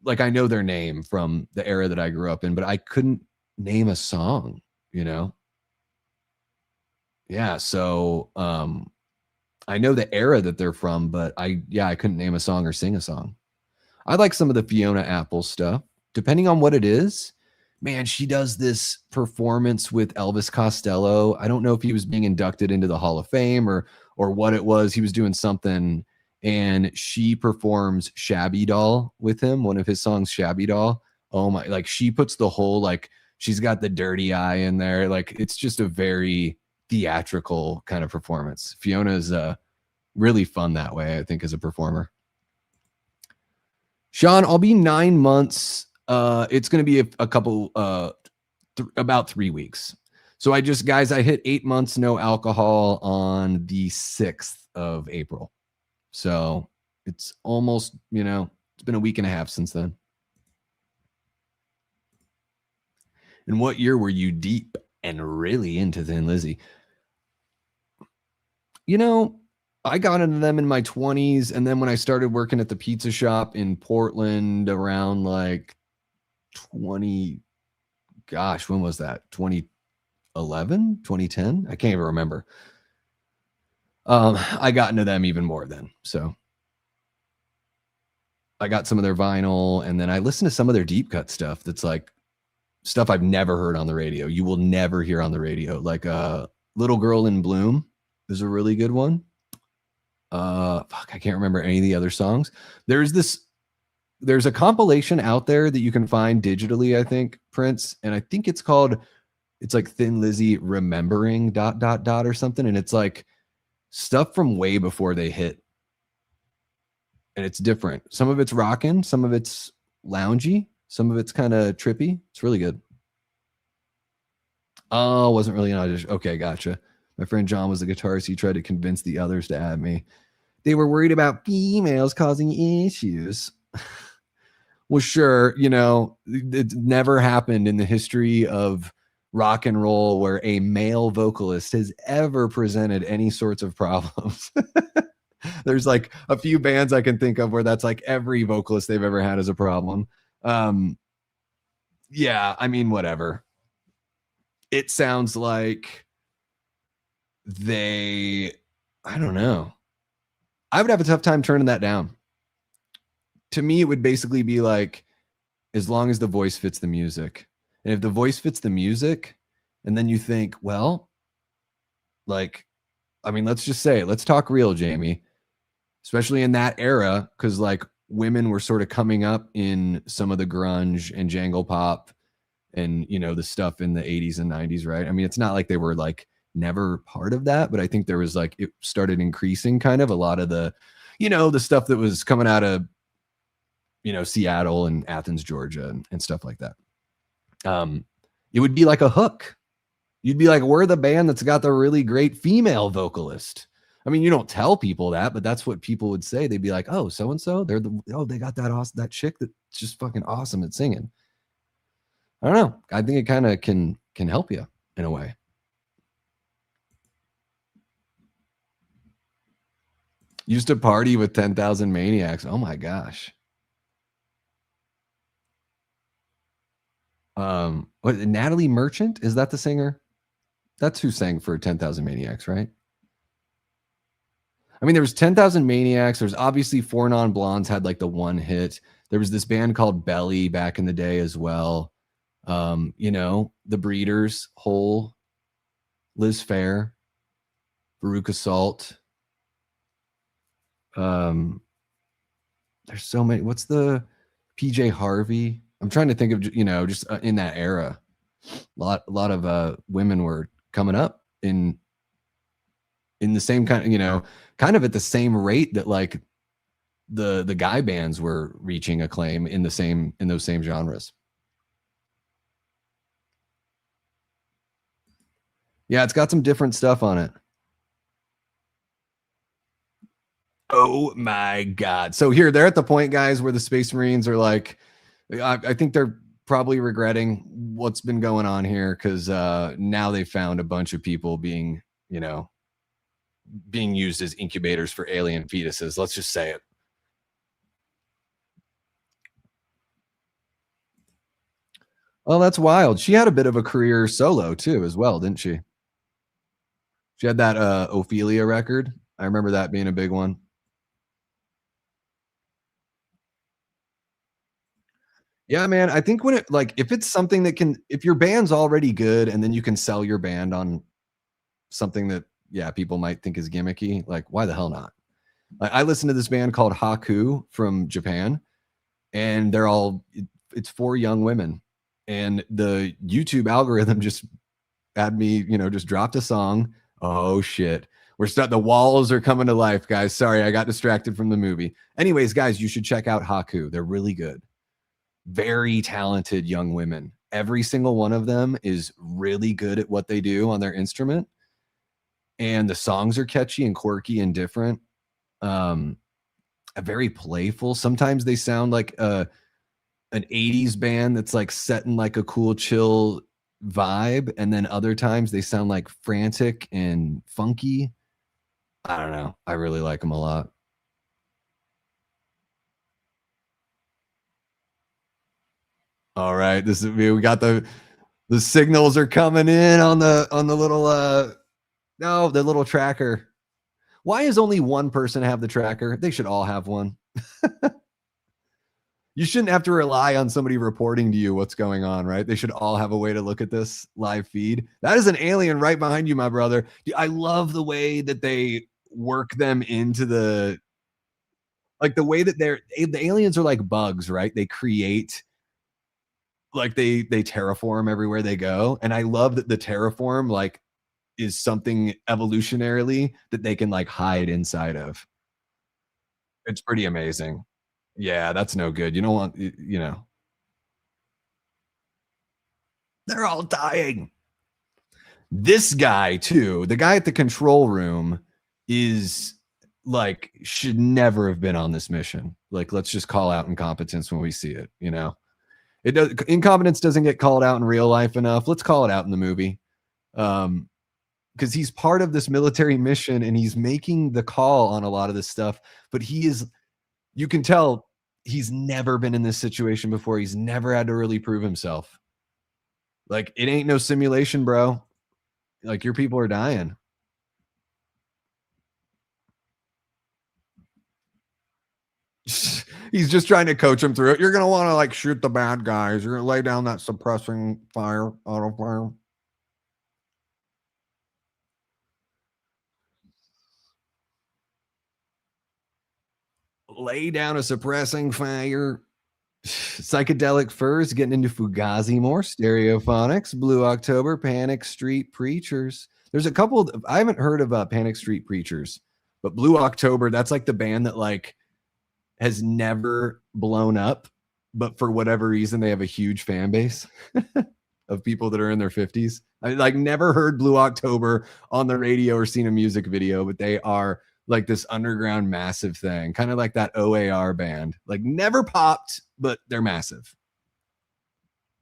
know their name from the era that I grew up in, but I couldn't name a song, Yeah, so I know the era that they're from, but I couldn't name a song or sing a song. I like some of the Fiona Apple stuff, depending on what it is. Man, she does this performance with Elvis Costello. I don't know if he was being inducted into the Hall of Fame or what it was. He was doing something, and she performs Shabby Doll with him, one of his songs, Shabby Doll. Oh my, like, she puts the whole, she's got the dirty eye in there. It's just a very theatrical kind of performance. Fiona's really fun that way, I think, as a performer. Sean, I'll be 9 months. It's going to be a couple, about 3 weeks. So I hit 8 months, no alcohol on the 6th of April. So it's almost, it's been a week and a half since then. And what year were you deep and really into Thin Lizzy? I got into them in my 20s. And then when I started working at the pizza shop in Portland around 20, gosh, when was that? 2011, 2010? I can't even remember. I got into them even more then. So I got some of their vinyl, and then I listened to some of their deep cut stuff. That's stuff I've never heard on the radio. You will never hear on the radio. Little Girl in Bloom is a really good one. I can't remember any of the other songs. There's a compilation out there that you can find digitally, I think, Prince, and I think it's Thin Lizzy Remembering ... or something, and it's stuff from way before they hit, and it's different. Some of it's rocking, some of it's loungy, some of it's kind of trippy. It's really good. Oh, wasn't really an audition. Okay, gotcha. My friend John was the guitarist. He tried to convince the others to add me. They were worried about females causing issues. Well, sure, it never happened in the history of rock and roll where a male vocalist has ever presented any sorts of problems. There's a few bands I can think of where that's every vocalist they've ever had is a problem. Yeah, I mean, whatever. It sounds like I don't know. I would have a tough time turning that down. To me, it would basically be as long as the voice fits the music. And if the voice fits the music, and then you think, well, let's just say it. Let's talk real, Jamie. Especially in that era, because women were sort of coming up in some of the grunge and jangle pop and, you know, the stuff in the 80s and 90s, right? I mean, it's not like they were like never part of that, but I think there was like, it started increasing kind of a lot of the, you know, the stuff that was coming out of, you know, Seattle and Athens, Georgia, and stuff like that. It would be like a hook. You'd be like, we're the band that's got the really great female vocalist. I mean, you don't tell people that, but that's what people would say. They'd be like, oh, so and so, they got that awesome, that chick that's just fucking awesome at singing. I don't know. I think it kind of can help you in a way. Used to party with 10,000 Maniacs. Oh my gosh. What, Natalie Merchant? Is that the singer? That's who sang for 10,000 Maniacs, right? I mean, there was 10,000 Maniacs. There's obviously Four Non Blondes had like the one hit. There was this band called Belly back in the day as well. You know, The Breeders, Hole, Liz Phair, Veruca Salt. There's so many. What's the PJ Harvey? I'm trying to think of, you know, just in that era. A lot of women were coming up in the same kind of, you know, kind of at the same rate that like the guy bands were reaching acclaim in those same genres. Yeah, it's got some different stuff on it. Oh my God. So here, they're at the point, guys, where the Space Marines are like, I think they're probably regretting what's been going on here because now they found a bunch of people being, you know, being used as incubators for alien fetuses. Let's just say it. Oh, that's wild. She had a bit of a career solo too, as well, didn't she? She had that Ophelia record. I remember that being a big one. Yeah, man. I think when it like if it's something that can if your band's already good and then you can sell your band on something that yeah, people might think is gimmicky, like why the hell not? Like, I listened to this band called Haku from Japan, and it's four young women. And the YouTube algorithm just had me, you know, just dropped a song. Oh shit. The walls are coming to life, guys. Sorry, I got distracted from the movie. Anyways, guys, you should check out Haku. They're really good. Very talented young women. Every single one of them is really good at what they do on their instrument. And the songs are catchy and quirky and different. Very playful. Sometimes they sound like an 80s band that's like set in like a cool, chill vibe. And then other times they sound like frantic and funky. I don't know. I really like them a lot. All right. We got the signals are coming in on the little no, the little tracker. Why is only one person have the tracker? They should all have one. You shouldn't have to rely on somebody reporting to you what's going on, right? They should all have a way to look at this live feed. That is an alien right behind you, my brother. I love the way that they work them into the way that the aliens are like bugs, right? They create like they terraform everywhere they go. And I love that the terraform like is something evolutionarily that they can like hide inside of. It's pretty amazing. Yeah, that's no good. You don't want, you know, they're all dying. This guy, too, the guy at the control room is like, should never have been on this mission. Like, let's just call out incompetence when we see it, you know? Incompetence doesn't get called out in real life enough. Let's call it out in the movie. Because he's part of this military mission and he's making the call on a lot of this stuff, but you can tell he's never been in this situation before. He's never had to really prove himself. Like, it ain't no simulation, bro. Like, your people are dying. He's just trying to coach him through it. You're going to want to like shoot the bad guys. You're going to lay down that suppressing fire, auto fire. Lay down a suppressing fire. Psychedelic Furs getting into Fugazi more. Stereophonics, Blue October, Panic Street Preachers. There's a couple. I haven't heard of Panic Street Preachers, but Blue October, that's like the band that like has never blown up, but for whatever reason, they have a huge fan base of people that are in their 50s. I like never heard Blue October on the radio or seen a music video, but they are like this underground massive thing, kind of like that OAR band. Like never popped, but they're massive.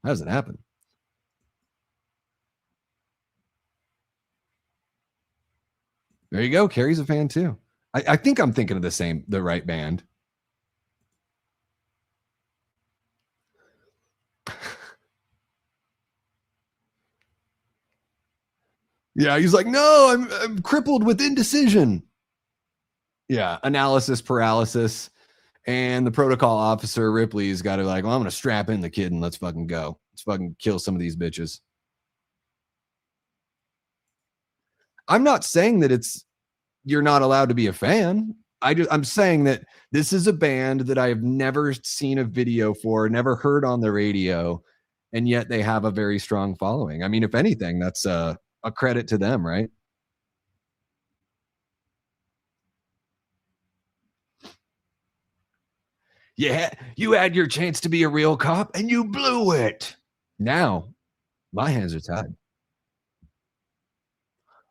How does it happen? There you go. Carrie's a fan too. I think I'm thinking of the right band. Yeah, he's like, no, I'm crippled with indecision. Yeah, analysis paralysis. And the protocol officer, Ripley's got to like, well, I'm going to strap in the kid and let's fucking go. Let's fucking kill some of these bitches. I'm not saying that you're not allowed to be a fan. I'm saying that this is a band that I have never seen a video for, never heard on the radio, and yet they have a very strong following. I mean, if anything, that's a credit to them, right? Yeah, you had your chance to be a real cop and you blew it. Now, my hands are tied.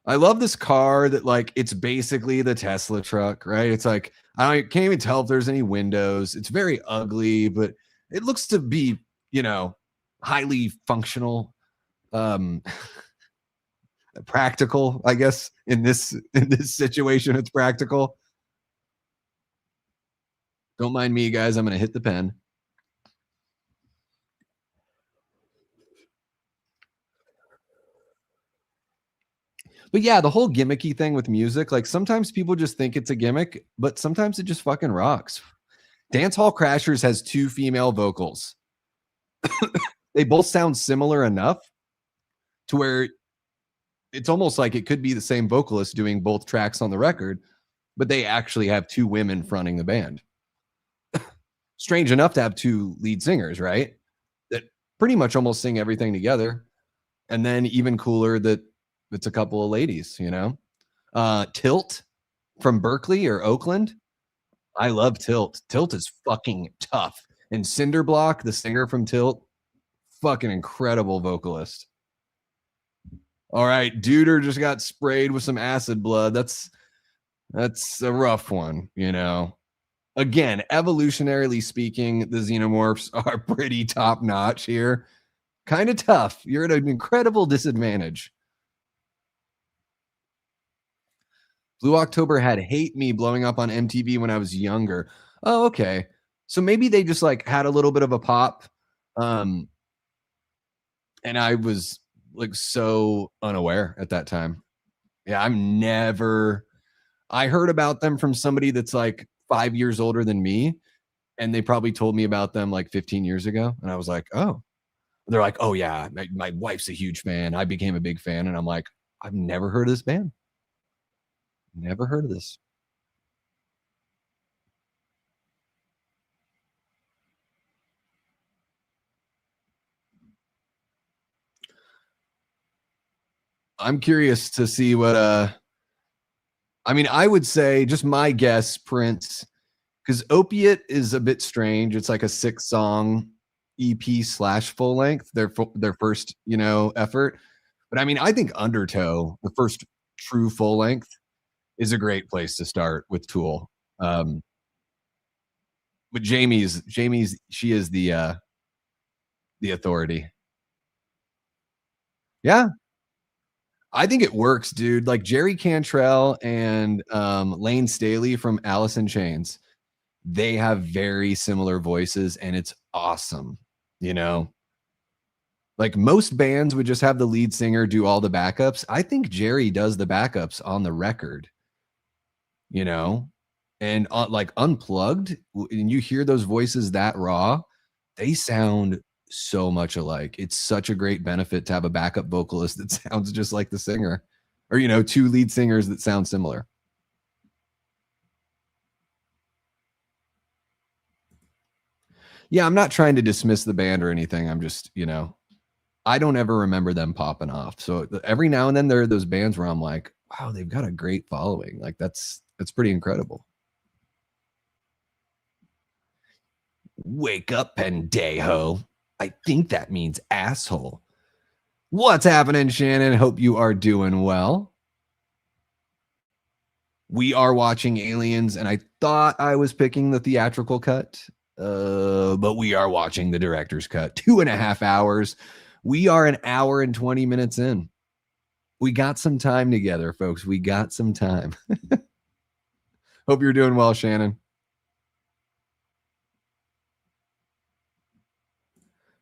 I love this car that like it's basically the Tesla truck, right? It's like I can't even tell if there's any windows. It's very ugly, but it looks to be, highly functional. Practical, I guess, in this situation, it's practical. Don't mind me, guys. I'm going to hit the pen. But yeah, the whole gimmicky thing with music, like sometimes people just think it's a gimmick, but sometimes it just fucking rocks. Dance Hall Crashers has 2 female vocals. They both sound similar enough to where it's almost like it could be the same vocalist doing both tracks on the record, but they actually have 2 women fronting the band. Strange enough to have 2 lead singers, right? That pretty much almost sing everything together. And then even cooler that it's a couple of ladies, Tilt from Berkeley or Oakland. I love Tilt. Tilt is fucking tough. And Cinderblock, the singer from Tilt, fucking incredible vocalist. All right, Duder just got sprayed with some acid blood. That's a rough one, Again, evolutionarily speaking, the Xenomorphs are pretty top notch here. Kind of tough. You're at an incredible disadvantage. Blue October had Hate Me blowing up on MTV when I was younger. Oh, okay. So maybe they just like had a little bit of a pop. And I was like so unaware at that time. Yeah, I heard about them from somebody that's like 5 years older than me. And they probably told me about them like 15 years ago. And I was like, oh. They're like, oh yeah, my wife's a huge fan. I became a big fan. And I'm like, I've never heard of this band. Never heard of this. I'm curious to see what I mean, I would say just my guess, Prince, because Opiate is a bit strange. It's like a 6-song EP / full length, their first, effort. But I mean, I think Undertow, the first true full length, is a great place to start with Tool. But Jamie's, she is the authority. Yeah, I think it works, dude. Like Jerry Cantrell and Lane Staley from Alice in Chains, they have very similar voices, and it's awesome. Like most bands would just have the lead singer do all the backups. I think Jerry does the backups on the record. And like unplugged, and you hear those voices that raw, they sound so much alike. It's such a great benefit to have a backup vocalist that sounds just like the singer, or 2 lead singers that sound similar. Yeah, I'm not trying to dismiss the band or anything. I'm just, I don't ever remember them popping off. So every now and then there are those bands where I'm like, wow, they've got a great following. Like that's pretty incredible. Wake up, pendejo. I think that means asshole. What's happening, Shannon? Hope you are doing well. We are watching Aliens, and I thought I was picking the theatrical cut, but we are watching the director's cut. 2.5 hours. We are an hour and 20 minutes in. We got some time together, folks. We got some time. Hope you're doing well, Shannon.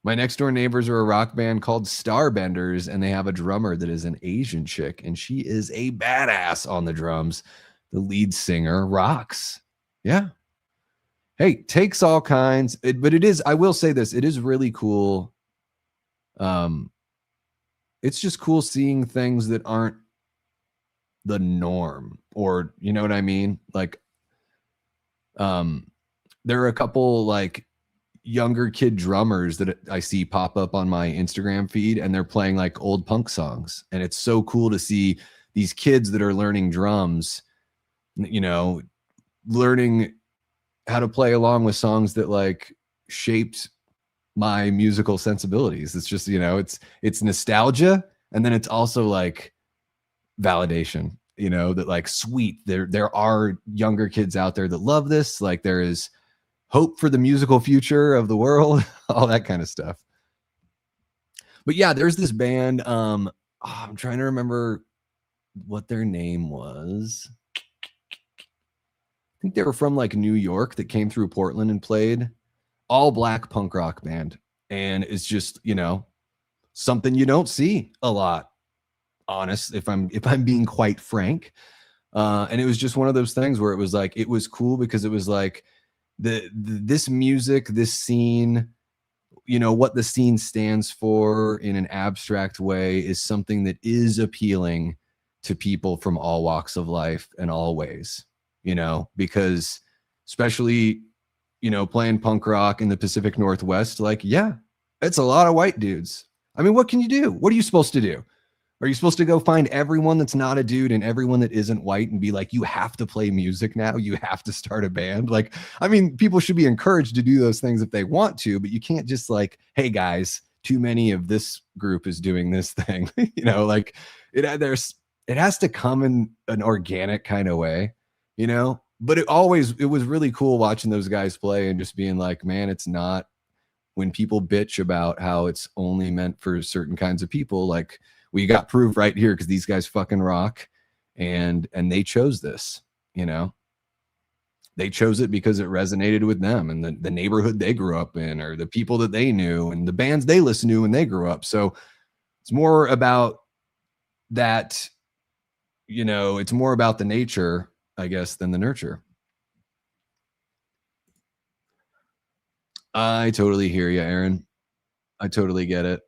My next door neighbors are a rock band called Starbenders, and they have a drummer that is an Asian chick, and she is a badass on the drums. The lead singer rocks. Yeah. Hey, takes all kinds, but it is, I will say this, it is really cool. It's just cool seeing things that aren't the norm, or you know what I mean? Like, there are a couple like younger kid drummers that I see pop up on my Instagram feed, and they're playing like old punk songs. And it's so cool to see these kids that are learning drums, learning how to play along with songs that like shaped my musical sensibilities. It's just, it's nostalgia. And then it's also like validation, that like, sweet, there are younger kids out there that love this. Like there is hope for the musical future of the world, all that kind of stuff. But yeah, there's this band. I'm trying to remember what their name was. I think they were from like New York that came through Portland and played. All black punk rock band. And it's just, something you don't see a lot. Honest, if I'm being quite frank. And it was just one of those things where it was like, it was cool because it was like this music, this scene, what the scene stands for in an abstract way is something that is appealing to people from all walks of life and all ways, because especially, playing punk rock in the Pacific Northwest, like, yeah, it's a lot of white dudes. I mean, what can you do? What are you supposed to do? Are you supposed to go find everyone that's not a dude and everyone that isn't white and be like, you have to play music now, you have to start a band? Like, I mean, people should be encouraged to do those things if they want to, but you can't just like, hey guys, too many of this group is doing this thing. Like it has to come in an organic kind of way, but it was really cool watching those guys play and just being like, man, it's not, when people bitch about how it's only meant for certain kinds of people, like, we got proof right here because these guys fucking rock, and they chose this, they chose it because it resonated with them and the neighborhood they grew up in, or the people that they knew and the bands they listened to when they grew up. So it's more about that, it's more about the nature, I guess, than the nurture. I totally hear you, Aaron. I totally get it.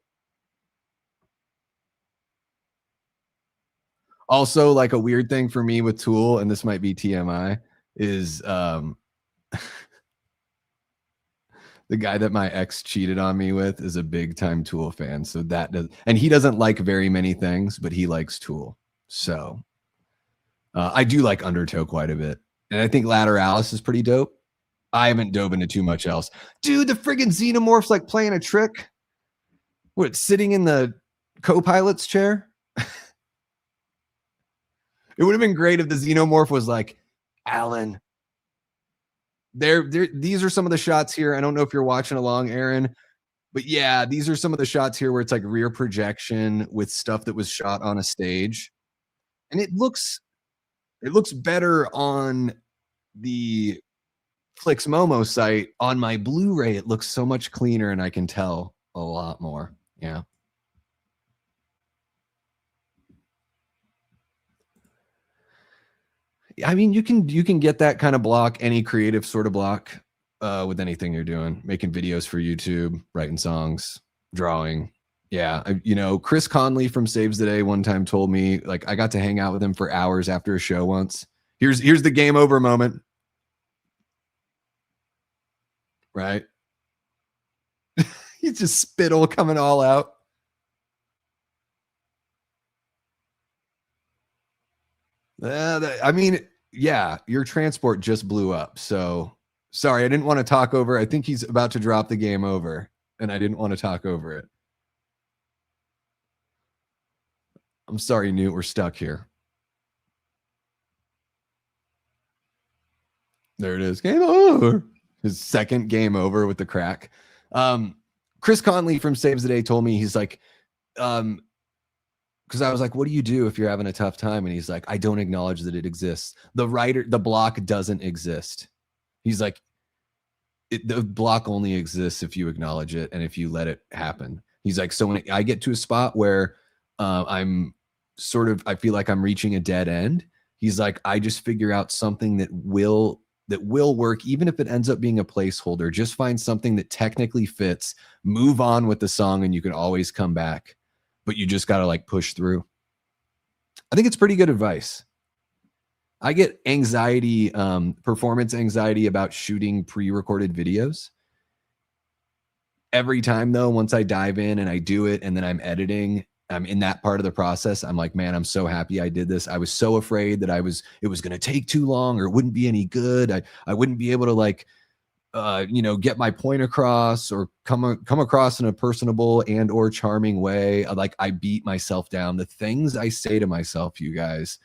Also, like a weird thing for me with Tool, and this might be TMI, is the guy that my ex cheated on me with is a big time Tool fan. So that does, and he doesn't like very many things, but he likes Tool. So I do like Undertow quite a bit. And I think Lateralis is pretty dope. I haven't dove into too much else. Dude, the friggin' Xenomorph's like playing a trick. What, sitting in the co-pilot's chair? It would have been great if the Xenomorph was like, Alan, these are some of the shots here. I don't know if you're watching along, Aaron, but yeah, these are some of the shots here where it's like rear projection with stuff that was shot on a stage. And it looks better on the Flix Momo site. On my Blu-ray, it looks so much cleaner and I can tell a lot more. Yeah. I mean, you can get that kind of block, any creative sort of block, with anything you're doing, making videos for YouTube, writing songs, drawing. Yeah. Chris Conley from Saves the Day one time told me, like, I got to hang out with him for hours after a show once. Here's the game over moment. Right. He's just spittle coming all out. I mean, yeah, your transport just blew up. So sorry, I didn't want to talk over. I think he's about to drop the game over, and I didn't want to talk over it. I'm sorry, Newt. We're stuck here. There it is. Game over. His second game over with the crack. Chris Conley from Saves the Day told me, he's like, because I was like, what do you do if you're having a tough time? And he's like, I don't acknowledge that it exists. The block doesn't exist. He's like, the block only exists if you acknowledge it and if you let it happen. He's like, so when I get to a spot where I feel like I'm reaching a dead end, he's like, I just figure out something that will work, even if it ends up being a placeholder. Just find something that technically fits, move on with the song, and you can always come back. But you just got to like push through. I think it's pretty good advice. I get anxiety, performance anxiety about shooting pre-recorded videos. Every time though, once I dive in and I do it and then I'm editing, I'm in that part of the process. I'm like, man, I'm so happy I did this. I was so afraid that it was going to take too long or it wouldn't be any good. I wouldn't be able to like, get my point across or come across in a personable and or charming way. Like I beat myself down. The things I say to myself, you guys,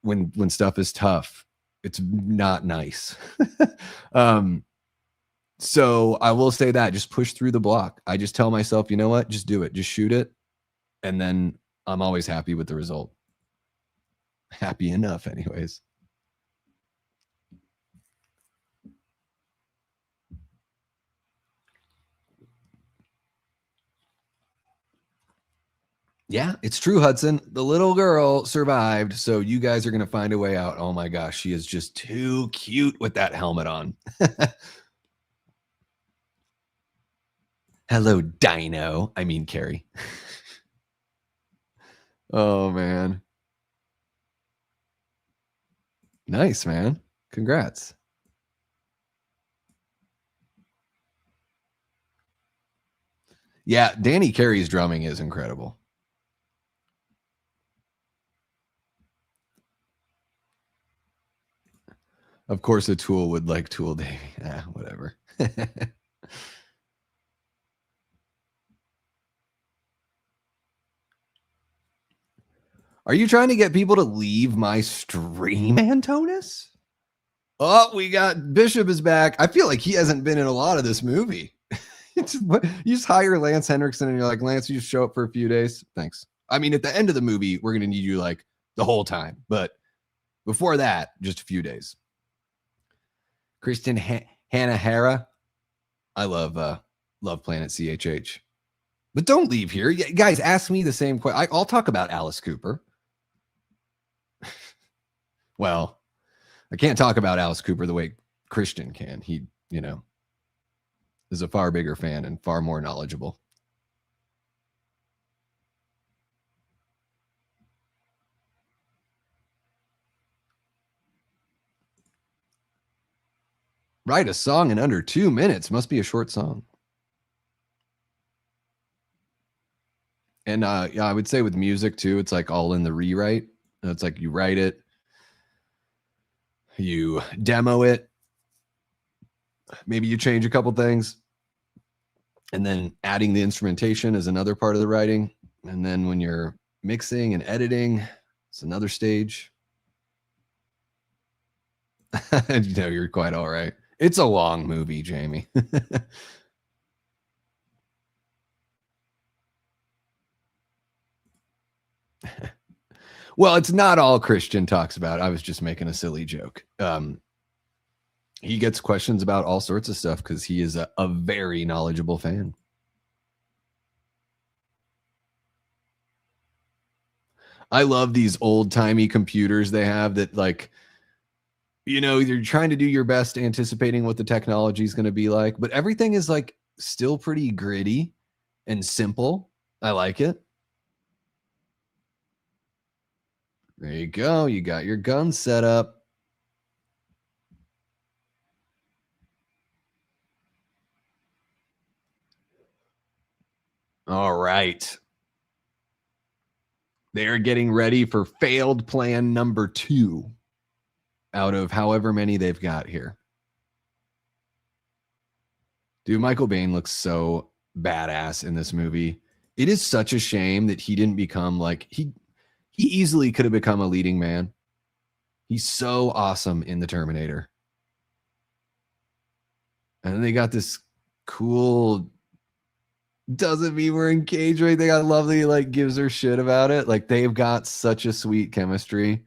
when stuff is tough, it's not nice. So I will say that just push through the block. I just tell myself, you know what, just do it, just shoot it. And then I'm always happy with the result. Happy enough anyways. Yeah, it's true, Hudson. The little girl survived, so you guys are going to find a way out. Oh my gosh, she is just too cute with that helmet on. Hello, Dino. I mean, Carrie. Oh, man. Nice, man. Congrats. Yeah, Danny Carey's drumming is incredible. Of course, a Tool would like Tool Davey. Whatever. Are you trying to get people to leave my stream, Antonis? Oh, we got Bishop is back. I feel like he hasn't been in a lot of this movie. You just hire Lance Henriksen and you're like, Lance, you just show up for a few days. Thanks. I mean, at the end of the movie, we're going to need you like the whole time. But before that, just a few days. Kristen Hanahara. I love Planet CHH. But don't leave here. Guys, ask me the same question. I'll talk about Alice Cooper. Well, I can't talk about Alice Cooper the way Christian can. He, is a far bigger fan and far more knowledgeable. Write a song in under 2 minutes. Must be a short song. And yeah, I would say with music too, it's like all in the rewrite. It's like you write it, you demo it, maybe you change a couple things, and then adding the instrumentation is another part of the writing. And then when you're mixing and editing, it's another stage. You're quite all right. It's a long movie, Jamie. Well, it's not all Christian talks about. I was just making a silly joke. He gets questions about all sorts of stuff because he is a very knowledgeable fan. I love these old-timey computers they have that, like, you're trying to do your best anticipating what the technology is going to be like, but everything is like still pretty gritty and simple. I like it. There you go. You got your gun set up. All right. They're getting ready for failed plan number 2 out of however many they've got here. Dude, Michael Biehn looks so badass in this movie. It is such a shame that he didn't become like he easily could have become a leading man. He's so awesome in The Terminator. And then they got this cool doesn't mean we're engaged or anything. I love that he like gives her shit about it. Like they've got such a sweet chemistry.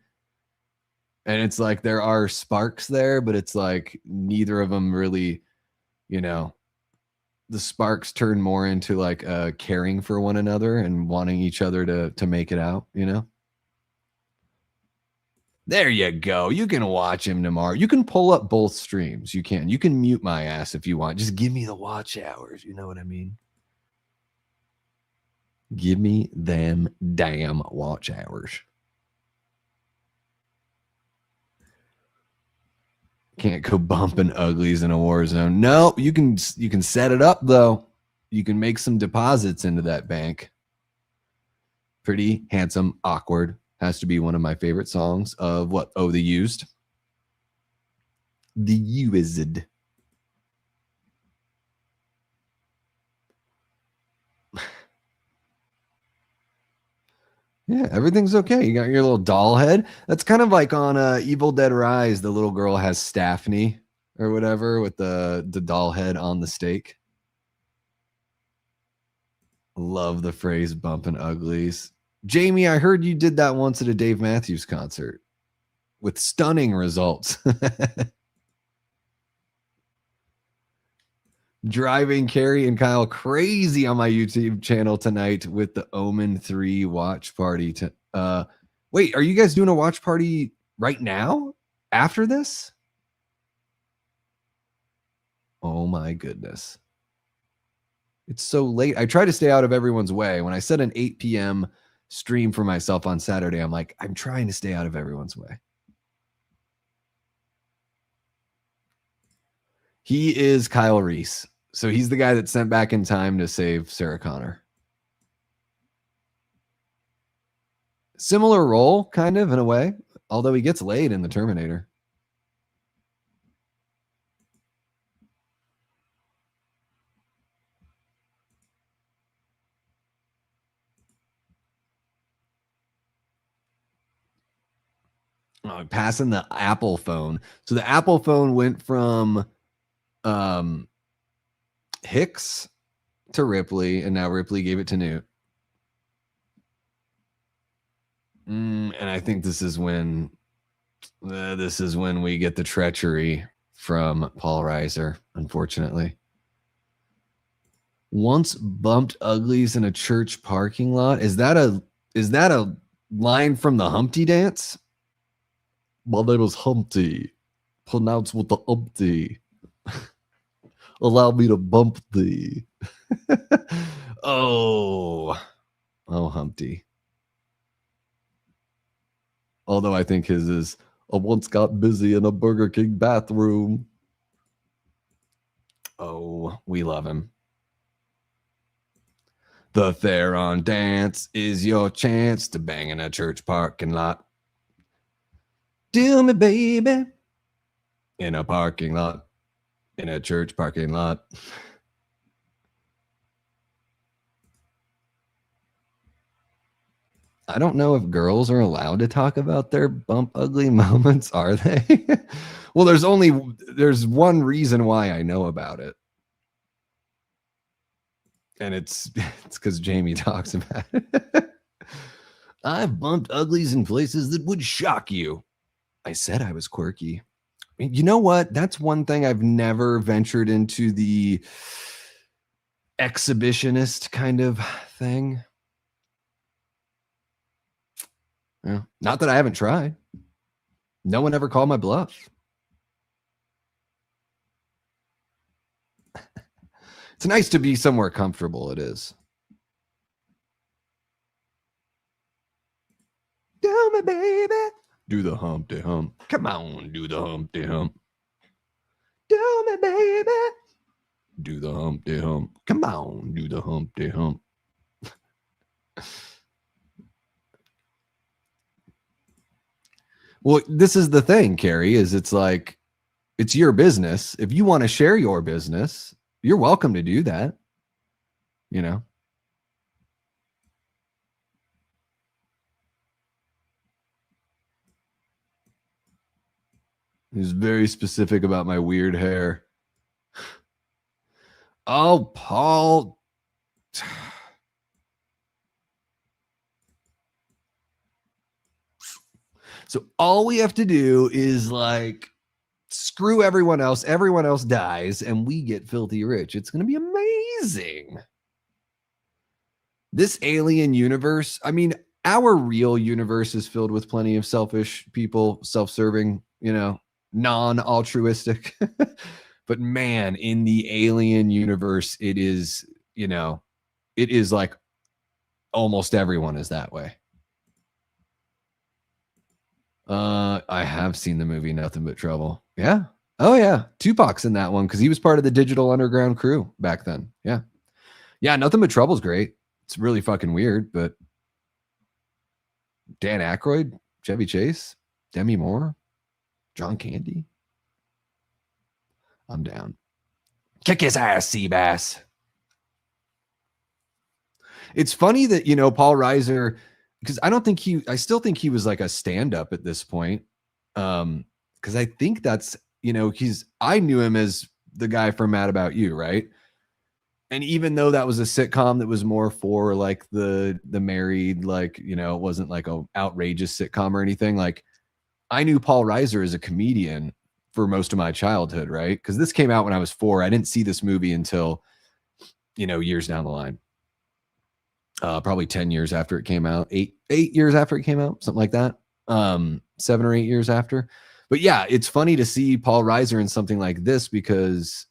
And it's like there are sparks there, but it's like neither of them really, you know, the sparks turn more into like caring for one another and wanting each other to make it out, you know? There you go. You can watch him tomorrow. You can pull up both streams. You can mute my ass if you want. Just give me the watch hours. You know what I mean? Give me them damn watch hours. Can't go bumping uglies in a war zone. No, you can set it up though. You can make some deposits into that bank. Pretty Handsome Awkward has to be one of my favorite songs of what? Oh, The Used. The Used. Yeah, everything's okay. You got your little doll head. That's kind of like on Evil Dead Rise. The little girl has Staphne or whatever with the doll head on the stake. Love the phrase bumping uglies. Jamie, I heard you did that once at a Dave Matthews concert with stunning results. Driving Carrie and Kyle crazy on my YouTube channel tonight with the Omen 3 watch party. Wait, are you guys doing a watch party right now after this? Oh my goodness. It's so late. I try to stay out of everyone's way. When I set an 8 p.m. stream for myself on Saturday, I'm like, I'm trying to stay out of everyone's way. He is Kyle Reese. So he's the guy that's sent back in time to save Sarah Connor. Similar role, kind of, in a way, although he gets laid in The Terminator. Passing the Apple phone. So the Apple phone went from Hicks to Ripley, and now Ripley gave it to Newt. And I think this is when we get the treachery from Paul Reiser, unfortunately. Once bumped uglies in a church parking lot. Is that a line from the Humpty Dance? My name is Humpty. Pronounced with the umpty. Allow me to bump thee. Oh, Humpty. Although I think his is, I once got busy in a Burger King bathroom. Oh, we love him. The Theron dance is your chance to bang in a church parking lot. Do me, baby. In a parking lot. In a church parking lot. I don't know if girls are allowed to talk about their bump ugly moments, are they? Well, there's one reason why I know about it. And it's because Jamie talks about it. I've bumped uglies in places that would shock you. I said I was quirky. You know what? That's one thing I've never ventured into the exhibitionist kind of thing. Yeah. Not that I haven't tried. No one ever called my bluff. It's nice to be somewhere comfortable. It is. Do me, baby. Do the Humpty Hump. Come on, do the Humpty Hump. Do me, baby. Do the Humpty Hump. Come on, do the Humpty Hump. Well, this is the thing, Carrie, is it's like, it's your business. If you want to share your business, you're welcome to do that. You know? He's very specific about my weird hair. Oh, Paul. So all we have to do is like screw everyone else. Everyone else dies, and we get filthy rich. It's going to be amazing. This alien universe, I mean, our real universe is filled with plenty of selfish people, self-serving, you know, non-altruistic. But man, in the alien universe, it is, you know, it is like almost everyone is that way. I have seen the movie Nothing But Trouble. Yeah. Oh yeah. Tupac's in that one because he was part of the Digital Underground crew back then. Yeah. Yeah, Nothing But Trouble's great. It's really fucking weird, but Dan Aykroyd, Chevy Chase, Demi Moore, John Candy. I'm down. Kick his ass, Seabass. It's funny that, you know, Paul Reiser, because I still think he was like a stand-up at this point. Because I think that's, you know, I knew him as the guy from Mad About You, right? And even though that was a sitcom that was more for like the married, like, you know, it wasn't like a outrageous sitcom or anything. Like, I knew Paul Reiser as a comedian for most of my childhood, right? Because this came out when I was 4. I didn't see this movie until, you know, years down the line. Probably 10 years after it came out, eight years after it came out, something like that. 7 or 8 years after. But yeah, it's funny to see Paul Reiser in something like this because,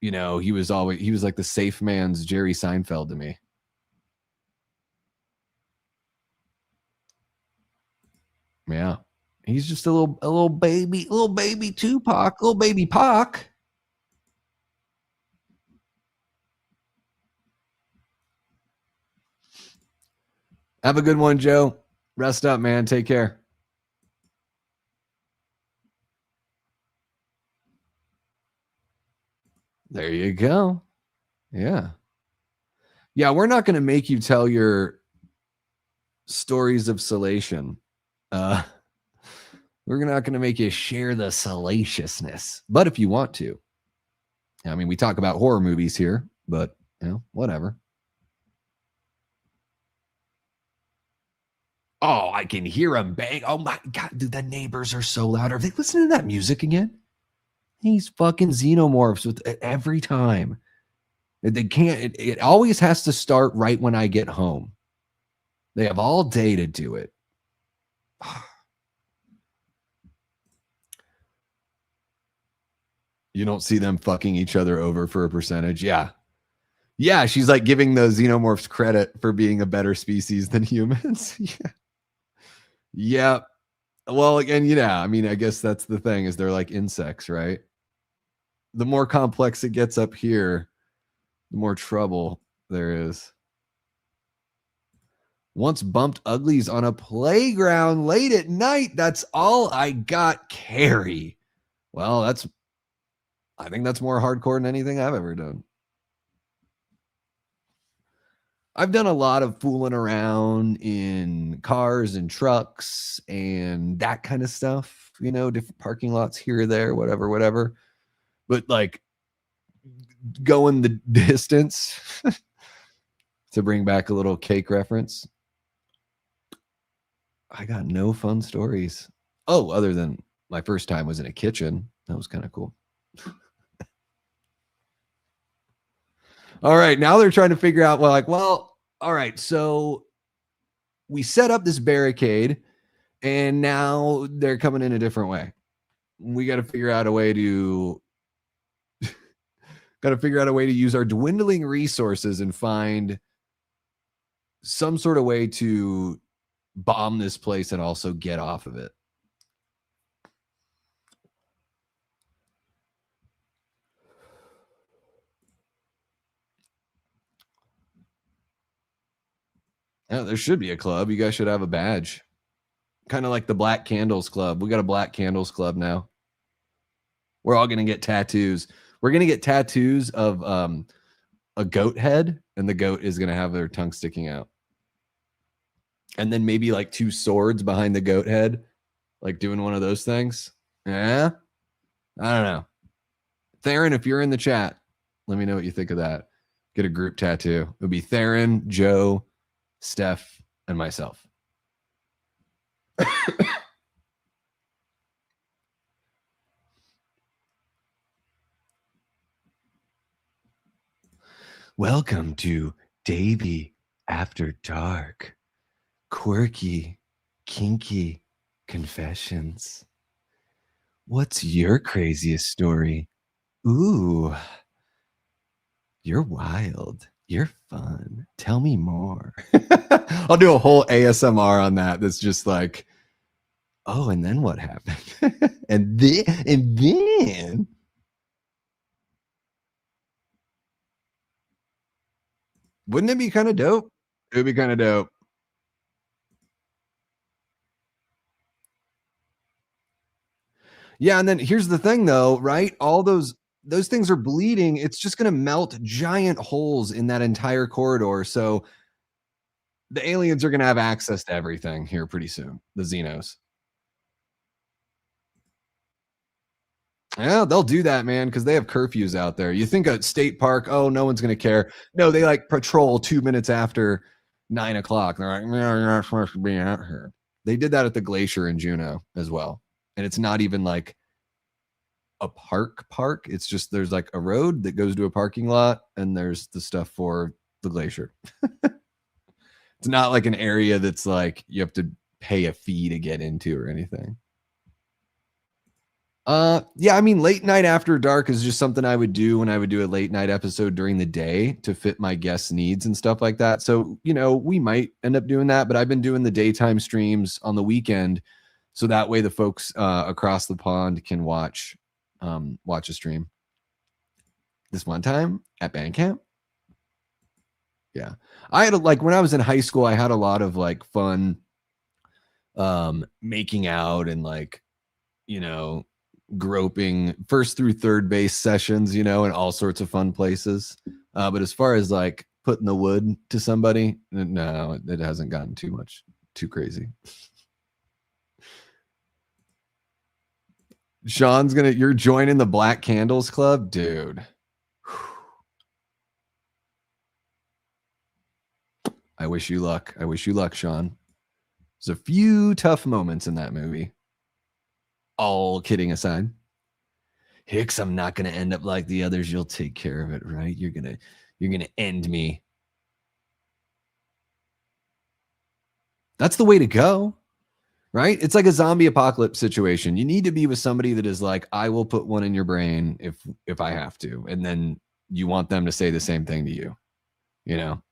you know, he was like the safe man's Jerry Seinfeld to me. Yeah. He's just a little baby Tupac, little baby Pac. Have a good one, Joe. Rest up, man. Take care. There you go. Yeah. Yeah, we're not going to make you tell your stories of salation. We're not going to make you share the salaciousness. But if you want to, I mean, we talk about horror movies here, but, you know, whatever. Oh, I can hear them bang. Oh my God, dude, the neighbors are so loud. Are they listening to that music again? These fucking xenomorphs with every time. They can't, it always has to start right when I get home. They have all day to do it. You don't see them fucking each other over for a percentage. Yeah. Yeah, she's like giving the xenomorphs credit for being a better species than humans. Yeah. Yeah. Well, again, I mean, I guess that's the thing is they're like insects, right? The more complex it gets up here, the more trouble there is. Once bumped uglies on a playground late at night. That's all I got, Carrie. Well, I think that's more hardcore than anything I've ever done. I've done a lot of fooling around in cars and trucks and that kind of stuff, you know, different parking lots here or there, whatever. But like going the distance to bring back a little cake reference, I got no fun stories. Oh, other than my first time was in a kitchen. That was kind of cool. All right. Now they're trying to figure out, well, all right. So we set up this barricade and now they're coming in a different way. We got to figure out a way to use our dwindling resources and find some sort of way to bomb this place and also get off of it. Yeah, there should be a club. You guys should have a badge. Kind of like the Black Candles Club. We got a Black Candles Club now. We're all going to get tattoos. We're going to get tattoos of a goat head, and the goat is going to have their tongue sticking out. And then maybe like 2 swords behind the goat head, like doing one of those things. Yeah. I don't know. Theron, if you're in the chat, let me know what you think of that. Get a group tattoo. It would be Theron, Joe, Steph, and myself. Welcome to Davey After Dark. Quirky, kinky confessions. What's your craziest story? Ooh, you're wild. You're fun. Tell me more. I'll do a whole ASMR on that. That's just like, oh, and then what happened? and then. Wouldn't it be kind of dope? It would be kind of dope. Yeah, and then here's the thing though, right? All those things are bleeding. It's just going to melt giant holes in that entire corridor. So the aliens are going to have access to everything here pretty soon. The Xenos. Yeah, they'll do that, man, because they have curfews out there. You think a state park, oh, no one's going to care. No, they like patrol 2 minutes after 9 o'clock. They're like, no, you're not supposed to be out here. They did that at the Glacier in Juneau as well. And it's not even like a park. It's just there's like a road that goes to a parking lot, and there's the stuff for the Glacier. It's not like an area that's like you have to pay a fee to get into or anything. Yeah, I mean, late night after dark is just something I would do when I would do a late night episode during the day to fit my guests' needs and stuff like that. So, you know, we might end up doing that, but I've been doing the daytime streams on the weekend, so that way the folks across the pond can watch a stream. This one time at band camp, yeah, I had like when I was in high school, I had a lot of like fun making out and like, you know, groping first through third base sessions, you know, in all sorts of fun places. But as far as like putting the wood to somebody, no, it hasn't gotten too crazy. Sean's you're joining the Black Candles Club, dude. I wish you luck. I wish you luck, Sean. There's a few tough moments in that movie. All kidding aside. Hicks, I'm not going to end up like the others. You'll take care of it, right? You're going to end me. That's the way to go, right? It's like a zombie apocalypse situation. You need to be with somebody that is like, I will put one in your brain if I have to. And then you want them to say the same thing to you, you know?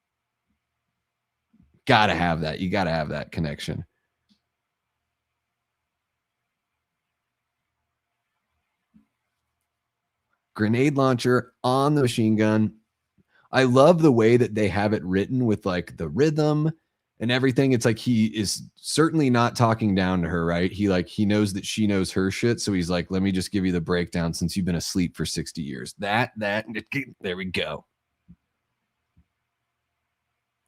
Got to have that. You got to have that connection. Grenade launcher on the machine gun. I love the way that they have it written with like the rhythm and everything. It's like he is certainly not talking down to her, right? He knows that she knows her shit. So he's like, let me just give you the breakdown since you've been asleep for 60 years. There we go.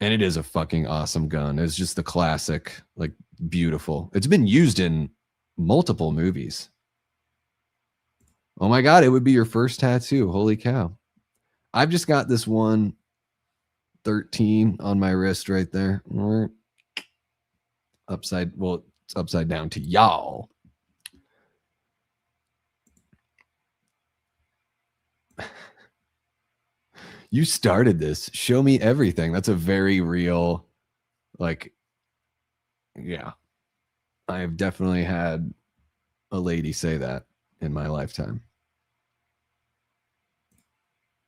And it is a fucking awesome gun. It's just the classic, like beautiful. It's been used in multiple movies. Oh my God, it would be your first tattoo. Holy cow. I've just got this one 13 on my wrist right there. Upside, well, it's upside down to y'all. You started this. Show me everything. That's a very real, like, yeah. I have definitely had a lady say that in my lifetime.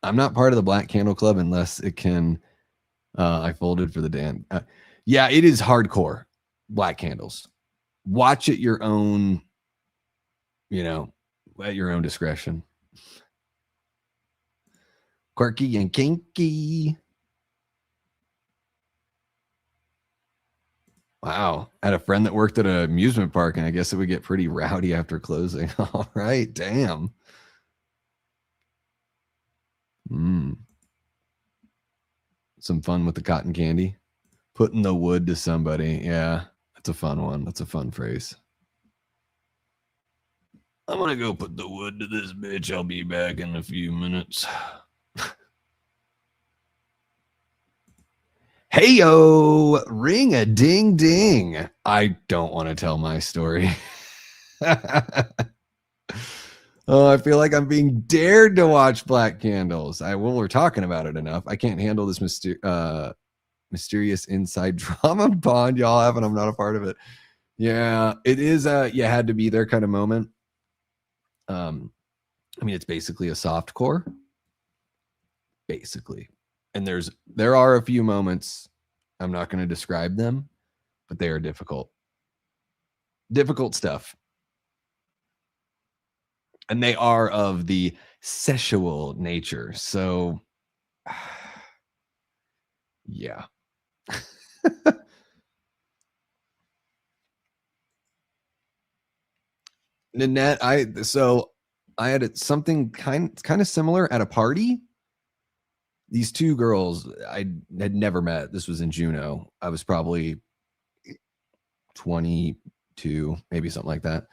I'm not part of the Black Candle Club unless it can. I folded for the Dan. Yeah, it is hardcore. Black candles. Watch at your own, you know, at your own discretion. Quirky and kinky. Wow. I had a friend that worked at an amusement park, and I guess it would get pretty rowdy after closing. All right. Damn. Some fun with the cotton candy. Putting the wood to somebody. Yeah. That's a fun one. That's a fun phrase. I'm going to go put the wood to this bitch. I'll be back in a few minutes. Hey-yo, ring a ding ding. I don't want to tell my story. Oh, I feel like I'm being dared to watch Black Candles. We're talking about it enough. I can't handle this mysterious inside drama bond y'all have, and I'm not a part of it. Yeah, it is you had to be there kind of moment. I mean, it's basically a soft core. Basically. And there are a few moments, I'm not going to describe them, but they are difficult. Difficult stuff. And they are of the sexual nature. So, yeah. Nanette, I had something kind of similar at a party. These two girls I had never met. This was in Juneau. I was probably 22, maybe something like that.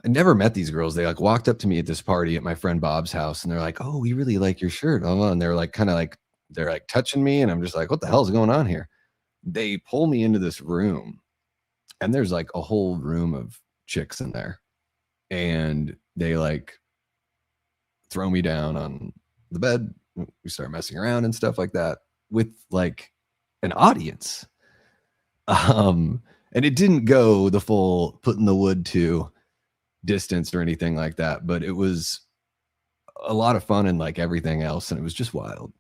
I never met these girls. They like walked up to me at this party at my friend Bob's house, and they're like, "Oh, we really like your shirt." And they're like they're like touching me, and I'm just like, "What the hell is going on here?" They pull me into this room, and there's like a whole room of chicks in there, and they like throw me down on the bed. We start messing around and stuff like that with like an audience. And it didn't go the full putting the wood to distance or anything like that, but it was a lot of fun and like everything else, and it was just wild.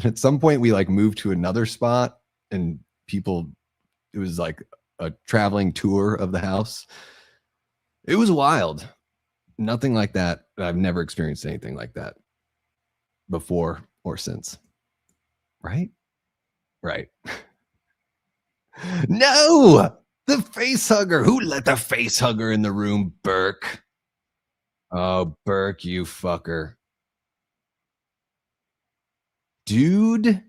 At some point we like moved to another spot, and it was like a traveling tour of the house. It was wild. Nothing like that. I've never experienced anything like that before or since. Right? No, the face hugger. Who let the face hugger in the room? Burke. Oh, Burke, you fucker. Dude,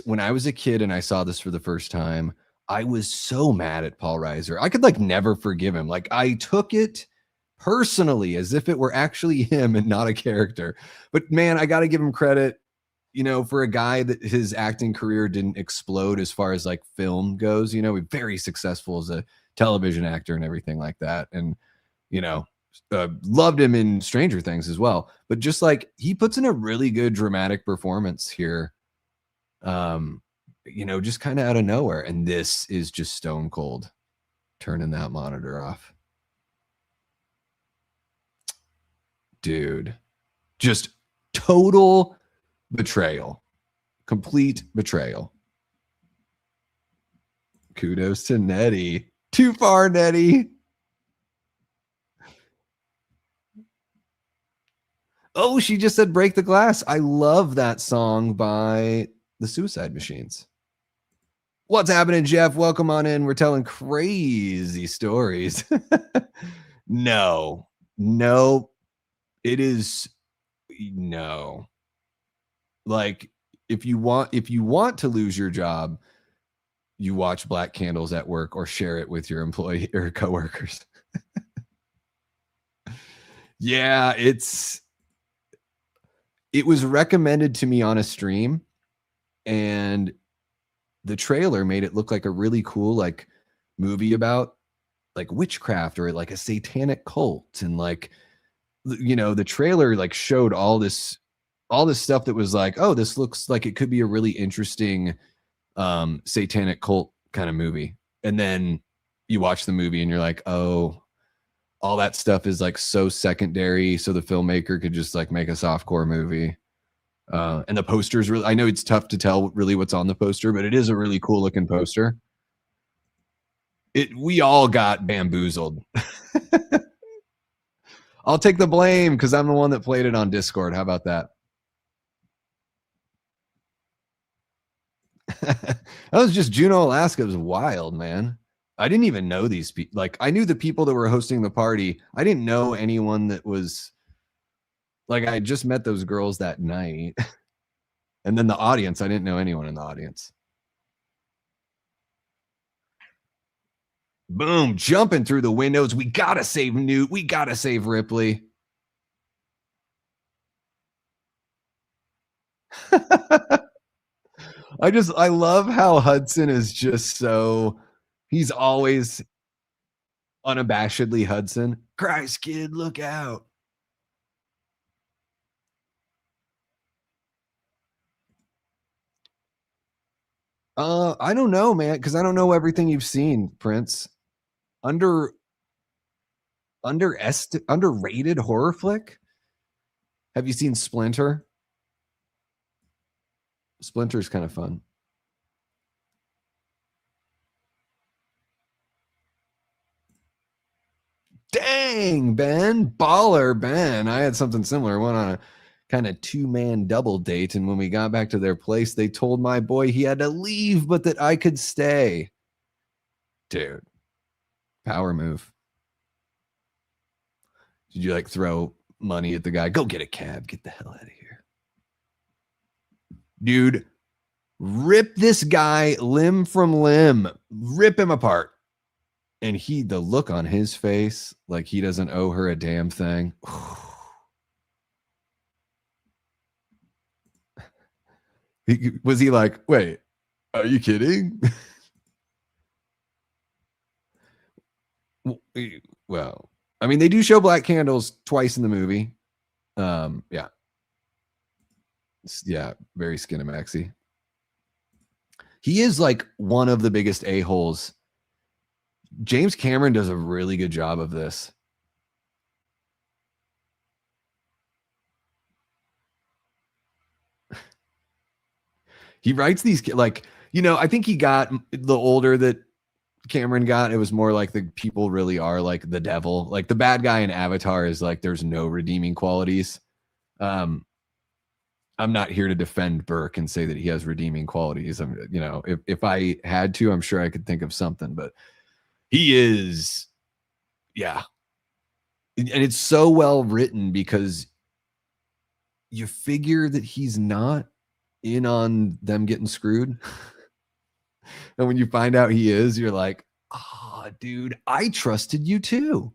when I was a kid and I saw this for the first time, I was so mad at Paul Reiser. I could like never forgive him. Like I took it personally as if it were actually him and not a character. But man, I got to give him credit, for a guy that his acting career didn't explode as far as like film goes, very successful as a television actor and everything like that. And, loved him in Stranger Things as well. But just like he puts in a really good dramatic performance here, just kind of out of nowhere. And this is just stone cold. Turning that monitor off. Dude, just total betrayal. Complete betrayal. Kudos to Nettie. Too far, Nettie. Oh, she just said Break the Glass. I love that song by the Suicide Machines. What's happening, Jeff? Welcome on in. We're telling crazy stories. No. It is no. Like if you want to lose your job, you watch Black Candles at work or share it with your employee or coworkers. Yeah, it was recommended to me on a stream, and the trailer made it look like a really cool like movie about like witchcraft or like a satanic cult, and like the trailer like showed all this stuff that was like, oh, this looks like it could be a really interesting satanic cult kind of movie. And then you watch the movie and you're like, oh, all that stuff is like so secondary, so the filmmaker could just like make a softcore movie. And the poster's really, I know it's tough to tell really what's on the poster, but it is a really cool looking poster. We all got bamboozled. I'll take the blame because I'm the one that played it on Discord. How about that? That was just Juneau, Alaska. It was wild, man. I didn't even know these people. Like, I knew the people that were hosting the party. I didn't know anyone that was like, I just met those girls that night. And then the audience, I didn't know anyone in the audience. Boom, jumping through the windows. We gotta save Newt. We gotta save Ripley. I love how Hudson is just so, he's always unabashedly Hudson. Christ, kid, look out. I don't know, man, because I don't know everything you've seen, Prince. Underrated horror flick? Have you seen Splinter? Splinter's kind of fun. Dang, Ben. Baller, Ben. I had something similar. Went on a kind of 2-man double date, and when we got back to their place, they told my boy he had to leave, but that I could stay. Dude. Power move. Did you like throw money at the guy? Go get a cab. Get the hell out of here. Dude, rip this guy limb from limb. Rip him apart. And the look on his face, like he doesn't owe her a damn thing. Was he like, wait, are you kidding? Well, I mean, they do show black candles twice in the movie. Yeah. Yeah, very Skinamaxy. He is like one of the biggest a-holes. James Cameron does a really good job of this. He writes these, like, you know, I think he got, the older that Cameron got, it was more like the people really are like the devil. Like the bad guy in Avatar is like, there's no redeeming qualities. I'm not here to defend Burke and say that he has redeeming qualities. I'm, you know, if I had to, I'm sure I could think of something, but he is, yeah. And it's so well written because you figure that he's not in on them getting screwed. And when you find out he is, you're like, oh, dude, I trusted you too.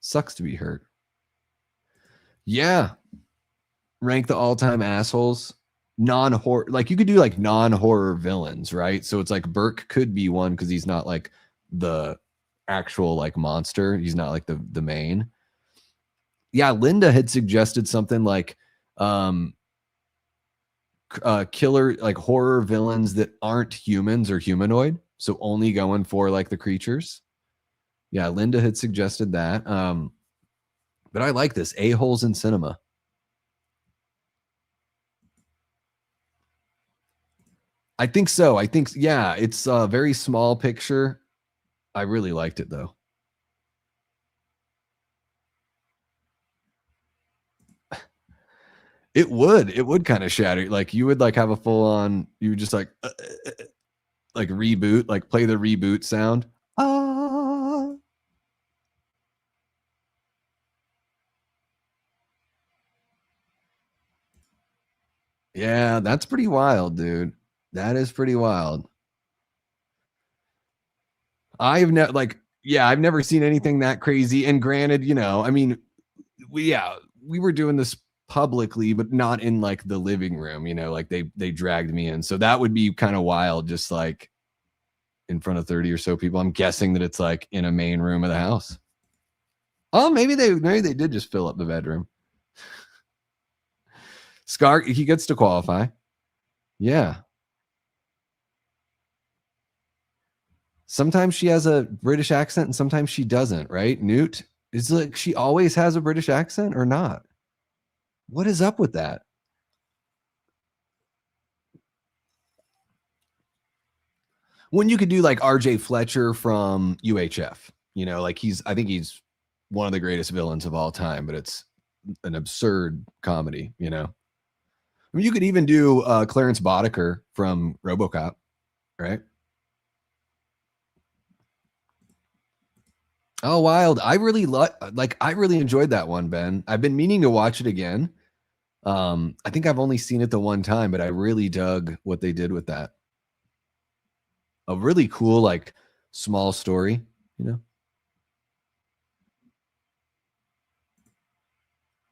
Sucks to be hurt. Yeah. Rank the all-time assholes. Non-horror, like you could do like non-horror villains, right? So it's like Burke could be one because he's not like the actual like monster. He's not like the main. Yeah, Linda had suggested something like killer, like horror villains that aren't humans or humanoid, so only going for like the creatures. Yeah, Linda had suggested that. But I like this. A-holes in cinema. I think so. I think, yeah, it's a very small picture. I really liked it though. It would kind of shatter. Like you would like have a full on, you would just like reboot, like play the reboot sound. Ah. Yeah, that's pretty wild, dude. That is pretty wild. I've never I've never seen anything that crazy. And granted, you know, I mean, we were doing this publicly, but not in like the living room, you know, like they dragged me in. So that would be kind of wild, just like in front of 30 or so people. I'm guessing that it's like in a main room of the house. Oh, maybe they did just fill up the bedroom. Scar, he gets to qualify. Yeah. Sometimes she has a British accent and sometimes she doesn't, right? Newt, is like she always has a British accent or not? What is up with that? When you could do like RJ Fletcher from UHF, you know, like I think he's one of the greatest villains of all time, but it's an absurd comedy, you know. I mean, you could even do Clarence Boddicker from RoboCop, right? Oh, wild! I really like. I really enjoyed that one, Ben. I've been meaning to watch it again. I think I've only seen it the one time, but I really dug what they did with that. A really cool, like, small story, you know?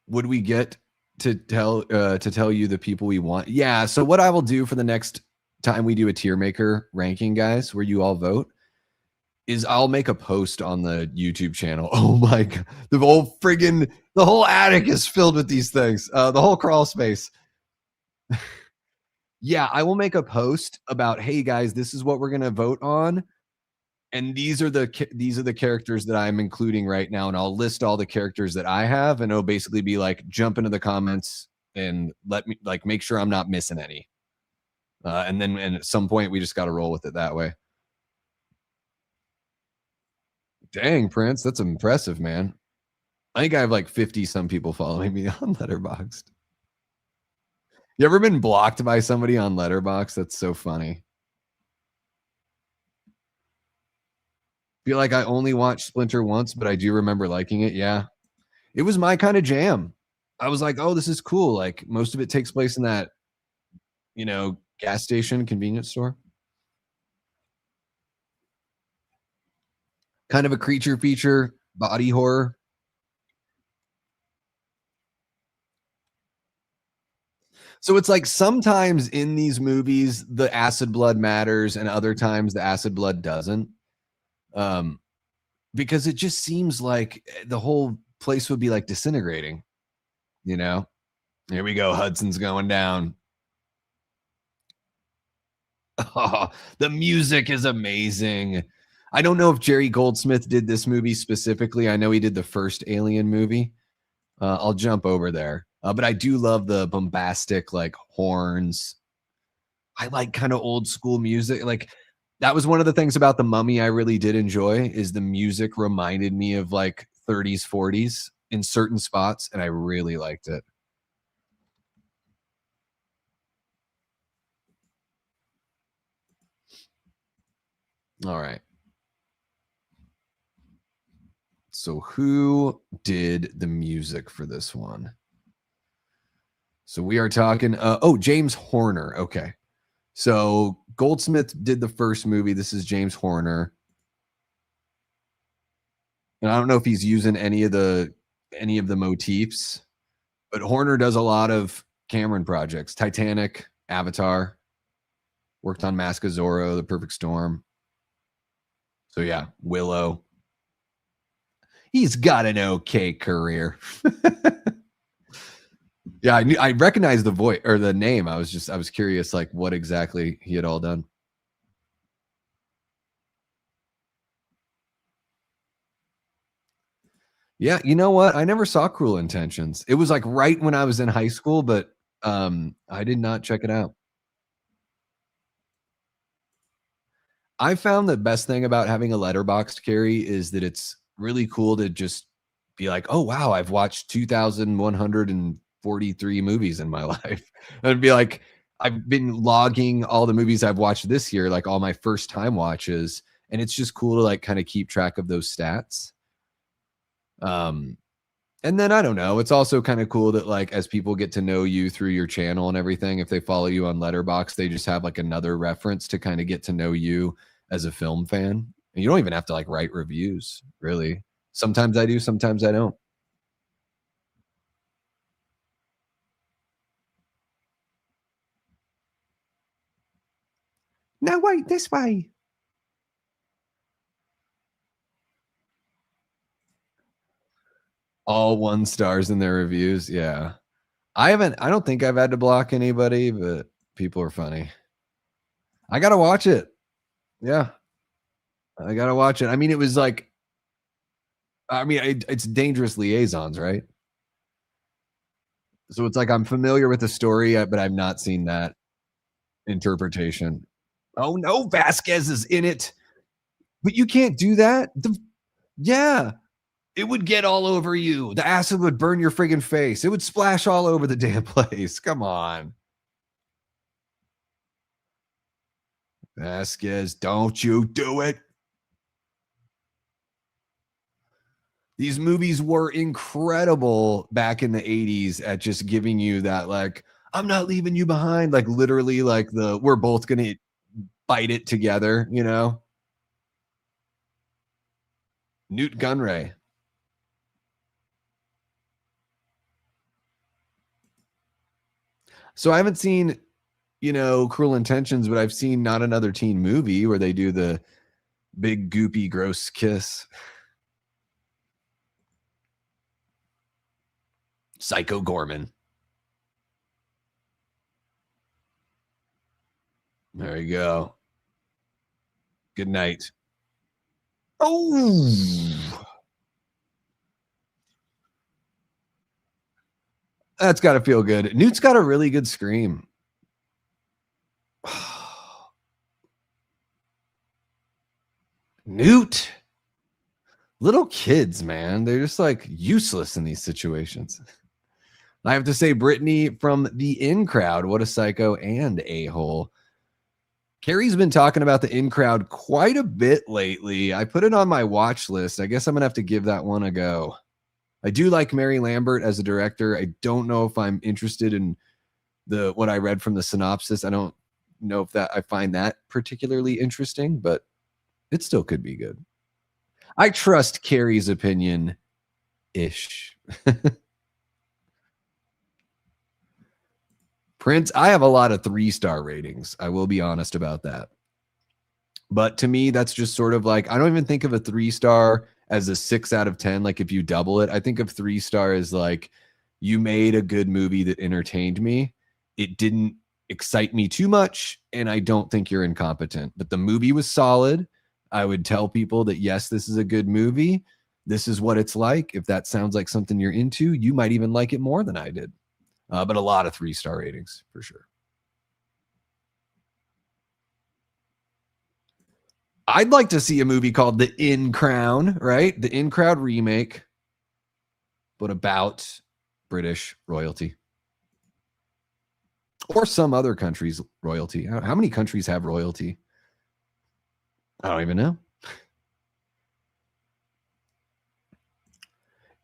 Would we get to tell you the people we want? Yeah, so what I will do for the next time we do a tier maker ranking, guys, where you all vote, is I'll make a post on the YouTube channel. Oh my god, the whole attic is filled with these things. The whole crawl space. Yeah, I will make a post about, hey guys, this is what we're gonna vote on, and these are the characters that I'm including right now, and I'll list all the characters that I have, and it'll basically be like, jump into the comments and let me like make sure I'm not missing any. And at some point we just got to roll with it that way. Dang, Prince, that's impressive, man. I think I have like 50 some people following me on Letterboxd. You ever been blocked by somebody on Letterboxd? That's so funny. Feel like I only watched Splinter once, but I do remember liking it. Yeah. It was my kind of jam. I was like, "Oh, this is cool." Like most of it takes place in that, gas station convenience store. Kind of a creature feature, body horror. So it's like sometimes in these movies the acid blood matters and other times the acid blood doesn't. Um because it just seems like the whole place would be like disintegrating, you know? Here we go. Hudson's going down. Oh, the music is amazing. I don't know if Jerry Goldsmith did this movie specifically. I know he did the first Alien movie. I'll jump over there. But I do love the bombastic like horns. I like kind of old school music. Like that was one of the things about The Mummy I really did enjoy is the music reminded me of like 30s, 40s in certain spots, and I really liked it. All right. So who did the music for this one? So we are talking James Horner. Okay. So Goldsmith did the first movie. This is James Horner. And I don't know if he's using any of the motifs, but Horner does a lot of Cameron projects. Titanic, Avatar, worked on Mask of Zorro, The Perfect Storm. So yeah, Willow. He's got an okay career. Yeah, I recognized the voice or the name. I was curious like what exactly he had all done. Yeah, you know what? I never saw Cruel Intentions. It was like right when I was in high school, but I did not check it out. I found the best thing about having a letterboxed carry is that it's really cool to just be like, "Oh wow, I've watched 2,143 movies in my life." And be like, I've been logging all the movies I've watched this year, like all my first time watches, and it's just cool to like kind of keep track of those stats. Um and then I don't know, it's also kind of cool that like as people get to know you through your channel and everything, if they follow you on Letterbox, they just have like another reference to kind of get to know you as a film fan. And you don't even have to like write reviews, really. Sometimes I do, sometimes I don't. No, wait, this way. All 1 stars in their reviews. Yeah. I don't think I've had to block anybody, but people are funny. I gotta watch it. Yeah. I gotta watch it. I mean, it was like, it's Dangerous Liaisons, right? So it's like I'm familiar with the story, but I've not seen that interpretation. Oh no, Vasquez is in it. But you can't do that. Yeah, it would get all over you. The acid would burn your friggin' face. It would splash all over the damn place. Come on. Vasquez, don't you do it. These movies were incredible back in the 80s at just giving you that, like, I'm not leaving you behind. Like, literally, like, we're both going to fight it together, you know? Newt Gunray. So I haven't seen, Cruel Intentions, but I've seen Not Another Teen Movie where they do the big, goopy, gross kiss. Psycho Gorman. There you go. Good night. Oh, that's got to feel good. Newt's got a really good scream. Newt. Little kids, man. They're just like useless in these situations. I have to say, Brittany from the In Crowd, what a psycho and a-hole. Carrie's been talking about the In Crowd quite a bit lately. I put it on my watch list. I guess I'm going to have to give that one a go. I do like Mary Lambert as a director. I don't know if I'm interested in what I read from the synopsis. I don't know if I find that particularly interesting, but it still could be good. I trust Carrie's opinion-ish. Prince, I have a lot of 3-star ratings. I will be honest about that. But to me, that's just sort of like, I don't even think of a 3-star as a 6 out of 10. Like if you double it, I think of 3-star as like, you made a good movie that entertained me. It didn't excite me too much, and I don't think you're incompetent. But the movie was solid. I would tell people that, yes, this is a good movie. This is what it's like. If that sounds like something you're into, you might even like it more than I did. But a lot of 3-star ratings for sure. I'd like to see a movie called The In Crown, right? The In Crowd remake, but about British royalty or some other country's royalty. How many countries have royalty? I don't even know.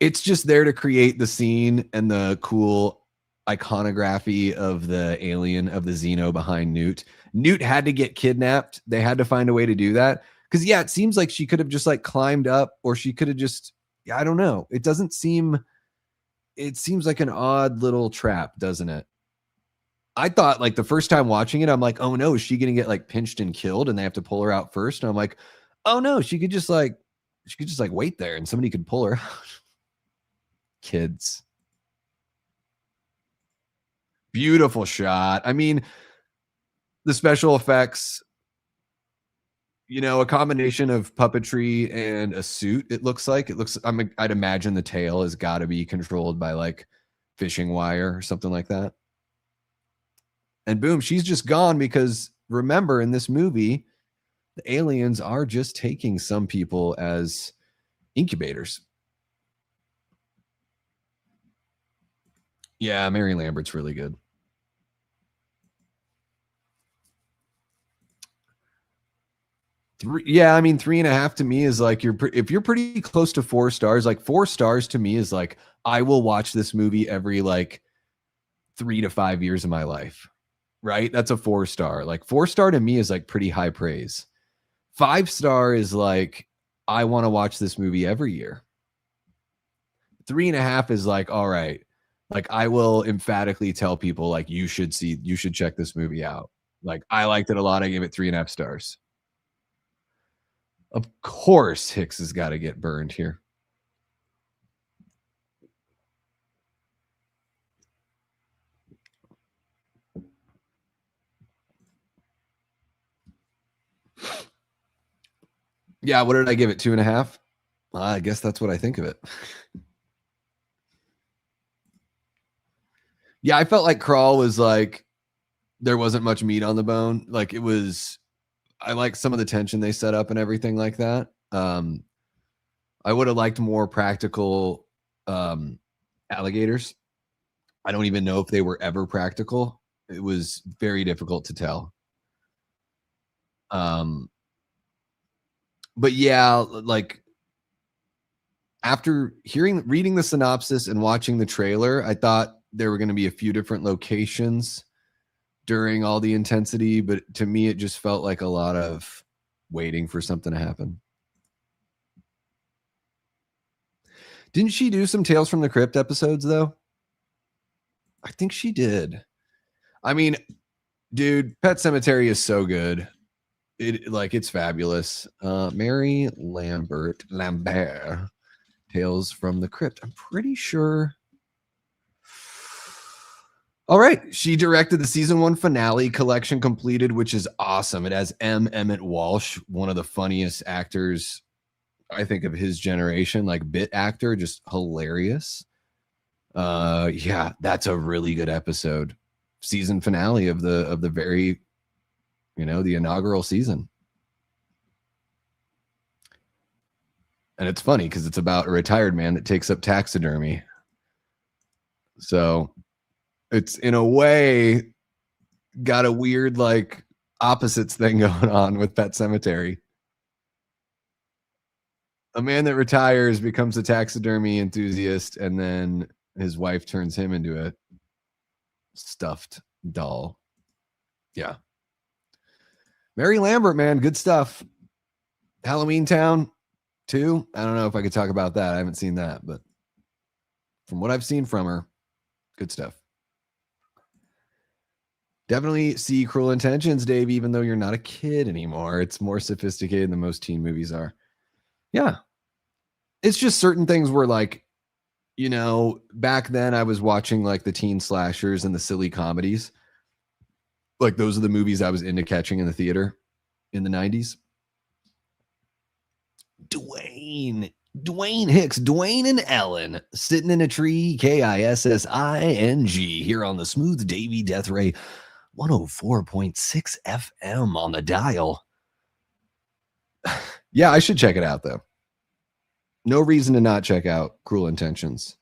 It's just there to create the scene and the cool iconography of the alien, of the Xeno behind Newt. Newt had to get kidnapped. They had to find a way to do that. Because, yeah, it seems like she could have just like climbed up, or she could have just, I don't know. It seems like an odd little trap, doesn't it? I thought like the first time watching it, I'm like, oh no, is she going to get like pinched and killed and they have to pull her out first? And I'm like, oh no, she could just like wait there and somebody could pull her out. Kids. Beautiful shot. I mean, the special effects, a combination of puppetry and a suit. I'd imagine the tail has got to be controlled by like fishing wire or something like that. And boom, she's just gone because remember, in this movie, the aliens are just taking some people as incubators. Yeah, Mary Lambert's really good. Yeah, I mean, 3.5 to me is like if you're pretty close to 4 stars, like 4 stars to me is like I will watch this movie every like 3 to 5 years of my life, right? That's a 4-star. Like 4-star to me is like pretty high praise. 5-star is like I want to watch this movie every year. 3.5 is like, all right, like I will emphatically tell people like you should check this movie out. Like I liked it a lot. I gave it 3.5 stars. Of course, Hicks has got to get burned here. Yeah, what did I give it? 2.5? I guess that's what I think of it. Yeah, I felt like Crawl was like there wasn't much meat on the bone. Like it was, I like some of the tension they set up and everything like that. I would have liked more practical alligators. I don't even know if they were ever practical. It was very difficult to tell. But yeah, like after reading the synopsis and watching the trailer, I thought there were going to be a few different locations during all the intensity, but to me, it just felt like a lot of waiting for something to happen. Didn't she do some Tales from the Crypt episodes though? I think she did. I mean, dude, Pet Sematary is so good. It's fabulous. Mary Lambert, Tales from the Crypt. I'm pretty sure. All right. She directed the season 1 finale, Collection Completed, which is awesome. It has Emmett Walsh, one of the funniest actors, I think, of his generation, like bit actor, just hilarious. Yeah, that's a really good episode. Season finale of the very, the inaugural season. And it's funny because it's about a retired man that takes up taxidermy. So it's in a way got a weird like opposites thing going on with Pet Sematary. A man that retires becomes a taxidermy enthusiast, and then his wife turns him into a stuffed doll. Yeah. Mary Lambert, man, good stuff. Halloween Town 2. I don't know if I could talk about that. I haven't seen that, but from what I've seen from her, good stuff. Definitely see Cruel Intentions, Dave, even though you're not a kid anymore. It's more sophisticated than most teen movies are. Yeah. It's just certain things where, like, back then I was watching like the teen slashers and the silly comedies. Like those are the movies I was into catching in the theater in the 90s. Dwayne Hicks, Dwayne and Ellen sitting in a tree, KISSING here on the Smooth Davey Deathray 104.6 FM on the dial. Yeah, I should check it out though. No reason to not check out Cruel Intentions.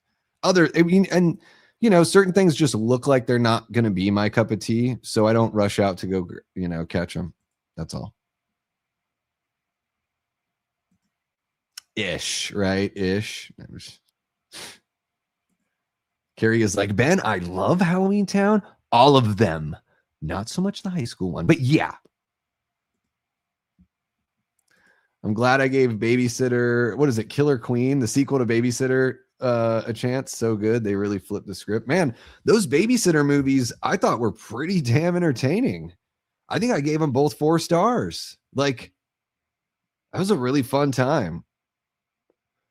Certain things just look like they're not going to be my cup of tea, so I don't rush out to go, catch them. That's all. Ish, right? Ish. Carrie is like, Ben, I love Halloween Town. All of them. Not so much the high school one, but yeah. I'm glad I gave Babysitter, what is it, Killer Queen, the sequel to Babysitter, a chance. So good. They really flipped the script. Man, those Babysitter movies I thought were pretty damn entertaining. I think I gave them both 4 stars. Like, that was a really fun time.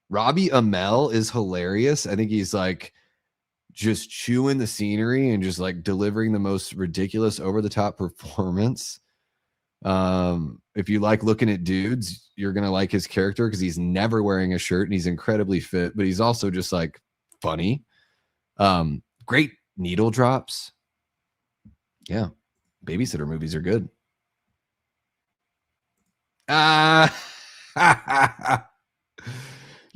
Robbie Amell is hilarious. I think he's like just chewing the scenery and just like delivering the most ridiculous over-the-top performance. If you like looking at dudes, you're going to like his character because he's never wearing a shirt and he's incredibly fit, but he's also just like funny. Great needle drops. Yeah. Babysitter movies are good.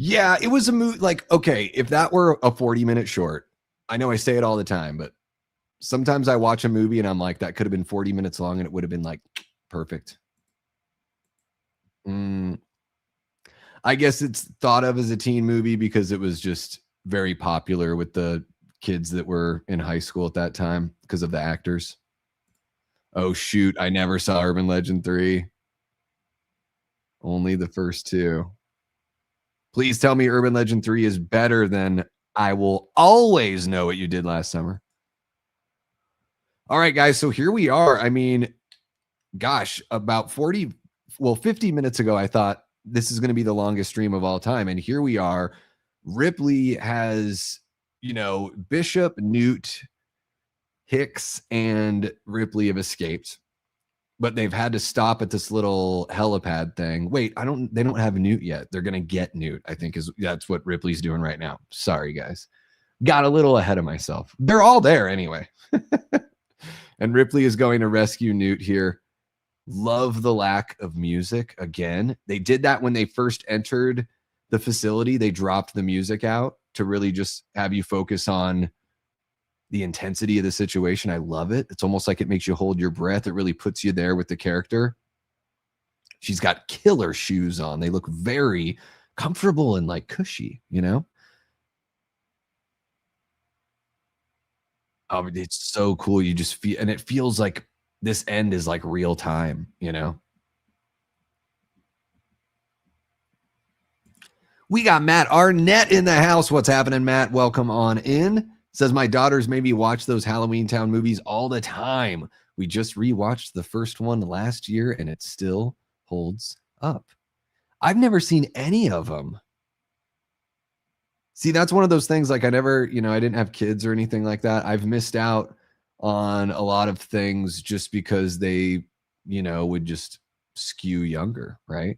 Yeah, it was a movie. Like, okay, if that were a 40-minute short, I know I say it all the time, but sometimes I watch a movie and I'm like, that could have been 40 minutes long and it would have been like perfect. I guess it's thought of as a teen movie because it was just very popular with the kids that were in high school at that time because of the actors. Oh, shoot. I never saw Urban Legend 3. Only the first 2. Please tell me Urban Legend 3 is better than I Will Always Know What You Did Last Summer. All right, guys. So here we are. I mean, gosh, about 50 minutes ago, I thought this is going to be the longest stream of all time. And here we are. Ripley has, Bishop, Newt, Hicks, and Ripley have escaped. But they've had to stop at this little helipad thing. Wait, they don't have Newt yet. They're going to get Newt, I think that's what Ripley's doing right now. Sorry, guys. Got a little ahead of myself. They're all there anyway. And Ripley is going to rescue Newt here. Love the lack of music again. They did that when they first entered the facility. They dropped the music out to really just have you focus on the intensity of the situation. I love it. It's almost like it makes you hold your breath. It really puts you there with the character. She's got killer shoes on. They look very comfortable and like cushy, you know? Oh, it's so cool. You just feel, and it feels like this end is like real time, you know? We got Matt Arnett in the house. What's happening, Matt? Welcome on in. Says my daughters made me watch those Halloween Town movies all the time. We just rewatched the first one last year and it still holds up. I've never seen any of them. See, that's one of those things, like I never, you know, I didn't have kids or anything like that. I've missed out on a lot of things just because they, you know, would just skew younger, right?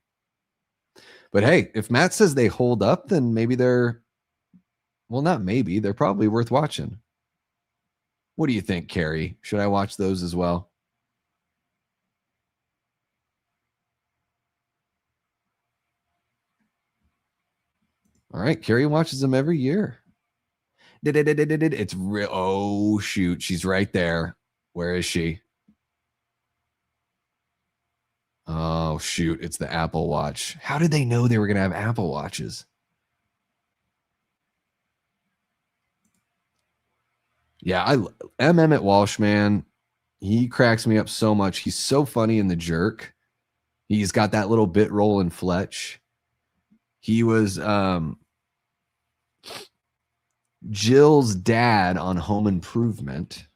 But hey, if Matt says they hold up, then maybe they're, well, not maybe, they're probably worth watching. What do you think, Carrie? Should I watch those as well? All right, Carrie watches them every year. It's real. Oh, shoot. She's right there. Where is she? Oh, shoot. It's the Apple Watch. How did they know they were going to have Apple Watches? Yeah, M. Emmett Walsh, man, he cracks me up so much. He's so funny in The Jerk. He's got that little bit role in Fletch. He was Jill's dad on Home Improvement.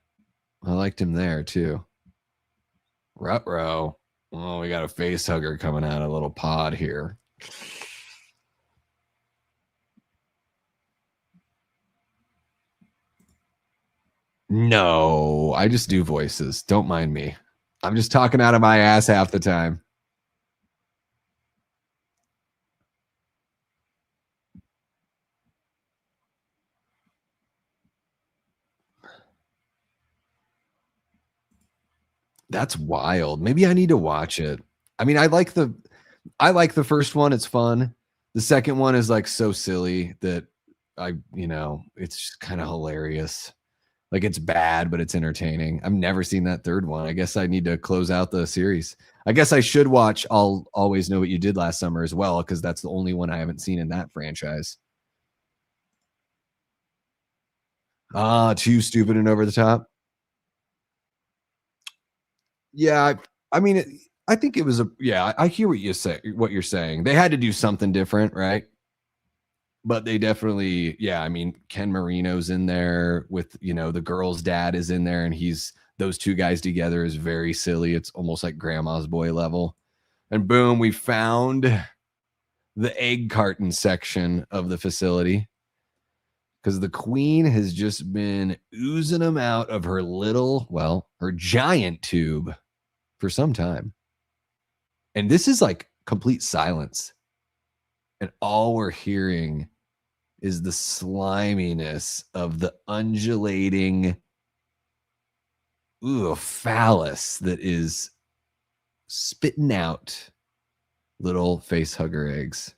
I liked him there too. Ruh-roh. Oh, we got a face hugger coming out of a little pod here. No, I just do voices. Don't mind me. I'm just talking out of my ass half the time. That's wild. Maybe I need to watch it. I mean, I like the first one. It's fun. The second one is like so silly that it's just kind of hilarious. Like it's bad, but it's entertaining. I've never seen that third one. I guess I need to close out the series. I guess I should watch I'll Always Know What You Did Last Summer as well, because that's the only one I haven't seen in that franchise. Too stupid and over the top. Yeah, I mean, I think it was I hear what you're saying. They had to do something different, right? But they definitely, I mean, Ken Marino's in there with, the girl's dad is in there, and those two guys together is very silly. It's almost like Grandma's Boy level. And boom, we found the egg carton section of the facility, because the queen has just been oozing them out of her her giant tube for some time. And this is like complete silence. And all we're hearing is the sliminess of the undulating phallus that is spitting out little face hugger eggs.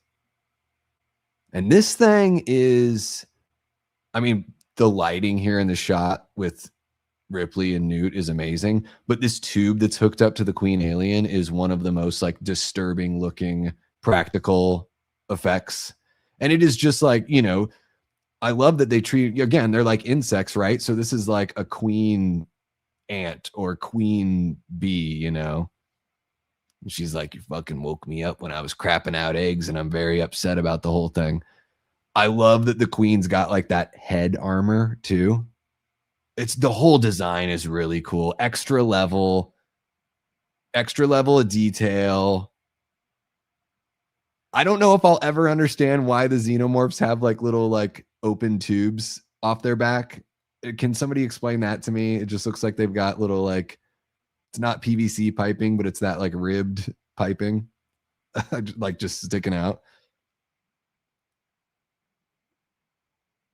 And this thing is, I mean, the lighting here in the shot with Ripley and Newt is amazing, but this tube that's hooked up to the Queen alien is one of the most like disturbing looking practical effects. And it is just like, I love that they treat, again, they're like insects, right? So this is like a queen ant or queen bee, She's like, you fucking woke me up when I was crapping out eggs, and I'm very upset about the whole thing. I love that the queen's got like that head armor too. It's the whole design is really cool. Extra level of detail. I don't know if I'll ever understand why the xenomorphs have like little like open tubes off their back. Can somebody explain that to me? It just looks like they've got little like, it's not PVC piping, but it's that like ribbed piping, like just sticking out.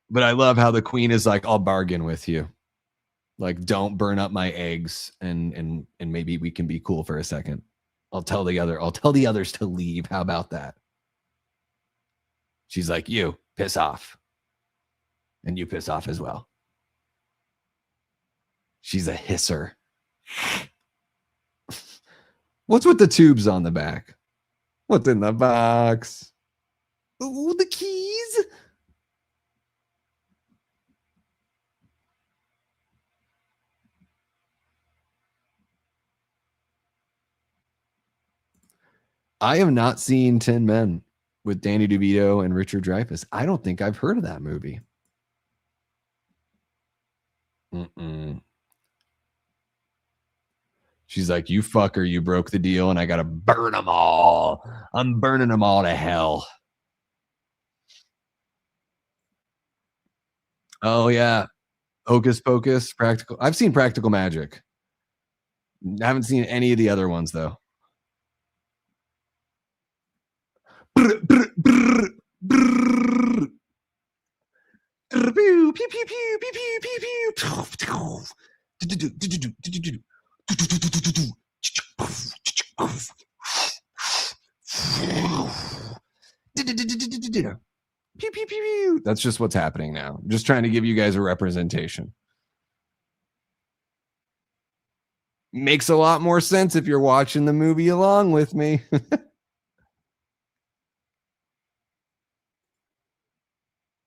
But I love how the queen is like, I'll bargain with you. Like, don't burn up my eggs, and maybe we can be cool for a second. I'll tell the others to leave. How about that? She's like, you piss off. And you piss off as well. She's a hisser. What's with the tubes on the back? What's in the box? Ooh, the keys. I have not seen 10 Men with Danny DeVito and Richard Dreyfuss. I don't think I've heard of that movie. She's like, you fucker, you broke the deal, and I got to burn them all. I'm burning them all to hell. Oh, yeah. Hocus Pocus, Practical. I've seen Practical Magic. I haven't seen any of the other ones, though. Pew, pew, pew, pew, pew, pew, pew. Pew, pew, pew, pew. That's just what's happening now. I'm just trying to give you guys a representation. Makes a lot more sense if you're watching the movie along with me.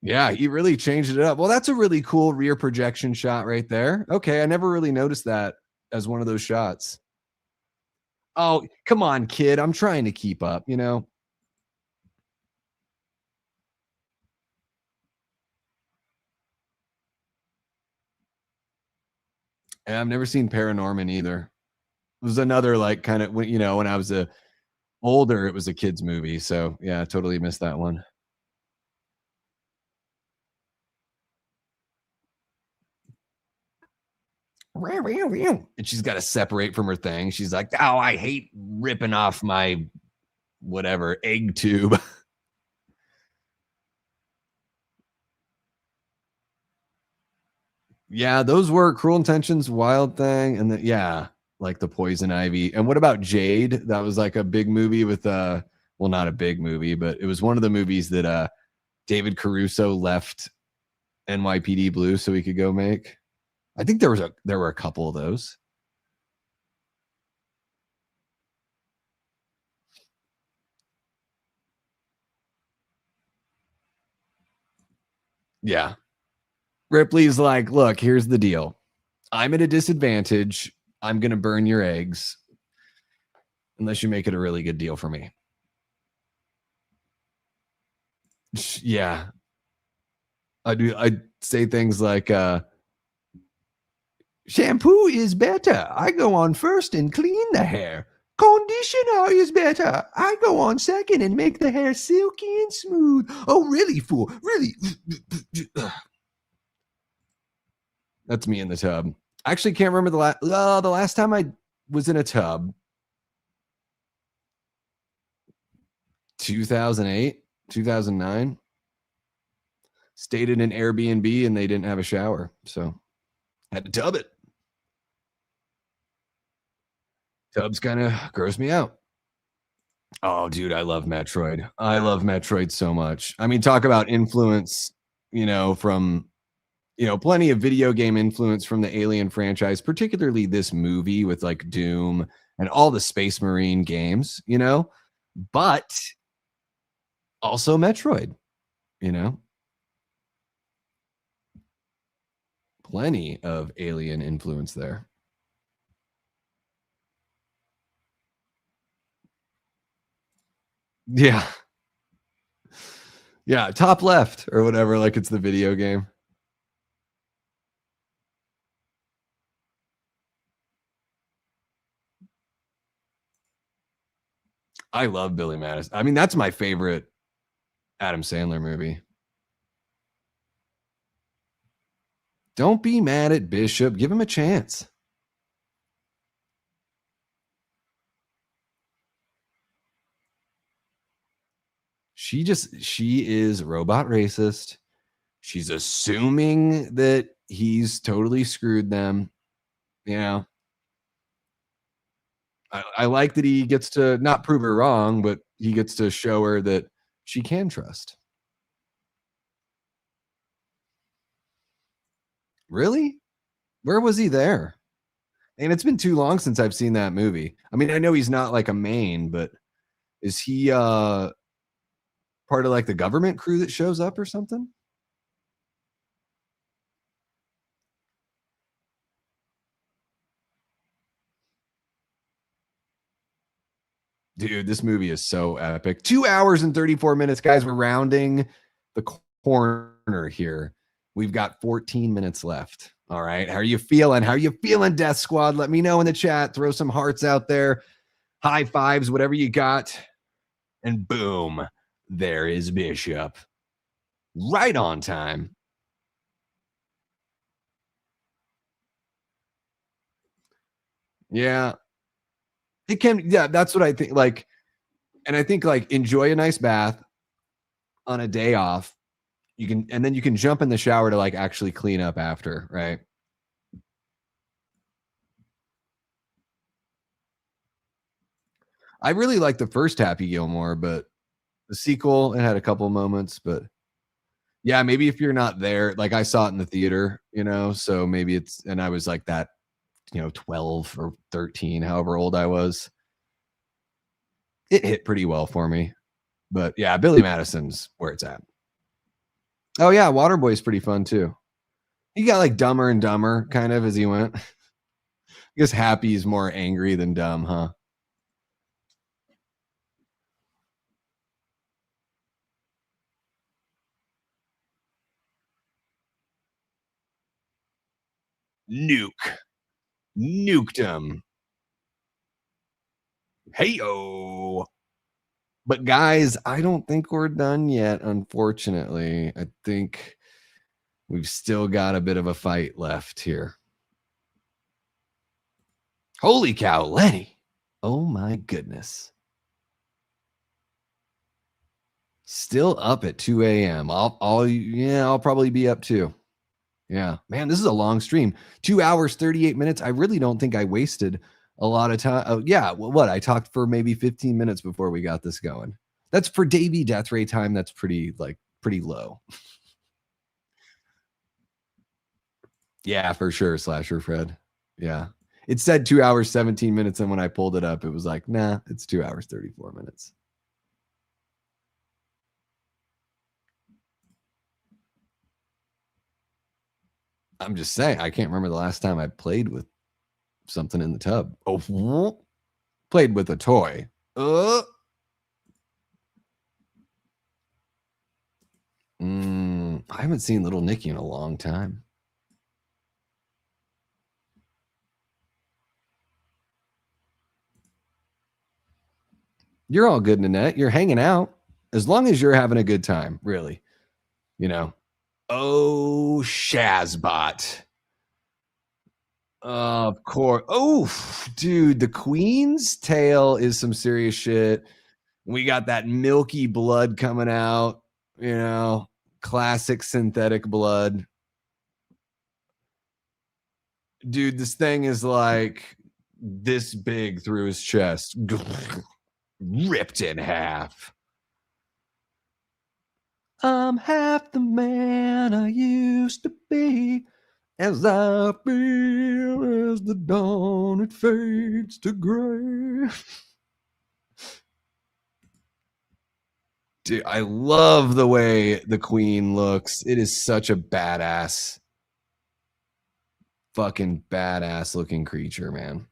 Yeah, he really changed it up. Well, that's a really cool rear projection shot right there. Okay, I never really noticed that as one of those shots. Oh, come on, kid. I'm trying to keep up, you know? And I've never seen Paranorman either. It was another like kind of, you know, when I was older, it was a kid's movie. So yeah, I totally missed that one. And she's got to separate from her thing. She's like, oh, I hate ripping off my whatever egg tube. Yeah, those were Cruel Intentions, Wild Thing, and yeah, like the Poison Ivy. And what about Jade? That was like a big movie with well, not a big movie, but it was one of the movies that David Caruso left NYPD Blue so he could go make. I think there were a couple of those. Yeah. Ripley's like, look, here's the deal. I'm at a disadvantage. I'm going to burn your eggs unless you make it a really good deal for me. Yeah. I say things like, shampoo is better. I go on first and clean the hair. Conditioner is better. I go on second and make the hair silky and smooth. Oh, really, fool? Really? That's me in the tub. I actually can't remember the last time I was in a tub. 2008, 2009. Stayed in an Airbnb and they didn't have a shower, so had to tub it. Tubs kind of gross me out. Oh, dude, I love Metroid. I love Metroid so much. I mean, talk about influence, you know, from, you know, plenty of video game influence from the Alien franchise, particularly this movie with like Doom and all the Space Marine games, you know, but also Metroid, you know. Plenty of Alien influence there. Yeah. Yeah, top left or whatever, like it's the video game. I love Billy Madison. I mean, that's my favorite Adam Sandler movie. Don't be mad at Bishop. Give him a chance. She is robot racist. She's assuming that he's totally screwed them. You know, I like that he gets to not prove her wrong, but he gets to show her that she can trust. Really? Where was he there? And it's been too long since I've seen that movie. I mean, I know he's not like a main, but Is he part of like the government crew that shows up or something? Dude, this movie is so epic. 2 hours and 34 minutes, guys. We're rounding the corner here. We've got 14 minutes left. All right. How are you feeling? How are you feeling, Death Squad? Let me know in the chat. Throw some hearts out there. High fives, whatever you got. And boom, there is Bishop. Right on time. Yeah. It can, yeah, that's what I think. Like, and I think like enjoy a nice bath on a day off. You can, and then you can jump in the shower to like actually clean up after, right? I really like the first Happy Gilmore, but the sequel, it had a couple moments, but yeah, maybe if you're not there, like I saw it in the theater, you know, so maybe it's, and I was like that, 12 or 13, however old I was. It hit pretty well for me. But yeah, Billy Madison's where it's at. Oh yeah, Waterboy's pretty fun too. He got like dumber and dumber kind of as he went. I guess Happy's more angry than dumb, huh? Nuked him. Hey-o. But guys, I don't think we're done yet, unfortunately. I think we've still got a bit of a fight left here. Holy cow, Lenny. Oh my goodness. Still up at 2 a.m. I'll probably be up too. Yeah, man, this is a long stream. 2 hours, 38 minutes. I really don't think I wasted a lot of time. Oh, yeah. Well, what? I talked for maybe 15 minutes before we got this going. That's for Davey Deathray time. That's pretty low. Yeah, for sure. Slasher Fred. Yeah. It said 2 hours, 17 minutes. And when I pulled it up, it was like, nah, it's 2 hours, 34 minutes. I'm just saying, I can't remember the last time I played with something in the tub. Oh, played with a toy. I haven't seen Little Nicky in a long time. You're all good, Nanette. You're hanging out. As long as you're having a good time, really. Oh, Shazbot. Of course. Oh, dude, the Queen's tail is some serious shit. We got that milky blood coming out, classic synthetic blood. Dude, this thing is like this big through his chest, ripped in half. I'm half the man I used to be, as I feel as the dawn it fades to gray. Dude, I love the way the Queen looks. It is such a badass, fucking badass looking creature, man.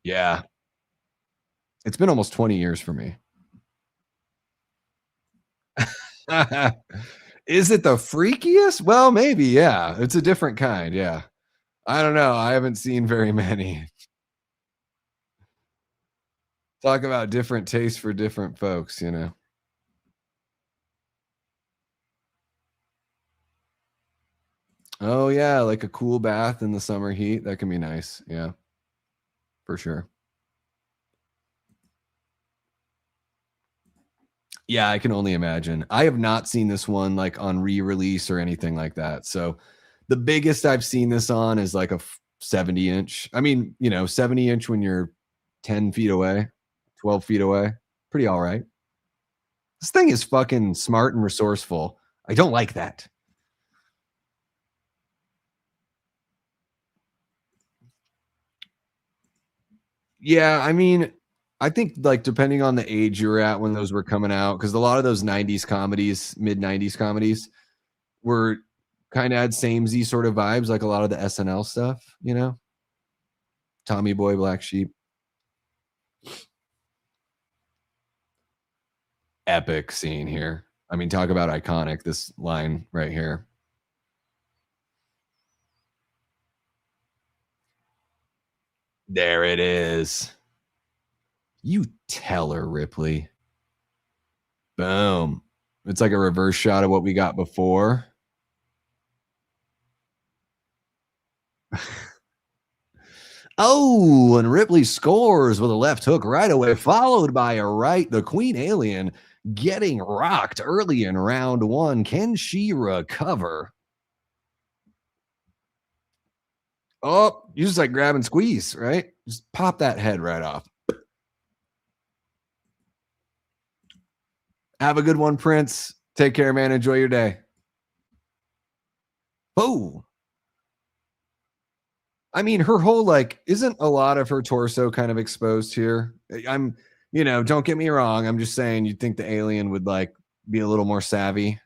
Yeah. It's been almost 20 years for me. Is it the freakiest? Well, maybe, yeah. It's a different kind, yeah. I don't know. I haven't seen very many. Talk about different tastes for different folks, Oh, yeah, like a cool bath in the summer heat. That can be nice. Yeah, for sure. Yeah, I can only imagine. I have not seen this one like on re-release or anything like that. So the biggest I've seen this on is like a 70 inch. I mean, 70 inch when you're 10 feet away, 12 feet away. Pretty all right. This thing is fucking smart and resourceful. I don't like that. Yeah, I mean, I think like depending on the age you were at when those were coming out, because a lot of those '90s comedies, mid '90s comedies, were kind of had samey sort of vibes, like a lot of the SNL stuff. You know, Tommy Boy, Black Sheep, epic scene here. I mean, talk about iconic. This line right here. There it is. You tell her, Ripley. Boom. It's like a reverse shot of what we got before. Oh, and Ripley scores with a left hook right away, followed by a right. The Queen Alien getting rocked early in round one. Can she recover? Oh, you just like grab and squeeze, right? Just pop that head right off. Have a good one, Prince. Take care, man. Enjoy your day. Oh, I mean, her whole like isn't a lot of her torso kind of exposed here. I'm, don't get me wrong. I'm just saying you'd think the alien would like be a little more savvy.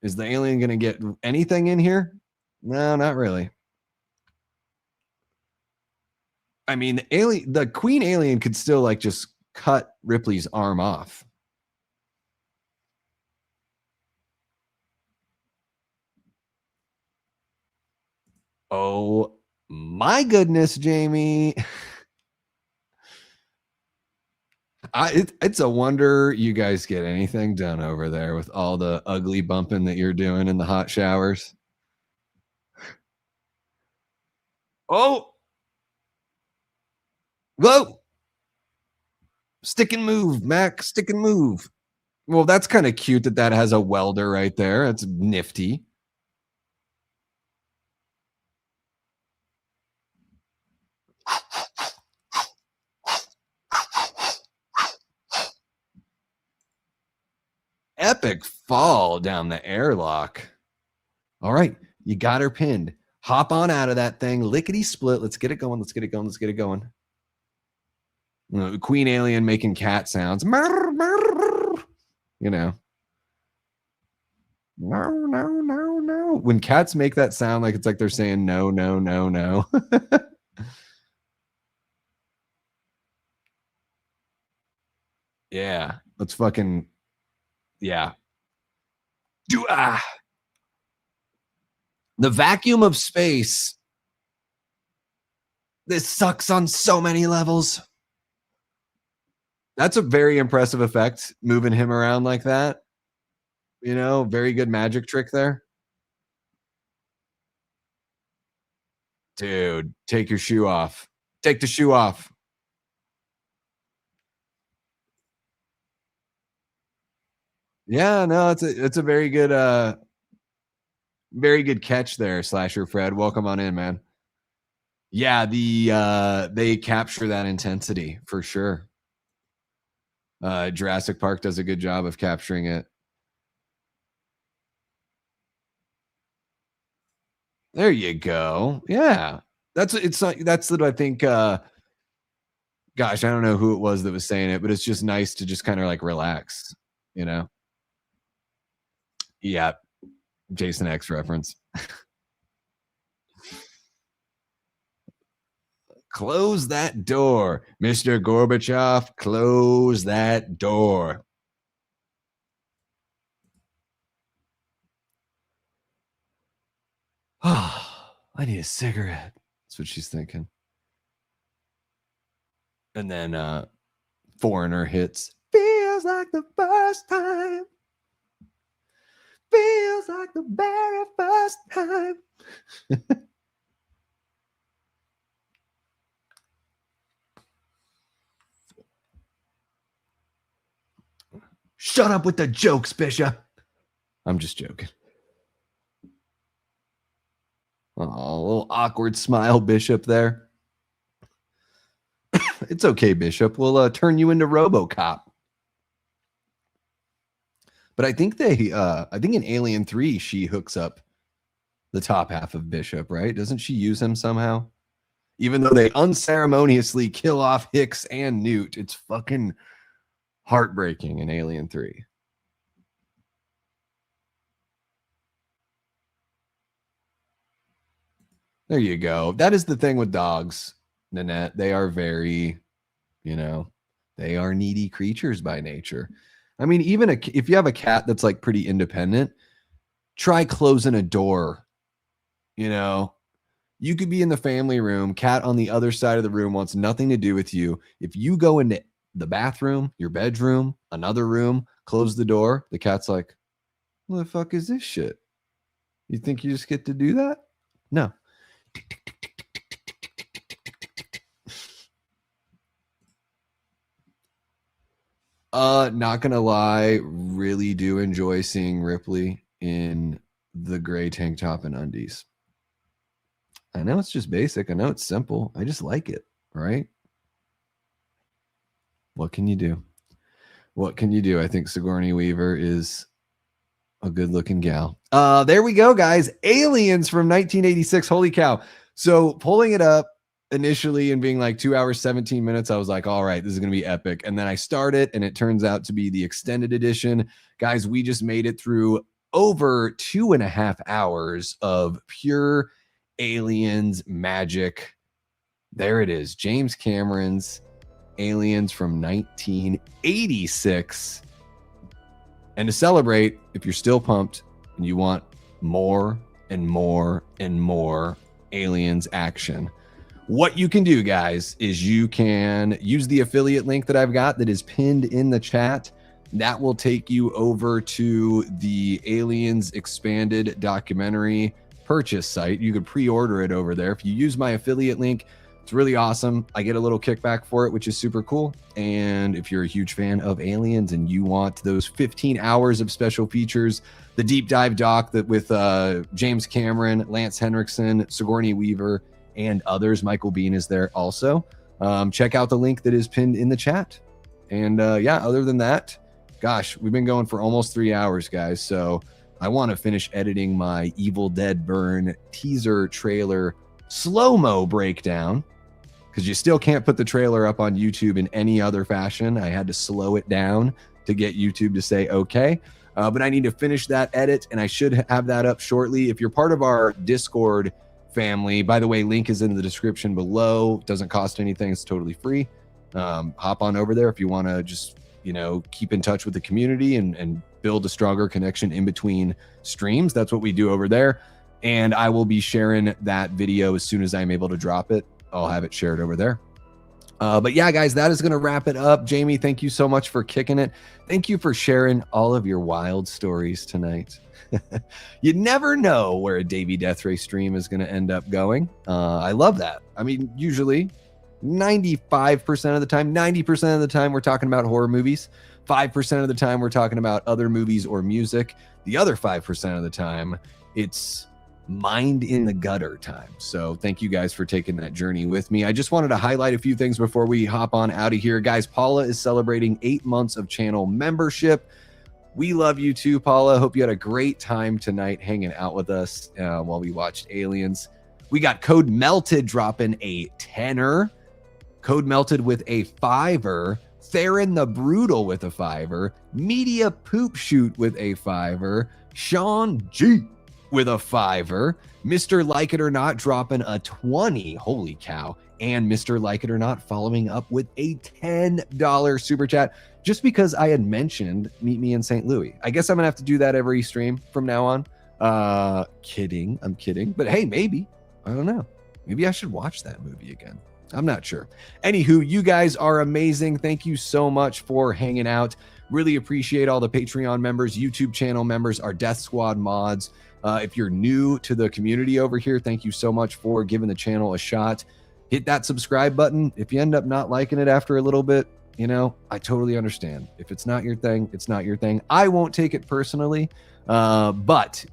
Is the alien going to get anything in here? No, not really. I mean, the Queen Alien could still like just cut Ripley's arm off. Oh my goodness, Jamie. It's a wonder you guys get anything done over there with all the ugly bumping that you're doing in the hot showers. Oh, whoa. Stick and move, Mac. Stick and move. Well, that's kind of cute that has a welder right there. That's nifty. Epic fall down the airlock. All right, you got her pinned. Hop on out of that thing. Lickety split. Let's get it going. Let's get it going. Let's get it going. Queen Alien making cat sounds. You know. No, no, no, no. When cats make that sound, like it's like they're saying no, no, no, no. Yeah. Let's fucking, yeah. The vacuum of space. This sucks on so many levels. That's a very impressive effect, moving him around like that. Very good magic trick there. Dude, take your shoe off. Take the shoe off. Yeah, no, it's a very good catch there, Slasher Fred. Welcome on in, man. Yeah, they capture that intensity for sure. Jurassic Park does a good job of capturing it. There you go. Yeah. That's what I think gosh, I don't know who it was that was saying it, but it's just nice to just kind of like relax, Yeah. Jason X reference. Close that door. Mr. Gorbachev, close that door. Oh, I need a cigarette. That's what she's thinking. And then Foreigner hits. Feels like the first time. Feels like the very first time. Shut up with the jokes, Bishop. I'm just joking. Oh, a little awkward smile, Bishop, there. It's okay, Bishop. We'll turn you into RoboCop. But I think in Alien 3, she hooks up the top half of Bishop, right? Doesn't she use him somehow? even though they unceremoniously kill off Hicks and Newt. It's fucking heartbreaking in Alien 3. There you go. That is the thing with dogs, Nanette. They are very, they are needy creatures by nature. I mean, even if you have a cat that's like pretty independent, try closing a door. You could be in the family room, cat on the other side of the room wants nothing to do with you. If you go into the bathroom, your bedroom, another room, close the door, the cat's like, what the fuck is this shit? You think you just get to do that? No. Not gonna lie, really do enjoy seeing Ripley in the gray tank top and undies. I know it's just basic. I know it's simple. I just like it, right? What can you do? What can you do? I think Sigourney Weaver is a good-looking gal. There we go, guys. Aliens from 1986. Holy cow. So pulling it up initially and being like 2 hours, 17 minutes, I was like, all right, this is going to be epic. And then I start it, and it turns out to be the extended edition. Guys, we just made it through over 2.5 hours of pure Aliens magic. There it is. James Cameron's Aliens from 1986. And to celebrate, if you're still pumped and you want more and more and more Aliens action, what you can do, guys, is you can use the affiliate link that I've got that is pinned in the chat. That will take you over to the Aliens Expanded documentary purchase site. You could pre-order it over there. If you use my affiliate link, it's really awesome. I get a little kickback for it, which is super cool. And if you're a huge fan of Aliens and you want those 15 hours of special features, the deep dive doc that with James Cameron, Lance Henriksen, Sigourney Weaver, and others, Michael Biehn is there also. Check out the link that is pinned in the chat. And yeah, other than that, gosh, we've been going for almost 3 hours, guys. So I want to finish editing my Evil Dead Burn teaser trailer slow-mo breakdown, because you still can't put the trailer up on YouTube in any other fashion. I had to slow it down to get YouTube to say okay. But I need to finish that edit, and I should have that up shortly. If you're part of our Discord family, by the way, link is in the description below. Doesn't cost anything. It's totally free. Hop on over there if you want to just, keep in touch with the community and build a stronger connection in between streams. That's what we do over there. And I will be sharing that video as soon as I'm able to drop it. I'll have it shared over there. But yeah, guys, that is going to wrap it up. Jamie, thank you so much for kicking it. Thank you for sharing all of your wild stories tonight. You never know where a Davey Deathray stream is going to end up going. I love that. I mean, usually 95% of the time, 90% of the time, we're talking about horror movies. 5% of the time, we're talking about other movies or music. The other 5% of the time, it's mind in the gutter time. So thank you guys for taking that journey with me. I just wanted to highlight a few things before we hop on out of here. Guys, Paula is celebrating 8 months of channel membership. We love you too, Paula. Hope you had a great time tonight hanging out with us while we watched Aliens. We got Code Melted dropping a 10er. Code Melted with a 5er. Theron the Brutal with a 5er. Media Poop Shoot with a 5er. Sean G with a 5er. Mr. Like It or Not dropping a 20. Holy cow. And Mr. Like It or Not following up with a $10 super chat. Just because I had mentioned Meet Me in St. Louis. I guess I'm gonna have to do that every stream from now on. Kidding. I'm kidding. But hey, maybe. I don't know. Maybe I should watch that movie again. I'm not sure. Anywho, you guys are amazing. Thank you so much for hanging out. Really appreciate all the Patreon members, YouTube channel members, our Death Squad mods. If you're new to the community over here, thank you so much for giving the channel a shot. Hit that subscribe button. If you end up not liking it after a little bit, I totally understand. If it's not your thing, it's not your thing. I won't take it personally, but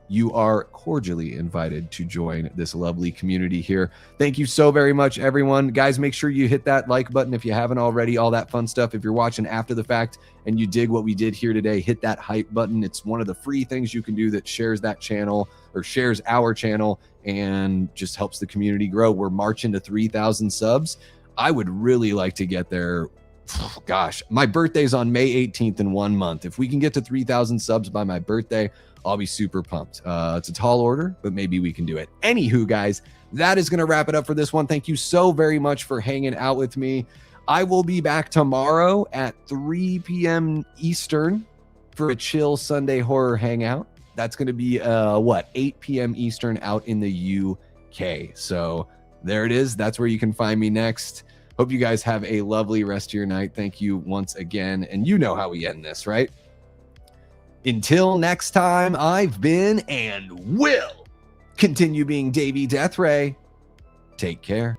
you are cordially invited to join this lovely community here. Thank you so very much, everyone. Guys, make sure you hit that like button if you haven't already, all that fun stuff. If you're watching after the fact and you dig what we did here today, hit that hype button. It's one of the free things you can do that shares that channel or shares our channel and just helps the community grow. We're marching to 3,000 subs. I would really like to get there. Gosh, my birthday's on May 18th in 1 month. If we can get to 3,000 subs by my birthday, I'll be super pumped. It's a tall order, but maybe we can do it. Anywho, guys, that is going to wrap it up for this one. Thank you so very much for hanging out with me. I will be back tomorrow at 3 p.m. Eastern for a chill Sunday horror hangout. That's going to be, 8 p.m. Eastern out in the UK. So there it is. That's where you can find me next. Hope you guys have a lovely rest of your night. Thank you once again. And you know how we end this, right? Until next time, I've been and will continue being Davey Deathray. Take care.